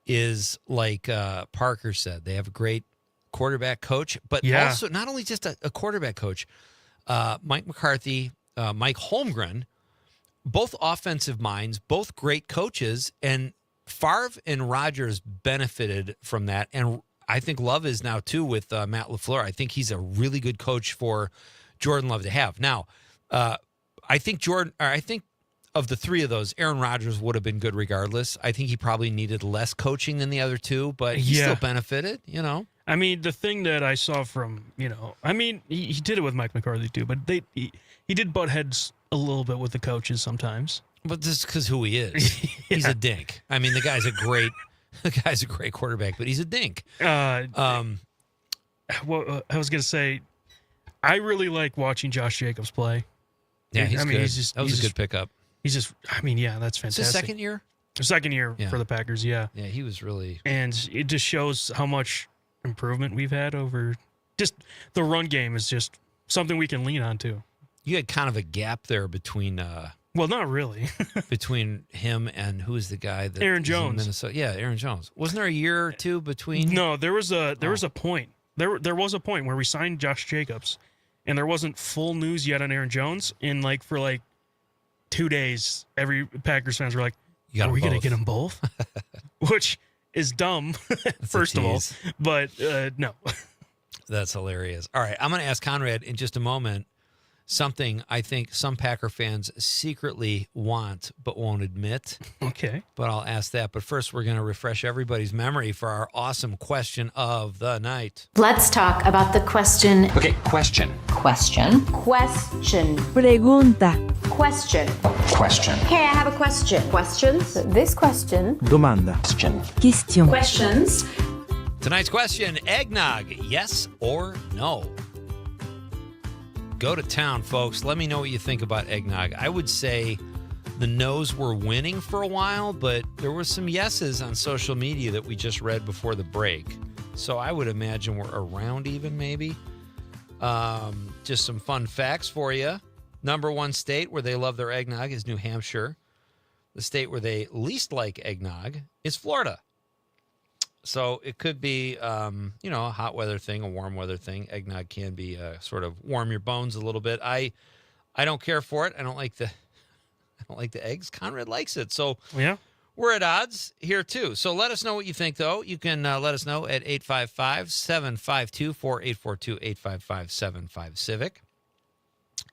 is like Parker said. They have a great quarterback coach, but also not only just a quarterback coach, Mike McCarthy, Mike Holmgren, both offensive minds, both great coaches, and Favre and Rodgers benefited from that. And I think Love is now too with Matt LaFleur. I think he's a really good coach for Jordan Love to have. Now, I think of the three of those, Aaron Rodgers would have been good regardless. I think he probably needed less coaching than the other two, but he still benefited, I mean, the thing that I saw from, he did it with Mike McCarthy too, but he did butt heads a little bit with the coaches sometimes. But just because who he is. He's a dink. I mean, the guy's a great quarterback, but he's a dink. Well, I was going to say, I really like watching Josh Jacobs play. Yeah, he's good. That was a good pickup. He's just, that's fantastic. It's his second year? Second year for the Packers, yeah. Yeah, he was really... And it just shows how much improvement we've had over... Just the run game is just something we can lean on, too. You had kind of a gap there between... well, not really. between him and who is the guy that... Aaron Jones. In Minnesota. Yeah, Aaron Jones. Wasn't there a year or two between... No, there was a point. There was a point where we signed Josh Jacobs, and there wasn't full news yet on Aaron Jones, and for 2 days, every Packers fans were like, are we going to get them both? Which is dumb, first of all. But no. That's hilarious. All right, I'm going to ask Conrad in just a moment something I think some Packer fans secretly want but won't admit. Okay. But I'll ask that. But first, we're going to refresh everybody's memory for our awesome question of the night. Let's talk about the question. Okay, question. Question. Pregunta. Question. Question. Hey, I have a question. Questions? This question. Domanda. Question. Questions. Tonight's question, eggnog, yes or no? Go to town, folks. Let me know what you think about eggnog. I would say the no's were winning for a while, but there were some yeses on social media that we just read before the break. So I would imagine we're around even, maybe. Just some fun facts for you. Number one state where they love their eggnog is New Hampshire. The state where they least like eggnog is Florida. So it could be, a hot weather thing, a warm weather thing. Eggnog can be sort of warm your bones a little bit. I don't care for it. I don't like the eggs. Conrad likes it. So yeah, we're at odds here too. So let us know what you think, though. You can let us know at 855-752-4842, 855-75-CIVIC.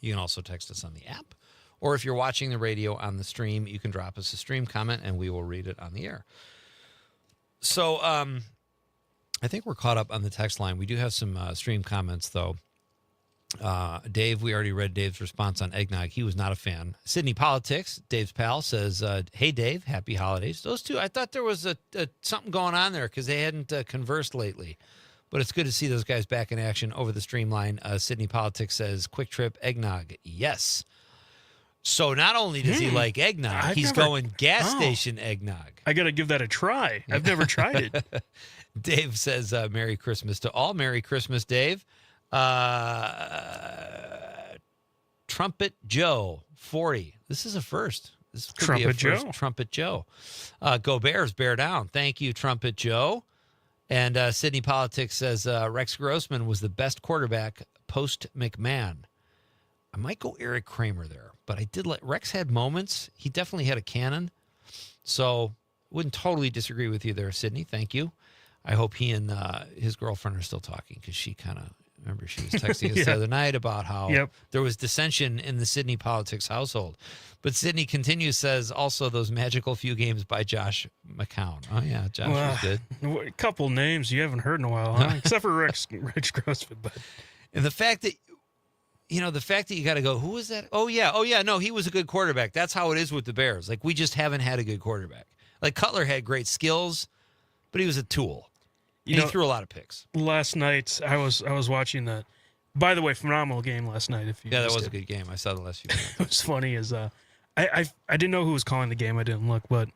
You can also text us on the app. Or if you're watching the radio on the stream, you can drop us a stream comment and we will read it on the air. So I think we're caught up on the text line. We do have some stream comments, though. Dave, we already read Dave's response on eggnog. He was not a fan. Sydney Politics, Dave's pal, says, hey, Dave, happy holidays. Those two, I thought there was something going on there because they hadn't conversed lately. But it's good to see those guys back in action over the streamline. Sydney Politics says, quick trip eggnog. Yes. So not only does he like eggnog, he's going gas station eggnog. I got to give that a try. I've never tried it. Dave says, Merry Christmas to all. Merry Christmas, Dave. Trumpet Joe, 40. This is a first. This could Trumpet be a first. Joe. Trumpet Joe. Go Bears, bear down. Thank you, Trumpet Joe. And Sydney Politics says, Rex Grossman was the best quarterback post-McMahon. I might go Eric Kramer there, but I did let Rex had moments. He definitely had a cannon. So wouldn't totally disagree with you there, Sydney. Thank you. I hope he and his girlfriend are still talking because she kind of, remember she was texting us the other night about how there was dissension in the Sydney Politics household. But Sydney continues, says also those magical few games by Josh McCown. Oh, yeah, Josh was good. A couple names you haven't heard in a while, huh? Except for Rex Grossman. But. And the fact that the fact that you got to go, who was that? Oh, yeah. No, he was a good quarterback. That's how it is with the Bears. Like, we just haven't had a good quarterback. Like, Cutler had great skills, but he was a tool. And he threw a lot of picks. Last night, I was watching that. By the way, phenomenal game last night. That was a good game. I saw the last few minutes. It was funny as I didn't know who was calling the game. I didn't look, but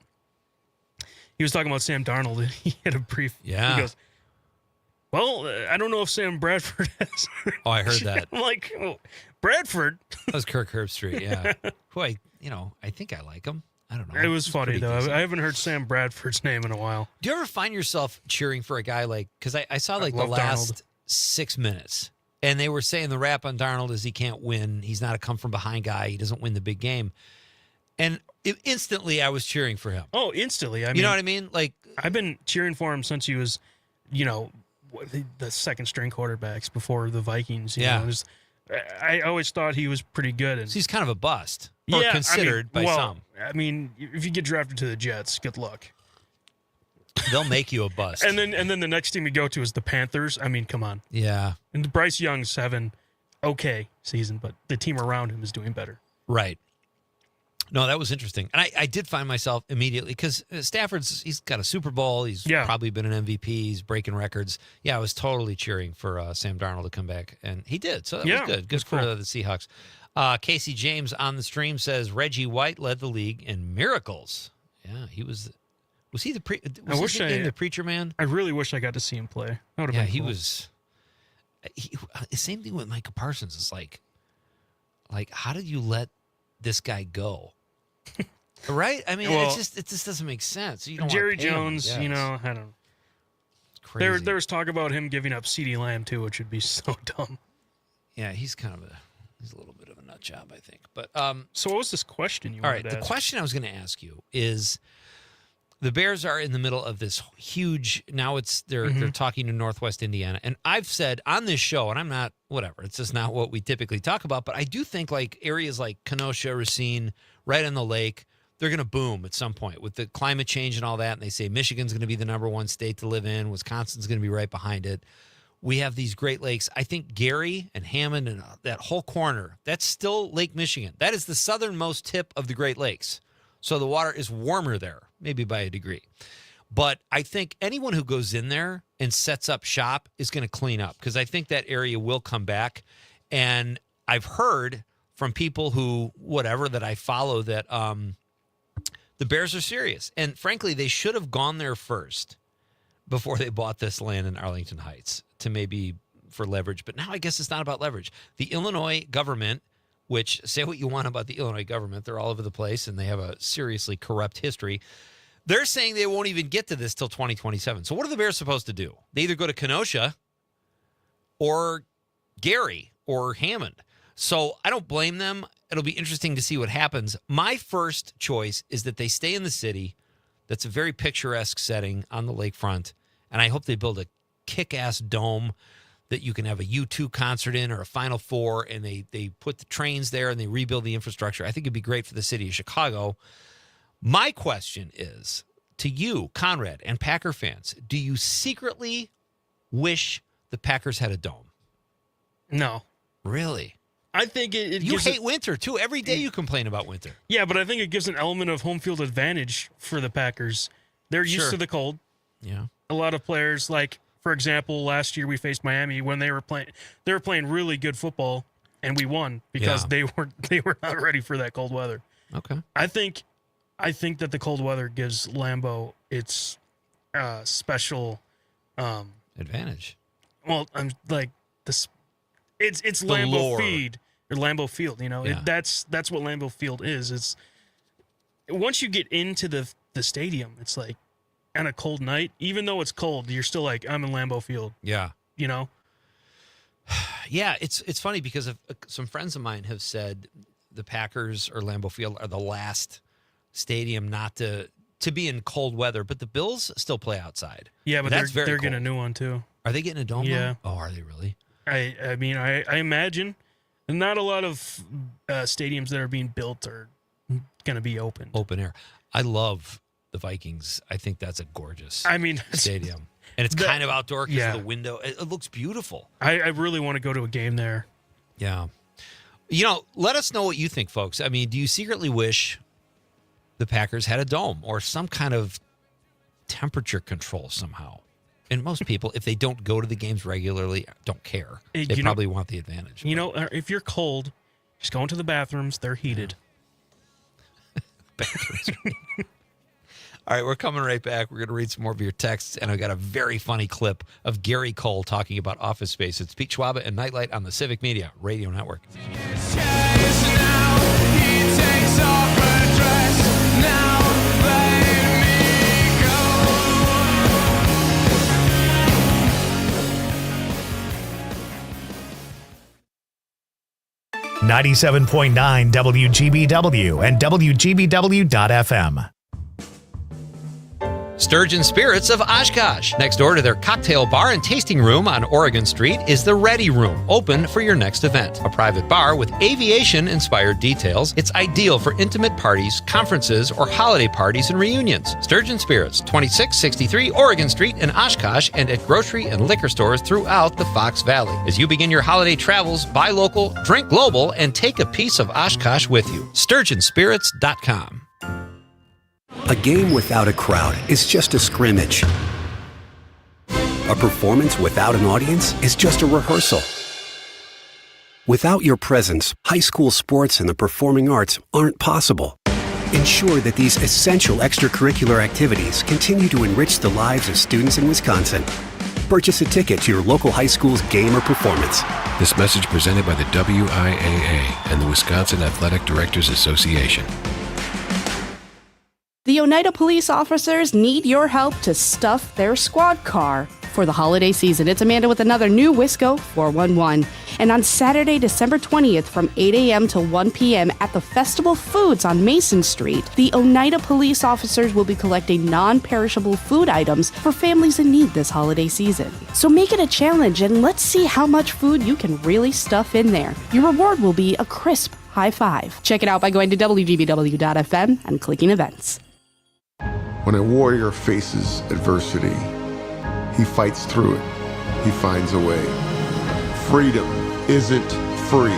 he was talking about Sam Darnold. He had a brief. Yeah. He goes, well, I don't know if Sam Bradford has. Oh, I heard that. I'm like, Bradford? That was Kirk Herbstreit, yeah. Who I think I like him. I don't know. It was funny, though. Decent. I haven't heard Sam Bradford's name in a while. Do you ever find yourself cheering for a guy like, because I saw like the last Darnold. 6 minutes, and they were saying the rap on Darnold is he can't win. He's not a come-from-behind guy. He doesn't win the big game. And instantly I was cheering for him. Oh, instantly. You know what I mean? Like, I've been cheering for him since he was, the second-string quarterbacks before the Vikings. You know, I always thought he was pretty good. And so he's kind of a bust, or considered by some. I mean, if you get drafted to the Jets, good luck. They'll make you a bust. and then the next team you go to is the Panthers. I mean, come on. Yeah. And Bryce Young's having okay season, but the team around him is doing better. Right. No, that was interesting. And I did find myself immediately, because he's got a Super Bowl. He's probably been an MVP. He's breaking records. Yeah, I was totally cheering for Sam Darnold to come back, and he did. So that was good. Good for the Seahawks. Casey James on the stream says Reggie White led the league in miracles. Yeah, he was. Was he the the preacher man? I really wish I got to see him play. That would have been cool. He was. Same thing with Micah Parsons. It's like, how did you let this guy go? Right? I mean, it just doesn't make sense. You don't Jerry Jones, I don't know. It's crazy. There was talk about him giving up CeeDee Lamb too, which would be so dumb. Yeah, he's a little bit of a nut job, I think. But so what was this question you all wanted right, to the ask? question I was going to ask you is, the Bears are in the middle of this huge. Now they're talking to Northwest Indiana, and I've said on this show, and I'm not whatever. It's just not what we typically talk about. But I do think like areas like Kenosha, Racine, right on the lake, they're going to boom at some point with the climate change and all that. And they say Michigan's going to be the #1 state to live in. Wisconsin's going to be right behind it. We have these Great Lakes. I think Gary and Hammond and that whole corner, that's still Lake Michigan. That is the southernmost tip of the Great Lakes. So the water is warmer there, maybe by a degree. But I think anyone who goes in there and sets up shop is going to clean up, because I think that area will come back. And I've heard from people that I follow that the Bears are serious. And frankly, they should have gone there first before they bought this land in Arlington Heights to maybe for leverage. But now I guess it's not about leverage. The Illinois government, which, say what you want about the Illinois government, they're all over the place and they have a seriously corrupt history. They're saying they won't even get to this till 2027. So what are the Bears supposed to do? They either go to Kenosha or Gary or Hammond. So I don't blame them. It'll be interesting to see what happens. My first choice is that they stay in the city. That's a very picturesque setting on the lakefront. And I hope they build a kick-ass dome that you can have a U2 concert in or a Final Four, and they put the trains there and they rebuild the infrastructure. I think it'd be great for the city of Chicago. My question is to you, Conrad, and Packer fans, do you secretly wish the Packers had a dome? No. Really? I think it You gives hate winter, too. Every day you complain about winter. Yeah, but I think it gives an element of home field advantage for the Packers. They're used to the cold. Yeah. A lot of players, like, for example, last year we faced Miami when they were playing really good football, and we won because they were not ready for that cold weather. Okay. I think that the cold weather gives Lambeau its special advantage. Well, I'm like this. It's Lambeau Field or Lambeau Field. You know, that's what Lambeau Field is. It's once you get into the stadium, it's like on a cold night, even though it's cold, you're still like, I'm in Lambeau Field. Yeah. You know? Yeah, it's funny because some friends of mine have said the Packers or Lambeau Field are the last stadium not to be in cold weather, but the Bills still play outside. Yeah, but they're cold. getting a new one too. Are they getting a dome? Yeah. Oh, are they really? I mean, I imagine not a lot of stadiums that are being built are going to be open. Open air. I love the Vikings. I think that's a gorgeous stadium. And it's kind of outdoor because of the window. It looks beautiful. I really want to go to a game there. Yeah. Let us know what you think, folks. I mean, do you secretly wish the Packers had a dome or some kind of temperature control somehow? And most people, if they don't go to the games regularly, don't care. They probably want the advantage. If you're cold, just go into the bathrooms. They're heated. Bathrooms. All right, we're coming right back. We're going to read some more of your texts, and I've got a very funny clip of Gary Cole talking about Office Space. It's Pete Schwaba and Nightlight on the Civic Media Radio Network. 97.9 WGBW and WGBW.FM. Sturgeon Spirits of Oshkosh. Next door to their cocktail bar and tasting room on Oregon Street is the Ready Room, open for your next event. A private bar with aviation-inspired details. It's ideal for intimate parties, conferences, or holiday parties and reunions. Sturgeon Spirits, 2663 Oregon Street in Oshkosh, and at grocery and liquor stores throughout the Fox Valley. As you begin your holiday travels, buy local, drink global, and take a piece of Oshkosh with you. SturgeonSpirits.com. A game without a crowd is just a scrimmage. A performance without an audience is just a rehearsal. Without your presence, high school sports and the performing arts aren't possible. Ensure that these essential extracurricular activities continue to enrich the lives of students in Wisconsin. Purchase a ticket to your local high school's game or performance. This message presented by the WIAA and the Wisconsin Athletic Directors Association. The Oneida police officers need your help to stuff their squad car for the holiday season. It's Amanda with another new Wisco 411. And on Saturday, December 20th from 8 a.m. to 1 p.m. at the Festival Foods on Mason Street, the Oneida police officers will be collecting non-perishable food items for families in need this holiday season. So make it a challenge and let's see how much food you can really stuff in there. Your reward will be a crisp high five. Check it out by going to WGBW.FM and clicking events. When a warrior faces adversity, he fights through it. He finds a way. Freedom isn't free.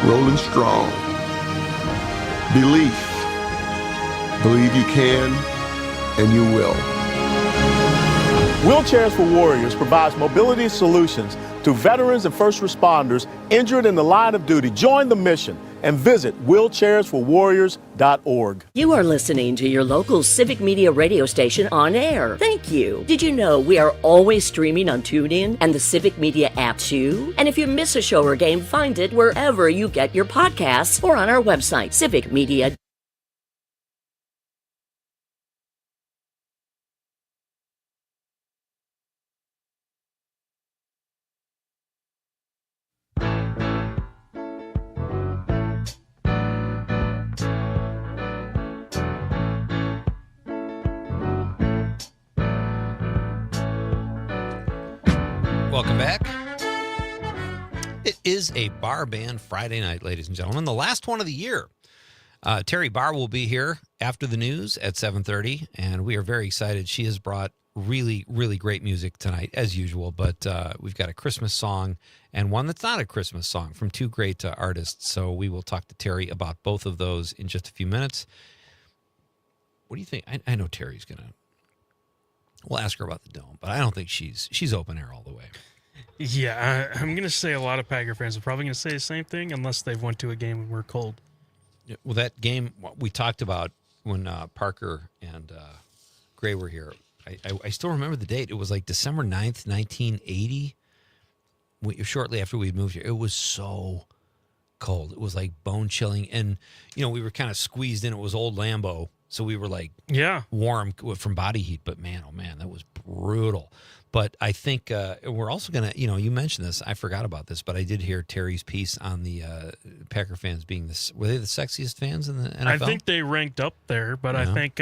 Rolling strong. Belief. Believe you can, and you will. Wheelchairs for Warriors provides mobility solutions to veterans and first responders injured in the line of duty. Join the mission and visit wheelchairsforwarriors.org. You are listening to your local Civic Media radio station on air. Thank you. Did you know we are always streaming on TuneIn and the Civic Media app too? And if you miss a show or game, find it wherever you get your podcasts or on our website, Civic Media. Welcome back. It is a bar band Friday night, ladies and gentlemen, the last one of the year. Terry Barr will be here after the news at 7:30, and we are very excited. She has brought really, really great music tonight, as usual, but we've got a Christmas song and one that's not a Christmas song from two great artists, so we will talk to Terry about both of those in just a few minutes. What do you think? I know Terry's going to... We'll ask her about the dome, but I don't think she's open air all the way. Yeah, I'm going to say a lot of Packer fans are probably going to say the same thing unless they've went to a game and we're cold. Well, that game we talked about when Parker and Gray were here, I still remember the date. It was like December 9th, 1980, shortly after we'd moved here. It was so cold. It was like bone-chilling, and, we were kind of squeezed in. It was old Lambeau. So we were like warm from body heat, but man, oh man, that was brutal. But I think we're also going to, you mentioned this. I forgot about this, but I did hear Terry's piece on the Packer fans being were they the sexiest fans in the NFL? I think they ranked up there, but I think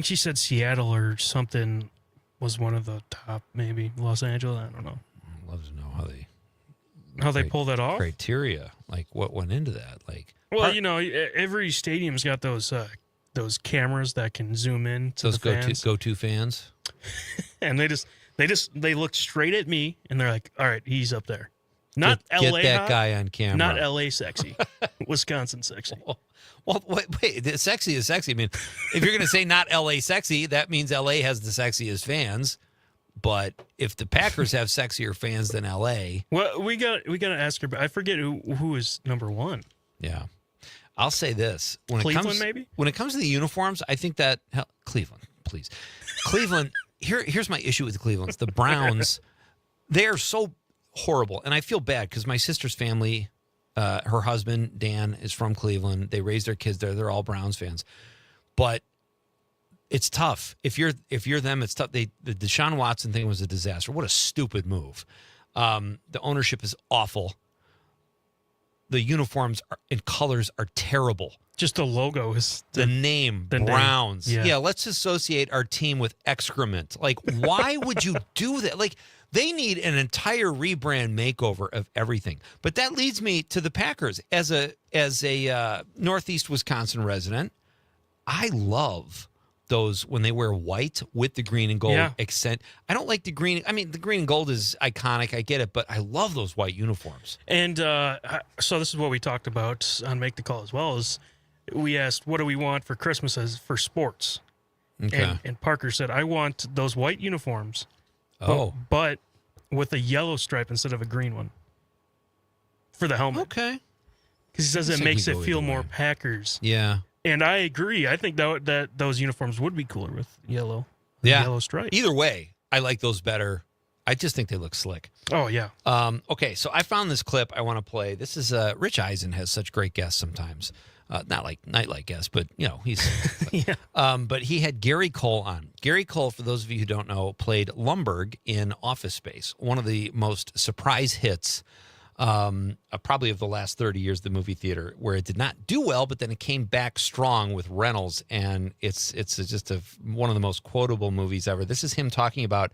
she said Seattle or something was one of the top, maybe Los Angeles. I don't know. I'd love to know how they pull that off. Criteria, like what went into that, like. Well, every stadium's got those cameras that can zoom in to those the fans. go-to fans. And they look straight at me and they're like, all right, he's up there. Not Get L.A. that hot, guy on camera. Not L.A. sexy. Wisconsin sexy. Well, wait, sexy is sexy. I mean, if you're going to say not L.A. sexy, that means L.A. has the sexiest fans. But if the Packers have sexier fans than L.A., well, we got to ask her. But I forget who is number one. Yeah, I'll say this: Cleveland, maybe. When it comes to the uniforms, I think that Cleveland, please, Cleveland. Here's my issue with the Clevelands. The Browns, they are so horrible, and I feel bad because my sister's family. Her husband, Dan, is from Cleveland. They raised their kids there. They're all Browns fans. But it's tough. If you're them, it's tough. The Deshaun Watson thing was a disaster. What a stupid move. The ownership is awful. The uniforms and colors are terrible. Just the logo is the name, Browns. Name. Yeah, let's associate our team with excrement. Like, why would you do that? Like, they need an entire rebrand makeover of everything. But that leads me to the Packers. As a Northeast Wisconsin resident, I love those when they wear white with the green and gold accent. I don't like the green. I mean, the green and gold is iconic. I get it, but I love those white uniforms. And so this is what we talked about on Make the Call as well. Is we asked, what do we want for Christmas for sports? Okay. And Parker said, I want those white uniforms. Oh. But with a yellow stripe instead of a green one for the helmet. Okay. Because he says it makes it feel more Packers. Yeah. And I agree. I think that those uniforms would be cooler with yellow. Yeah. Yellow stripe. Either way, I like those better. I just think they look slick. Oh, yeah. Okay, so I found this clip I want to play. This is Rich Eisen has such great guests sometimes. Not like nightlight guests, but, he's... but he had Gary Cole on. Gary Cole, for those of you who don't know, played Lumbergh in Office Space, one of the most surprise hits probably of the last 30 years of the movie theater, where it did not do well, but then it came back strong with Reynolds, and it's just one of the most quotable movies ever. This is him talking about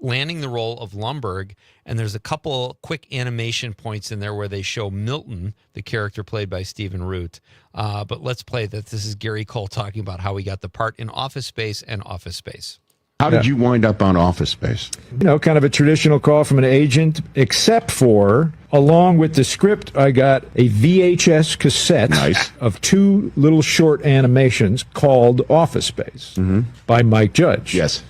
landing the role of Lumbergh, and there's a couple quick animation points in there where they show Milton, the character played by Stephen Root. But let's play that. This is Gary Cole talking about how he got the part in Office Space and Office Space. How did you wind up on Office Space? Kind of a traditional call from an agent, except for, along with the script, I got a VHS cassette of 2 little short animations called Office Space by Mike Judge. Yes.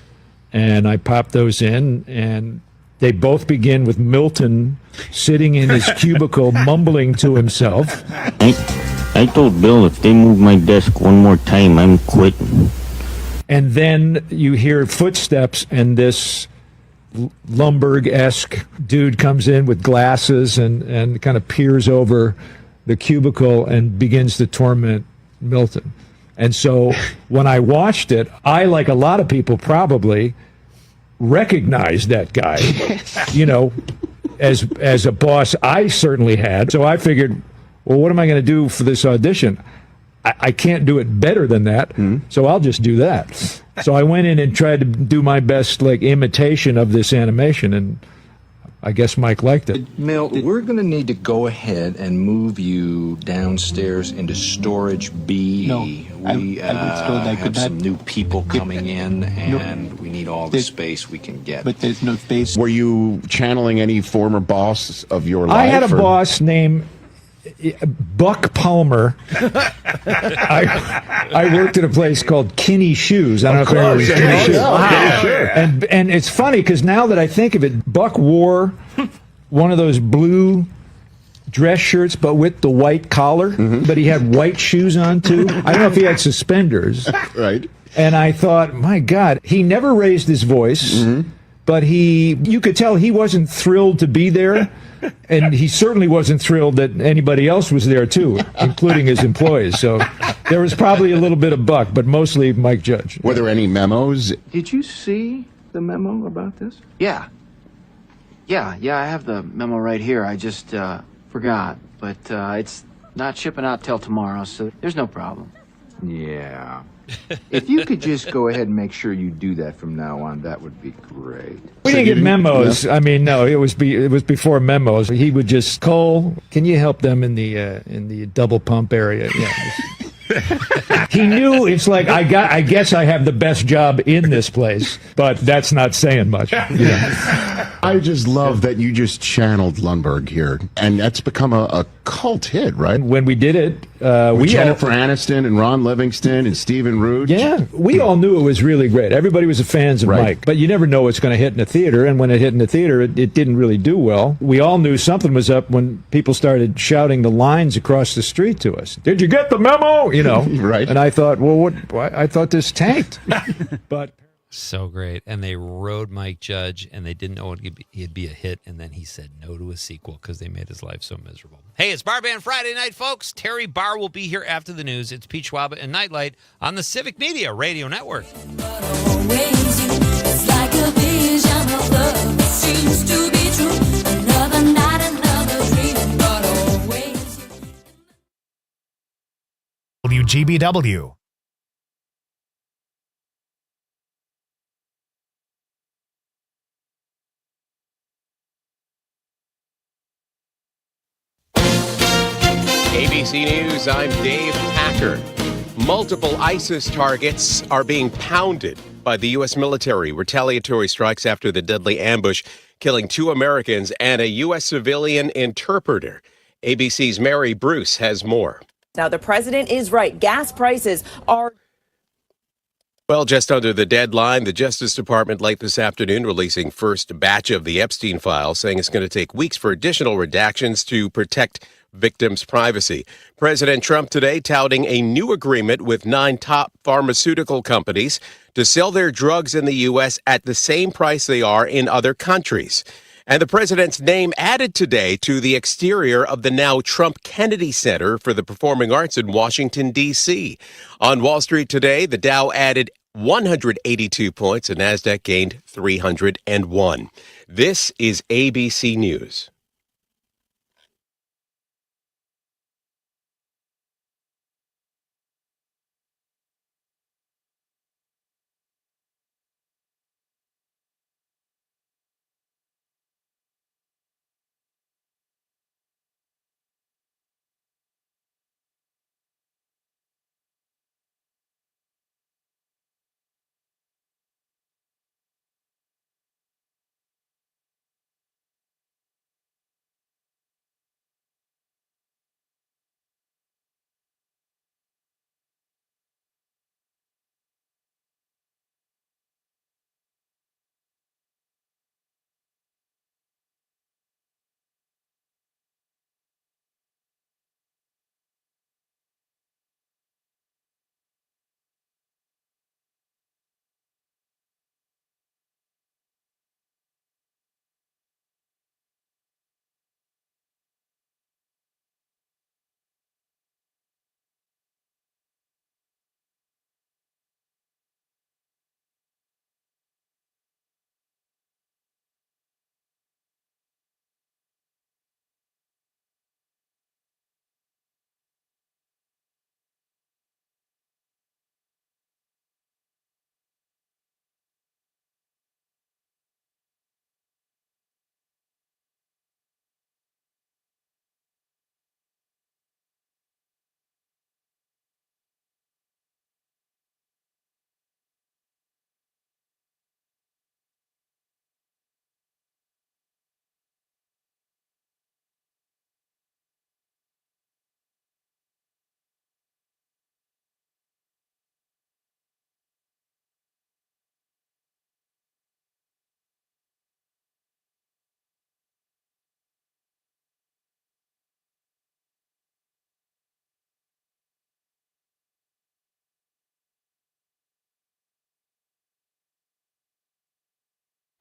And I popped those in, and they both begin with Milton sitting in his cubicle mumbling to himself. I told Bill if they move my desk one more time, I'm quitting. And then you hear footsteps, and this Lumbergh-esque dude comes in with glasses and kind of peers over the cubicle and begins to torment Milton. And so when I watched it, I, like a lot of people probably, recognized that guy, as a boss I certainly had. So I figured, well, what am I going to do for this audition? I can't do it better than that, so I'll just do that. So I went in and tried to do my best, imitation of this animation, and I guess Mike liked it. Milt, we're going to need to go ahead and move you downstairs into storage B. No, we have some new people coming in, and we need all the space we can get. But there's no space. Were you channeling any former boss of your life? I had a boss named Buck Palmer. I worked at a place called Kinney Shoes. I don't know if anyone was Kinney Shoes. Wow. Sure. And it's funny because now that I think of it, Buck wore one of those blue dress shirts, but with the white collar. But he had white shoes on too. I don't know if he had suspenders. Right. And I thought, my God, he never raised his voice, but you could tell he wasn't thrilled to be there. And he certainly wasn't thrilled that anybody else was there, too, including his employees. So there was probably a little bit of Buck, but mostly Mike Judge. Were there any memos? Did you see the memo about this? Yeah, I have the memo right here. I just forgot. But it's not shipping out till tomorrow, so there's no problem. Yeah. If you could just go ahead and make sure you do that from now on, that would be great. We didn't get memos. I mean, no, it was before memos. He would just, Cole, can you help them in the double pump area? Yeah. He knew it's like I guess I have the best job in this place, but that's not saying much. I just love that you just channeled Lundberg here, and that's become a cult hit, right? When we did it, with Jennifer Aniston and Ron Livingston and Stephen Root. Yeah, we all knew it was really great. Everybody was fans of Mike, but you never know what's going to hit in the theater, and when it hit in the theater, it didn't really do well. We all knew something was up when people started shouting the lines across the street to us. Did you get the memo? You know, right? And I thought, well, what? I thought this tanked, but. So great. And they rode Mike Judge, and they didn't know he'd be a hit, and then he said no to a sequel because they made his life so miserable. Hey, it's Bar Band Friday night, folks. Terry Barr will be here after the news. It's Pete Schwaba and Nite Lite on the Civic Media Radio Network. It's like a vision of love that seems to be true. Another night, another dream, but always WGBW. ABC News, I'm Dave Packer. Multiple ISIS targets are being pounded by the U.S. military. Retaliatory strikes after the deadly ambush, killing 2 Americans and a U.S. civilian interpreter. ABC's Mary Bruce has more. Now, the president is right. Gas prices are... Well, just under the deadline, the Justice Department late this afternoon releasing first batch of the Epstein file, saying it's going to take weeks for additional redactions to protect victims' privacy. President Trump today touting a new agreement with 9 top pharmaceutical companies to sell their drugs in the U.S. at the same price they are in other countries. And the president's name added today to the exterior of the now Trump Kennedy Center for the Performing Arts in Washington, D.C. On Wall Street today, the Dow added 182 points and NASDAQ gained 301. This is ABC News.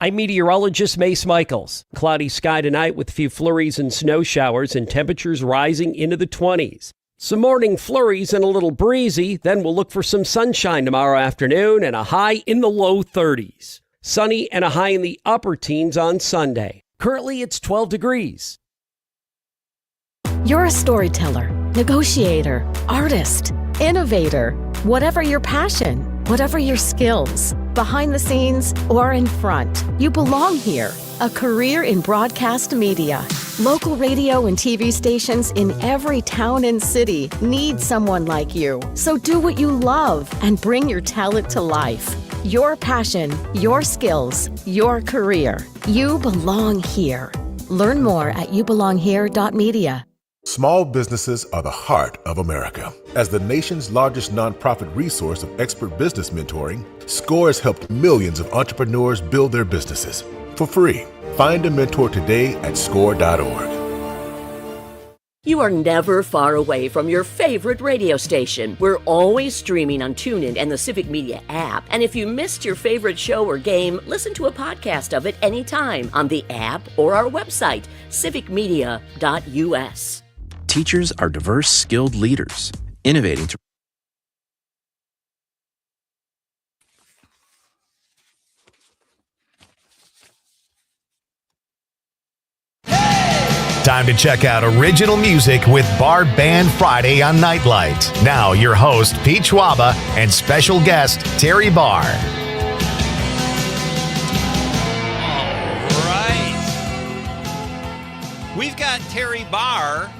I'm meteorologist Mace Michaels. Cloudy sky tonight with a few flurries and snow showers and temperatures rising into the 20s. Some morning flurries and a little breezy, then we'll look for some sunshine tomorrow afternoon and a high in the low 30s. Sunny and a high in the upper teens on Sunday. Currently it's 12 degrees. You're a storyteller, negotiator, artist, innovator. Whatever your passion, whatever your skills, behind the scenes or in front, you belong here. A career in broadcast media. Local radio and TV stations in every town and city need someone like you. So do what you love and bring your talent to life. Your passion, your skills, your career. You belong here. Learn more at youbelonghere.media. Small businesses are the heart of America. As the nation's largest nonprofit resource of expert business mentoring, SCORE has helped millions of entrepreneurs build their businesses for free. Find a mentor today at score.org. You are never far away from your favorite radio station. We're always streaming on TuneIn and the Civic Media app. And if you missed your favorite show or game, listen to a podcast of it anytime on the app or our website, civicmedia.us. Teachers are diverse, skilled leaders, innovating to Time to check out original music with BARR Band Friday on Nightlight. Now, your host, Pete Schwaba, and special guest, Terry BARR. All right. We've got Terry BARR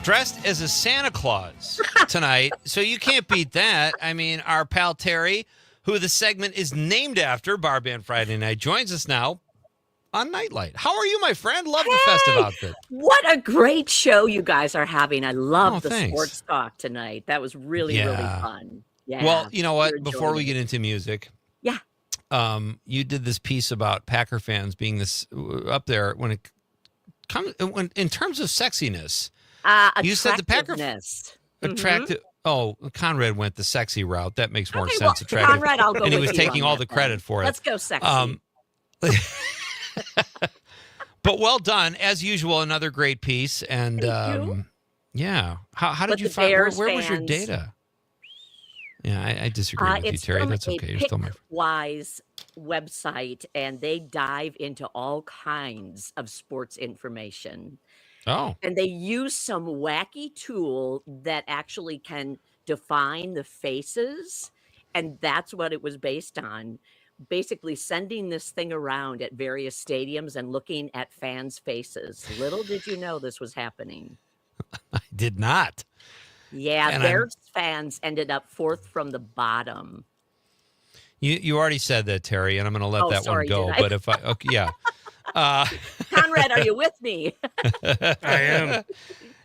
dressed as a Santa Claus tonight, so you can't beat that. I mean, our pal Terry, who the segment is named after, BARR Band Friday Night, joins us now on Nightlight. How are you, my friend? Love the festive outfit. What a great show you guys are having. I love the thanks. sports talk tonight. That was really fun. Yeah. Well, you know what? You're Before we enjoying get into music, Yeah. You did this piece about Packer fans being this up there when it comes in terms of sexiness. You said the Packer attractiveness. attractive. Oh, Conrad went the sexy route. That makes more Okay, sense. well, Attractive, Conrad, I'll go and he with was you taking on all that the credit for it. Let's go sexy. But well done, as usual. Another great piece, and yeah. How did you find? Where was your data? Yeah, I disagree with you, It's Terry. from That's okay. You're still my friend. Wise website, and they dive into all kinds of sports information. Oh, And they use some wacky tool that actually can define the faces, and that's what it was based on. Basically, sending this thing around at various stadiums and looking at fans' faces. Little did you know this was happening. I did not. Yeah, And their fans ended up fourth from the bottom. You already said that, Terry, and I'm going to let Oh, that sorry, one go. did I? But if okay, yeah. Conrad, are you with me? I am.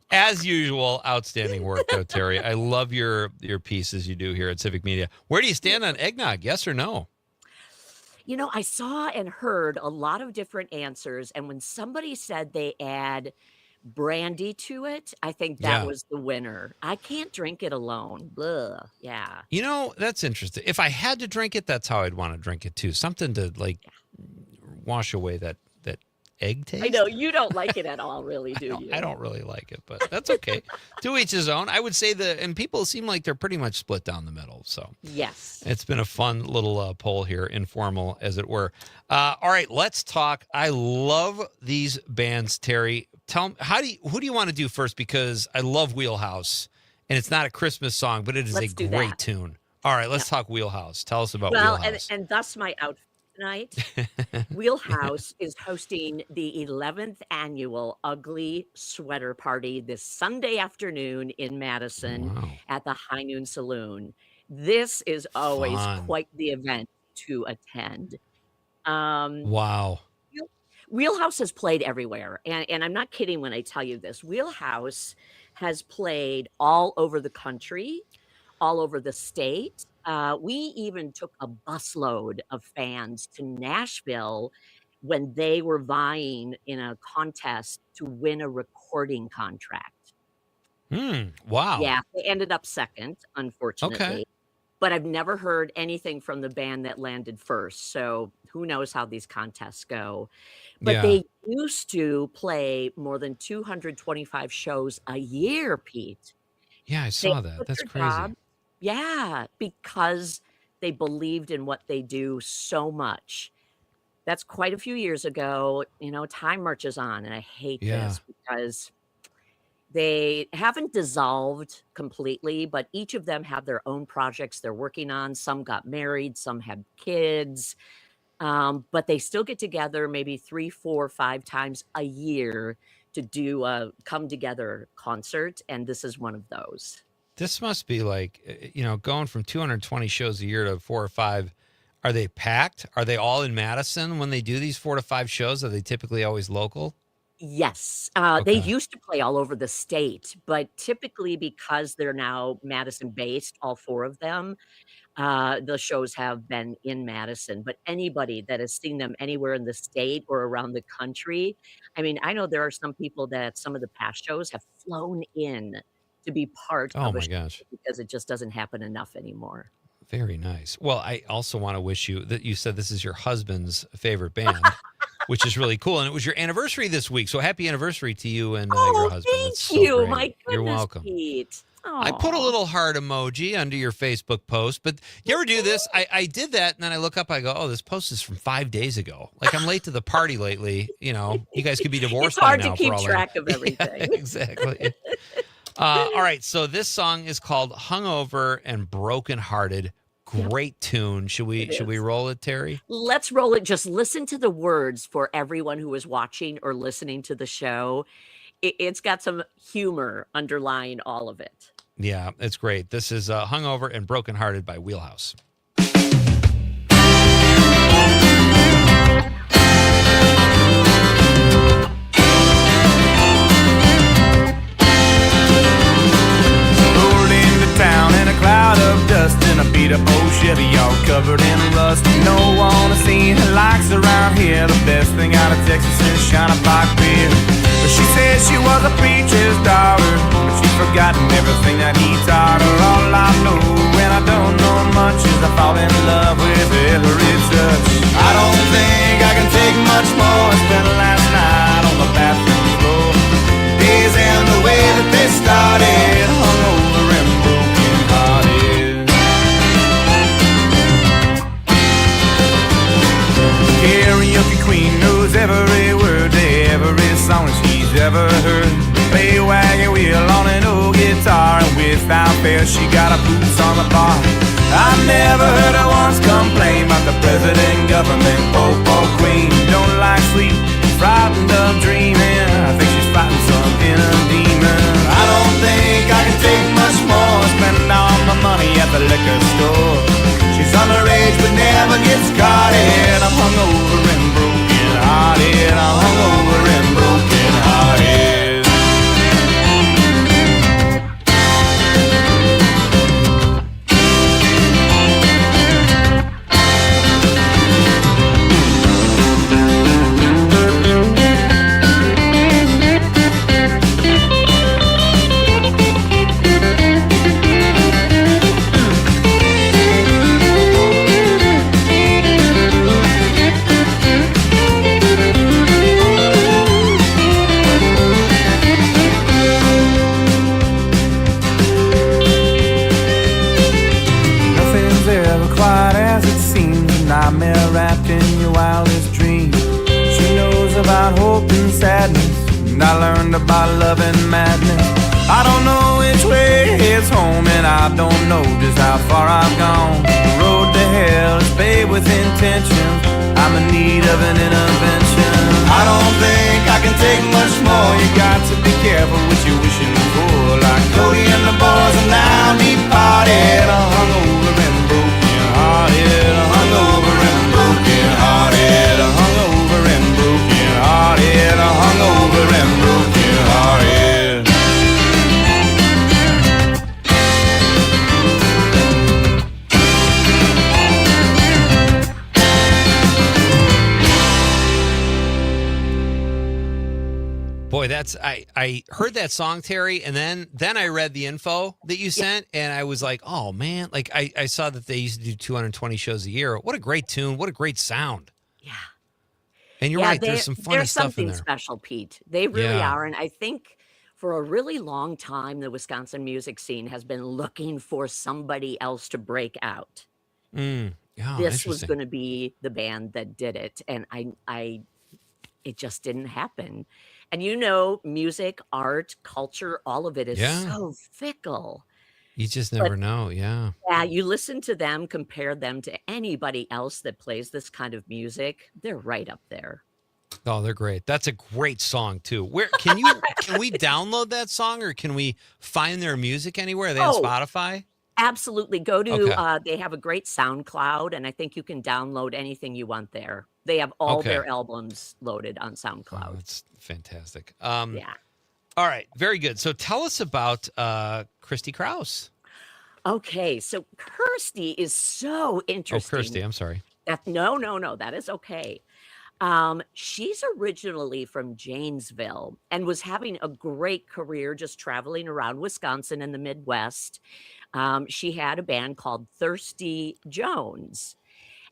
As usual, outstanding work, though, Terry. I love your pieces you do here at Civic Media. Where do you stand on eggnog? Yes or no? You know, I saw and heard a lot of different answers, and when somebody said they add brandy to it, I think that Yeah. was the winner. I can't drink it alone. Ugh. Yeah. You know, that's interesting. If I had to drink it, that's how I'd want to drink it too. Something to wash away that egg taste. I know you don't like it at all, really, do you? I don't really like it, but that's okay. To each his own. I would say and people seem like they're pretty much split down the middle. So Yes. it's been a fun little poll here, informal as it were. All right, let's talk. I love these bands, Terry. Tell me, who do you want to do first? Because I love Wheelhouse, and it's not a Christmas song, but it is Let's a do great that. tune. All right, let's talk Wheelhouse. Tell us about Well, Wheelhouse. and thus my outfit tonight. Wheelhouse is hosting the 11th annual Ugly Sweater Party this Sunday afternoon in Madison at the High Noon Saloon. This is always Fun. quite the event to attend. Wow. Wheelhouse has played everywhere, and I'm not kidding when I tell you this. Wheelhouse has played all over the country, all over the state. We even took a busload of fans to Nashville when they were vying in a contest to win a recording contract. Wow. Yeah, they ended up second, unfortunately. But I've never heard anything from the band that landed first. So who knows how these contests go. But Yeah. they used to play more than 225 shows a year, Pete. Yeah, I They saw that. quit That's their crazy. job. Yeah, because they believed in what they do so much. That's quite a few years ago. You know, time marches on, and I hate this because they haven't dissolved completely, but each of them have their own projects they're working on. Some got married, some had kids, but they still get together maybe 3, 4, 5 times a year to do a come together concert, and this is one of those. This must be like, going from 220 shows a year to 4 or 5 Are they packed? Are they all in Madison when they do these 4 to 5 shows? Are they typically always local? Yes, they Okay. used to play all over the state, but typically because they're now Madison-based, all 4 of them, the shows have been in Madison, but anybody that has seen them anywhere in the state or around the country, I mean, I know there are some people that some of the past shows have flown in to be part Oh of a my show gosh. because it just doesn't happen enough anymore. Very nice. Well, I also want to wish you that you said this is your husband's favorite band, which is really cool. And it was your anniversary this week. So happy anniversary to you and your Oh, husband. That's thank so you. great. My You're goodness, welcome. Pete. I put a Aw. little heart emoji under your Facebook post, but you ever do this? I did that, and then I look up, I go, oh, this post is from 5 days ago. Like, I'm late to the party lately. You know, you guys could be It's divorced by hard now to keep for all I track know. of everything. Yeah, exactly. All right, so this song is called Hungover and Brokenhearted. Great tune. Should we is. roll it, Terry? Let's roll it. Just listen to the words for everyone who is watching or listening to the show. It's got some humor underlying all of it. Yeah, it's great. This is Hungover and Brokenhearted by Wheelhouse. Rolled into town in a cloud of dust in a beat up old Chevy, all covered in rust. No one has seen her likes around here. The best thing out of Texas is Shiner Park beer. But she said she was a preacher's daughter, but she's forgotten everything that he taught her. All I know, and I don't know much, is I fall in love with every touch. I don't think I can take much more. I spent last night on the bathroom floor. Days end the way that they started, hungover and broken-hearted. The karaoke queen knows every word to every song that she's ever heard. Play a wagon wheel on an old guitar, and without fail she got her boots on the bar. I never heard her once complain about the president, government, pope or queen. Don't like sleep, frightened of dreaming. I think she's fighting some inner demon. I don't think I can take much more, spending all my money at the liquor store. She's underage but never gets caught in. I'm hungover and broken hearted. I'm hungover and broken hearted. Nothing's ever quite as it seems, a nightmare wrapped in your wildest dream. She knows about hope and sadness, and I learned about love and madness. I don't know which way is home, and I don't know just how far I've gone. The road to hell is paved with intentions. I'm in need of an intervention. I don't think I can take much more. You got to be careful what you're wishing for. Like Cody and the boys are now deep parted. I'm hungover and broken hearted. I'm hungover and broken hearted. I'm hungover and broken hearted. I'm hungover and broken hearted. Boy, that's I heard that song, Terry, and then I read the info that you sent, and I was like, oh man, like I saw that they used to do 220 shows a year. What a great tune! What a great sound! Yeah. And you're right. There's some funny There's stuff in something there. special, Pete. They really Yeah. are. And I think for a really long time, the Wisconsin music scene has been looking for somebody else to break out. Yeah, This was interesting. going to be the band that did it. And it just didn't happen. And you know, music, art, culture, all of it is Yeah. so fickle. You just But never know. Yeah. yeah, you listen to them, compare them to anybody else that plays this kind of music, they're right up there. Oh, they're great. That's a great song too. Where can we download that song, or can we find their music anywhere? Are they on Oh, Spotify? Absolutely. Go to, Okay. they have a great SoundCloud, and I think you can download anything you want there. They have all Okay. their albums loaded on Oh, SoundCloud. that's fantastic. Yeah. All right, very good. So tell us about Christy Krause. Okay, so Kirsty is so Oh, Kirsty, interesting. I'm sorry. No, that is okay. She's originally from Janesville and was having a great career just traveling around Wisconsin and the Midwest. She had a band called Thirsty Jones,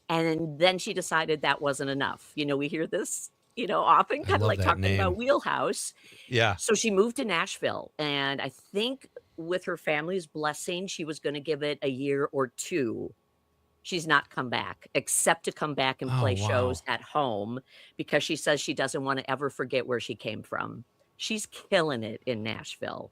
and then she decided that wasn't enough. We hear this, often I kind of love like that talking about name. Wheelhouse. Yeah. So she moved to Nashville, and I think with her family's blessing, she was going to give it a year or two. She's not come back, except to come back and Oh, play wow. shows at home because she says she doesn't want to ever forget where she came from. She's killing it in Nashville.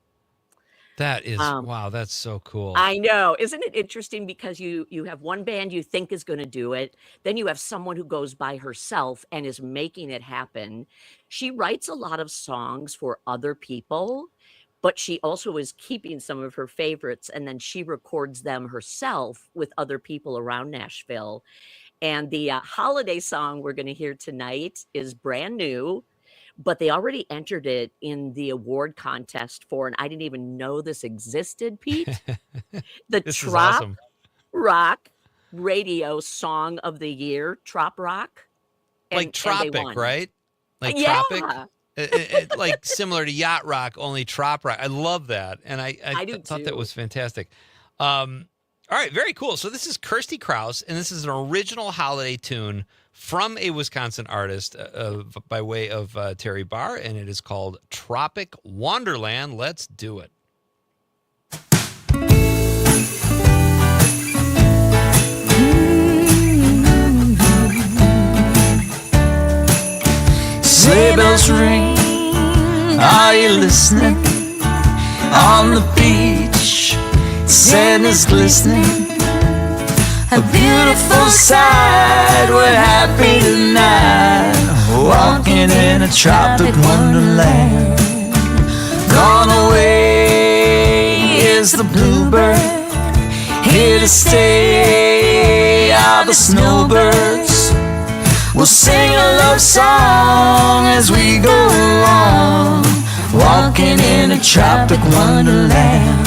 That is Um, wow, that's so cool. I know. Isn't it interesting because you have one band you think is gonna do it, then you have someone who goes by herself and is making it happen. She writes a lot of songs for other people, but she also is keeping some of her favorites, and then she records them herself with other people around Nashville. And the, holiday song we're gonna hear tonight is brand new, but they already entered it in the award contest for, and I didn't even know this existed, Pete, the This is Trop awesome. Rock Radio Song of the Year, Trop Rock, Like and they tropic, won. right? Like tropic? Yeah, Like similar to yacht rock, only trop rock. I love that, and I I do thought that too. was fantastic. All right, very cool. So this is Kirsty Krause, and this is an original holiday tune from a Wisconsin artist by way of Terry BARR, and it is called Tropic Wonderland. Let's do it. Sleigh bells ring, are you listening? On the beach, sand is glistening. A beautiful sight, we're happy tonight, walking in a tropic wonderland. Gone away is the bluebird, here to stay are the snowbirds. We'll sing a love song as we go along, walking in a tropic wonderland.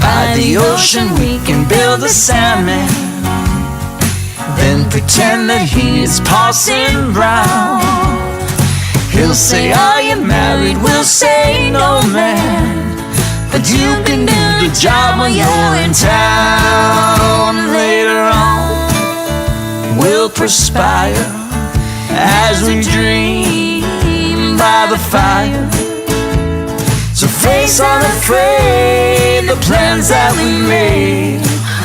By the ocean we can build a Sandman, then pretend that he is Parson Brown. He'll say, are you married? We'll say, no man, but you can do the job when you're in town. Later on we'll perspire as we dream by the fire. So face unafraid the plans that we made,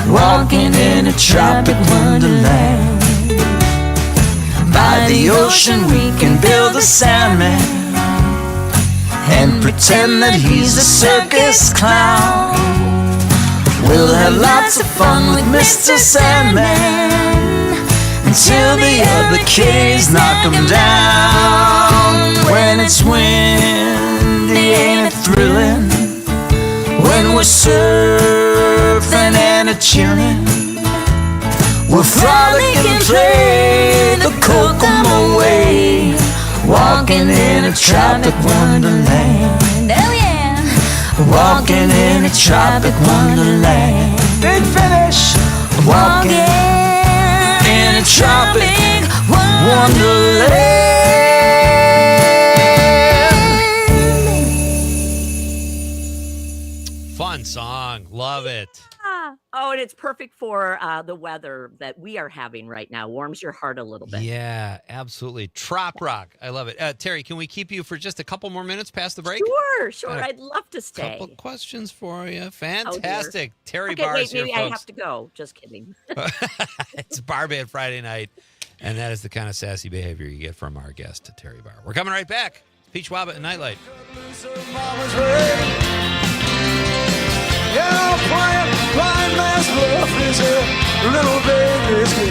walking in a tropic wonderland. By the ocean we can build a Sandman, and pretend that he's a circus clown. We'll have lots of fun with Mr. Sandman, until the other kids knock him down. When it's windy, ain't it thrilling? When we're surfing and a-chilling, we'll frolic and play the Kokomo way, walking in a tropic wonderland. Oh yeah, walking in a tropic wonderland. Big finish, walking in a tropic wonderland. Fun song. Love it. Oh, and it's perfect for the weather that we are having right now. Warms your heart a little bit. Yeah, absolutely. Trop rock. I love it. Terry, can we keep you for just a couple more minutes past the break? Sure. Got a I'd love to stay. Couple questions for you. Oh, dear. Fantastic. Terry Okay, BARR's wait, here, maybe I folks. have to go. Just kidding. It's Bar Band Friday night, and that is the kind of sassy behavior you get from our guest, Terry BARR. We're coming right back. Pete Schwaba and Nightlight. Yeah, playing blind man's bluff is a little bit risky.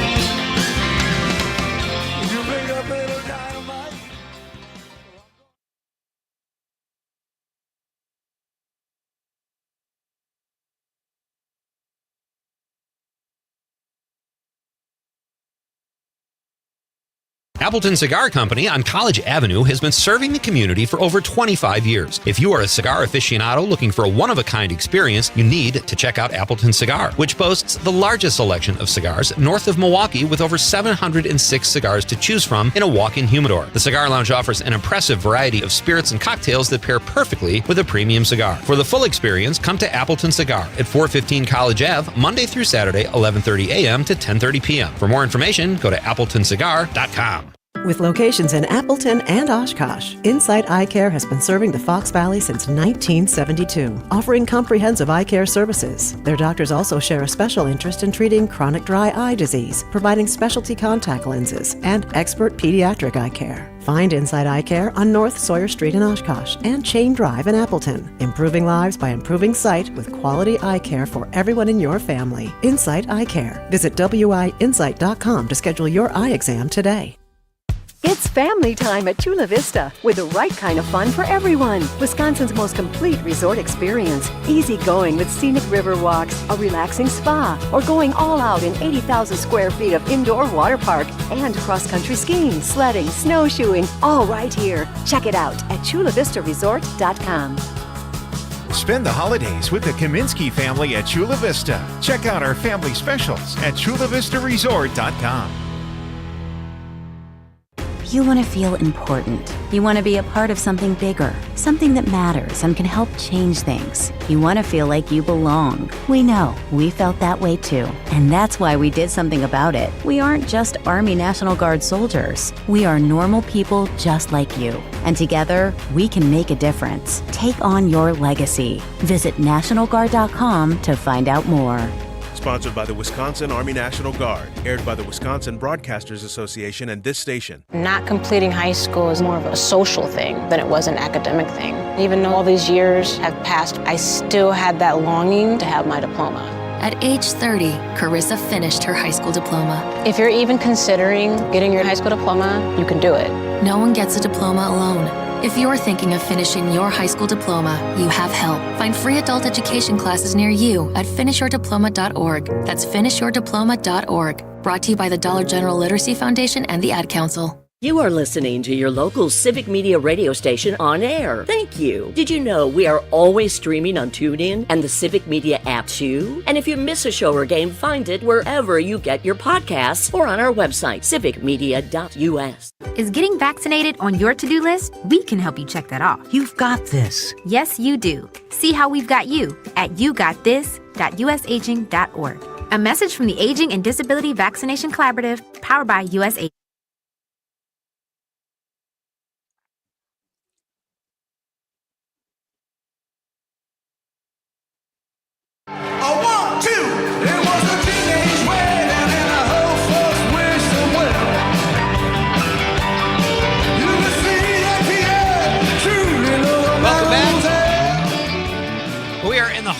Appleton Cigar Company on College Avenue has been serving the community for over 25 years. If you are a cigar aficionado looking for a one-of-a-kind experience, you need to check out Appleton Cigar, which boasts the largest selection of cigars north of Milwaukee with over 706 cigars to choose from in a walk-in humidor. The Cigar Lounge offers an impressive variety of spirits and cocktails that pair perfectly with a premium cigar. For the full experience, come to Appleton Cigar at 415 College Ave, Monday through Saturday, 11:30 a.m. to 10:30 p.m. For more information, go to appletoncigar.com. With locations in Appleton and Oshkosh, Insight Eye Care has been serving the Fox Valley since 1972, offering comprehensive eye care services. Their doctors also share a special interest in treating chronic dry eye disease, providing specialty contact lenses, and expert pediatric eye care. Find Insight Eye Care on North Sawyer Street in Oshkosh and Chain Drive in Appleton. Improving lives by improving sight with quality eye care for everyone in your family. Insight Eye Care. Visit wiinsight.com to schedule your eye exam today. It's family time at Chula Vista with the right kind of fun for everyone. Wisconsin's most complete resort experience. Easy going with scenic river walks, a relaxing spa, or going all out in 80,000 square feet of indoor water park and cross-country skiing, sledding, snowshoeing, all right here. Check it out at chulavistaresort.com. Spend the holidays with the Kaminsky family at Chula Vista. Check out our family specials at chulavistaresort.com. You want to feel important. You want to be a part of something bigger, something that matters and can help change things. You want to feel like you belong. We know. We felt that way too. And that's why we did something about it. We aren't just Army National Guard soldiers. We are normal people just like you. And together, we can make a difference. Take on your legacy. Visit nationalguard.com to find out more. Sponsored by the Wisconsin Army National Guard. Aired by the Wisconsin Broadcasters Association and this station. Not completing high school is more of a social thing than it was an academic thing. Even though all these years have passed, I still had that longing to have my diploma. At age 30, Carissa finished her high school diploma. If you're even considering getting your high school diploma, you can do it. No one gets a diploma alone. If you're thinking of finishing your high school diploma, you have help. Find free adult education classes near you at finishyourdiploma.org. That's finishyourdiploma.org. Brought to you by the Dollar General Literacy Foundation and the Ad Council. You are listening to your local Civic Media radio station on air. Thank you. Did you know we are always streaming on TuneIn and the Civic Media app too? And if you miss a show or game, find it wherever you get your podcasts or on our website, civicmedia.us. Is getting vaccinated on your to-do list? We can help you check that off. You've got this. Yes, you do. See how we've got you at yougotthis.usaging.org. A message from the Aging and Disability Vaccination Collaborative, powered by US Aging.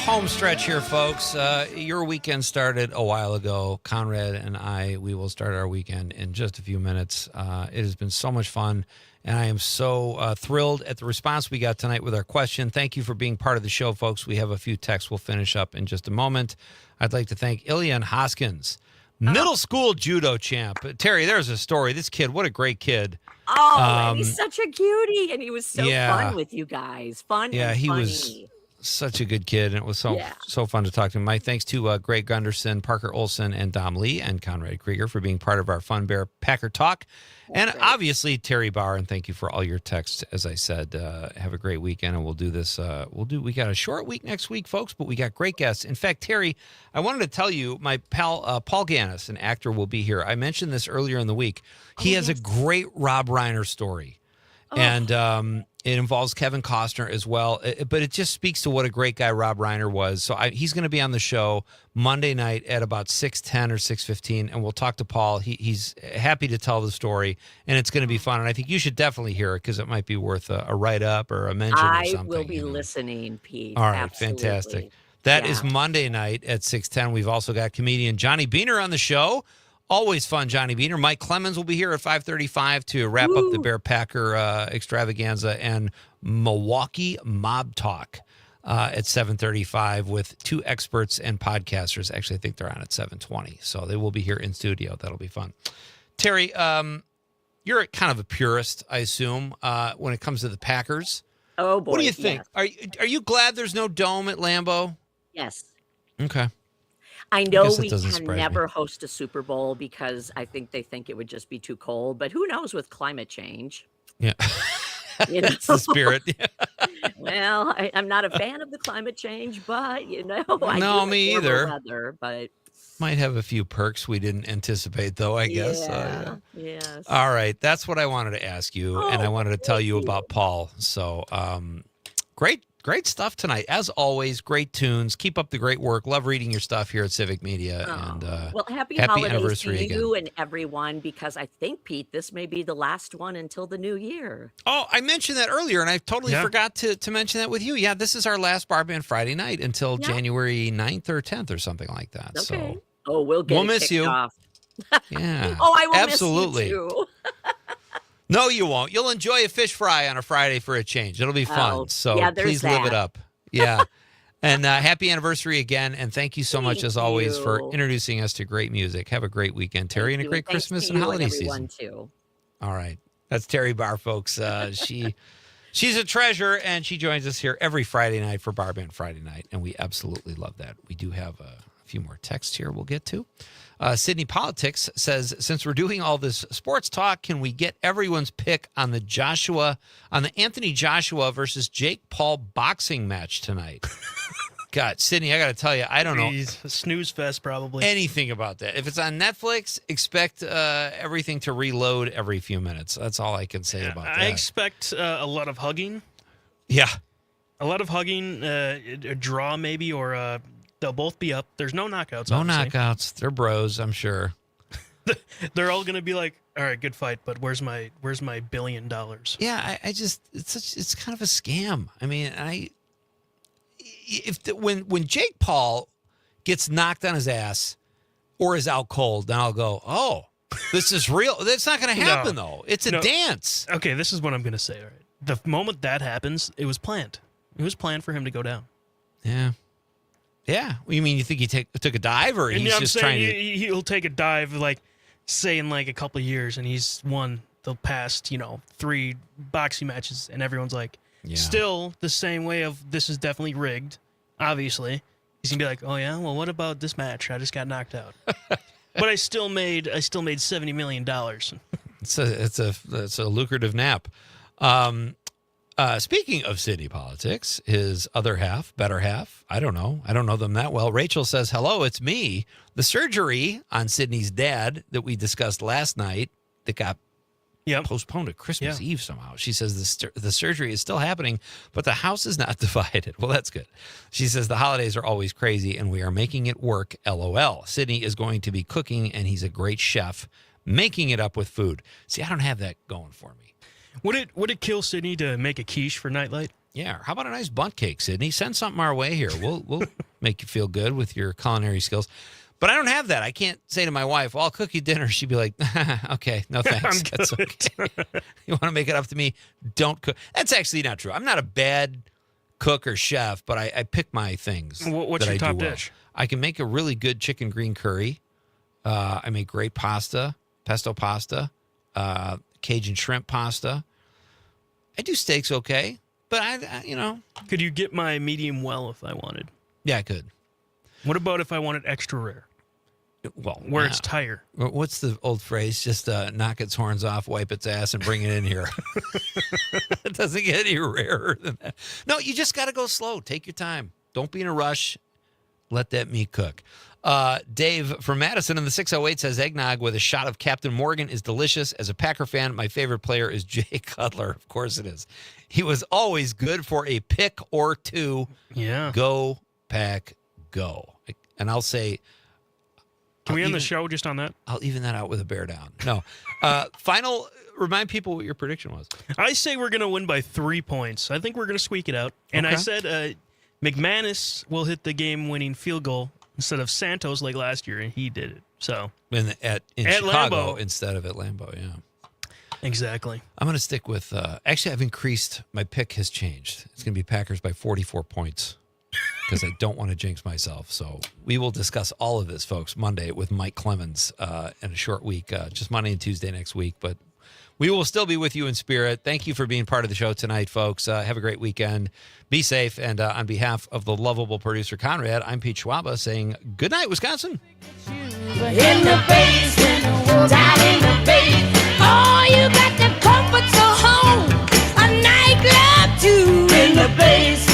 Home stretch here, folks. Your weekend started a while ago. Conrad and we will start our weekend in just a few minutes. It has been so much fun, and I am so thrilled at the response we got tonight with our question. Thank you for being part of the show, folks. We have a few texts we'll finish up in just a moment. I'd like to thank Ilian Hoskins, middle school judo champ. Terry, there's a story. This kid, what a great kid. Oh, and he's such a cutie, and he was so fun with you guys. Fun and he funny. was such a good kid, and it was so fun to talk to him. My thanks to Greg Gunderson, Parker Olson, and Dom Lee, and Conrad Krieger for being part of our Fun Bear Packer Talk. And obviously, Terry Barr, and thank you for all your texts. As I said, have a great weekend, and we'll do this. We got a short week next week, folks, but we got great guests. In fact, Terry, I wanted to tell you, my pal Paul Gannis, an actor, will be here. I mentioned this earlier in the week. He has a great Rob Reiner story. And it involves Kevin Costner as well. But it just speaks to what a great guy Rob Reiner was. So he's going to be on the show Monday night at about 6:10 or 6:15, and we'll talk to Paul. He's happy to tell the story, and it's going to be fun. And I think you should definitely hear it because it might be worth a write-up or a mention or something. I will be listening, Pete. All right, Absolutely. fantastic. That is Monday night at 6:10. We've also got comedian Johnny Beaner on the show. Always fun, Johnny Beaner. Mike Clemens will be here at 5:35 to wrap up the Bear Packer extravaganza, and Milwaukee Mob Talk at 7:35 with two experts and podcasters. Actually, I think they're on at 7:20, so they will be here in studio. That'll be fun. Terry, You're kind of a purist, I assume, when it comes to the Packers. Oh, boy. What do you think? Yes. Are you glad there's no dome at Lambeau? Yes. Okay. I know guess that we doesn't can surprise me. never host a Super Bowl because I think they think it would just be too cold. But who knows with climate change? Yeah. You know? It's the spirit. Well, I'm not a fan of the climate change, but, I do No, like me warmer either. weather, but Might have a few perks we didn't anticipate, though, I guess. yeah, yes. All right. That's what I wanted to ask you. And I Oh, wanted to tell thank you you. about Paul. So great stuff tonight. As always, great tunes. Keep up the great work. Love reading your stuff here at Civic Media. And Well, happy happy holidays anniversary to again. you and everyone, because I think, Pete, this may be the last one until the new year. Oh, I mentioned that earlier, and I totally Yeah. forgot to mention that with you. Yeah, this is our last Bar Band Friday night until Yeah. January 9th or 10th or something like that. Okay. So, Oh, we'll get We'll it miss kicked you. off. yeah. Oh, I will Absolutely. miss you too. No, you won't. You'll enjoy a fish fry on a Friday for a change. It'll be fun. Oh, So yeah, there's please live it that. up. Yeah. And happy anniversary again. And thank you so much, Thank as always, for you. introducing us to great music. Have a great weekend, Terry, Thank and a you, great thanks Christmas to and you holiday everyone, season. too. All right. That's Terry Barr, folks. She's a treasure, and she joins us here every Friday night for Bar Band Friday night, and we absolutely love that. We do have a few more texts here we'll get to. Sydney Politics says, since we're doing all this sports talk, can we get everyone's pick on the Anthony Joshua versus Jake Paul boxing match tonight? God, Sydney, I got to tell you, I don't know He's a snooze fest, probably. anything about that. If it's on Netflix, expect everything to reload every few minutes. That's all I can say about I that. expect a lot of hugging. Yeah. A lot of hugging, a draw maybe, or they'll both be up. There's no knockouts. No obviously. knockouts. They're bros, I'm sure. They're all going to be like, all right, good fight, but where's my $1 billion? Yeah, I just it's kind of a scam. I mean, when Jake Paul gets knocked on his ass or is out cold, then I'll go, oh, this is real. That's not going to happen though. It's a dance. Okay, this is what I'm going to say. All right, the moment that happens, it was planned. It was planned for him to go down. Yeah. Yeah. You mean you think he took a dive, or And he's I'm just saying trying to? he'll take a dive, like, say, in like a couple of years, and he's won the past, 3 boxing matches, and everyone's like, still the same way of this is definitely rigged. Obviously, he's gonna be like, oh yeah, well, what about this match? I just got knocked out, but I still made $70 million. It's a lucrative nap. Speaking of city politics, his other half, better half, I don't know them that well. Rachel says, hello, it's me. The surgery on Sydney's dad that we discussed last night that got postponed to Christmas Eve somehow. She says the surgery is still happening, but the house is not divided. Well, that's good. She says the holidays are always crazy, and we are making it work, LOL. Sydney is going to be cooking, and he's a great chef, making it up with food. See, I don't have that going for me. Would it kill Sydney to make a quiche for Nightlight? Yeah. How about a nice bundt cake, Sydney? Send something our way here. We'll make you feel good with your culinary skills. But I don't have that. I can't say to my wife, well, I'll cook you dinner. She'd be like, okay, no thanks. That's okay. You want to make it up to me? Don't cook. That's actually not true. I'm not a bad cook or chef, but I pick my things. What's that your I top do well. dish? I can make a really good chicken green curry. I make great pasta, pesto pasta, Cajun shrimp pasta. I do steaks okay, but I. Could you get my medium well if I wanted? Yeah, I could. What about if I wanted extra rare? Well, where it's tire. What's the old phrase? Just knock its horns off, wipe its ass, and bring it in here. It doesn't get any rarer than that. No, you just got to go slow. Take your time. Don't be in a rush. Let that meat cook. Dave from Madison in the 608 says eggnog with a shot of Captain Morgan is delicious. As a Packer fan, my favorite player is Jay Cutler. Of course it is. He was always good for a pick or two. Yeah. Go, Pack, go. And I'll say... Can we end the show just on that? I'll even that out with a bear down. No. Final, remind people what your prediction was. I say we're going to win by 3 points. I think we're going to squeak it out. And I Okay. said McManus will hit the game-winning field goal instead of Santos like last year, and he did it. So In At Chicago Lambeau. instead of at Lambeau, yeah. Exactly. I'm going to stick with, actually, I've increased, my pick has changed. It's going to be Packers by 44 points because I don't want to jinx myself. So we will discuss all of this, folks, Monday with Mike Clemens in a short week, just Monday and Tuesday next week. But We will still be with you in spirit. Thank you for being part of the show tonight, folks. Have a great weekend. Be safe. And on behalf of the lovable producer, Conrad, I'm Pete Schwaba saying good night, Wisconsin. In the basement, down in the basement. Oh, you got the comforts of home. A nightclub, too. In the basement.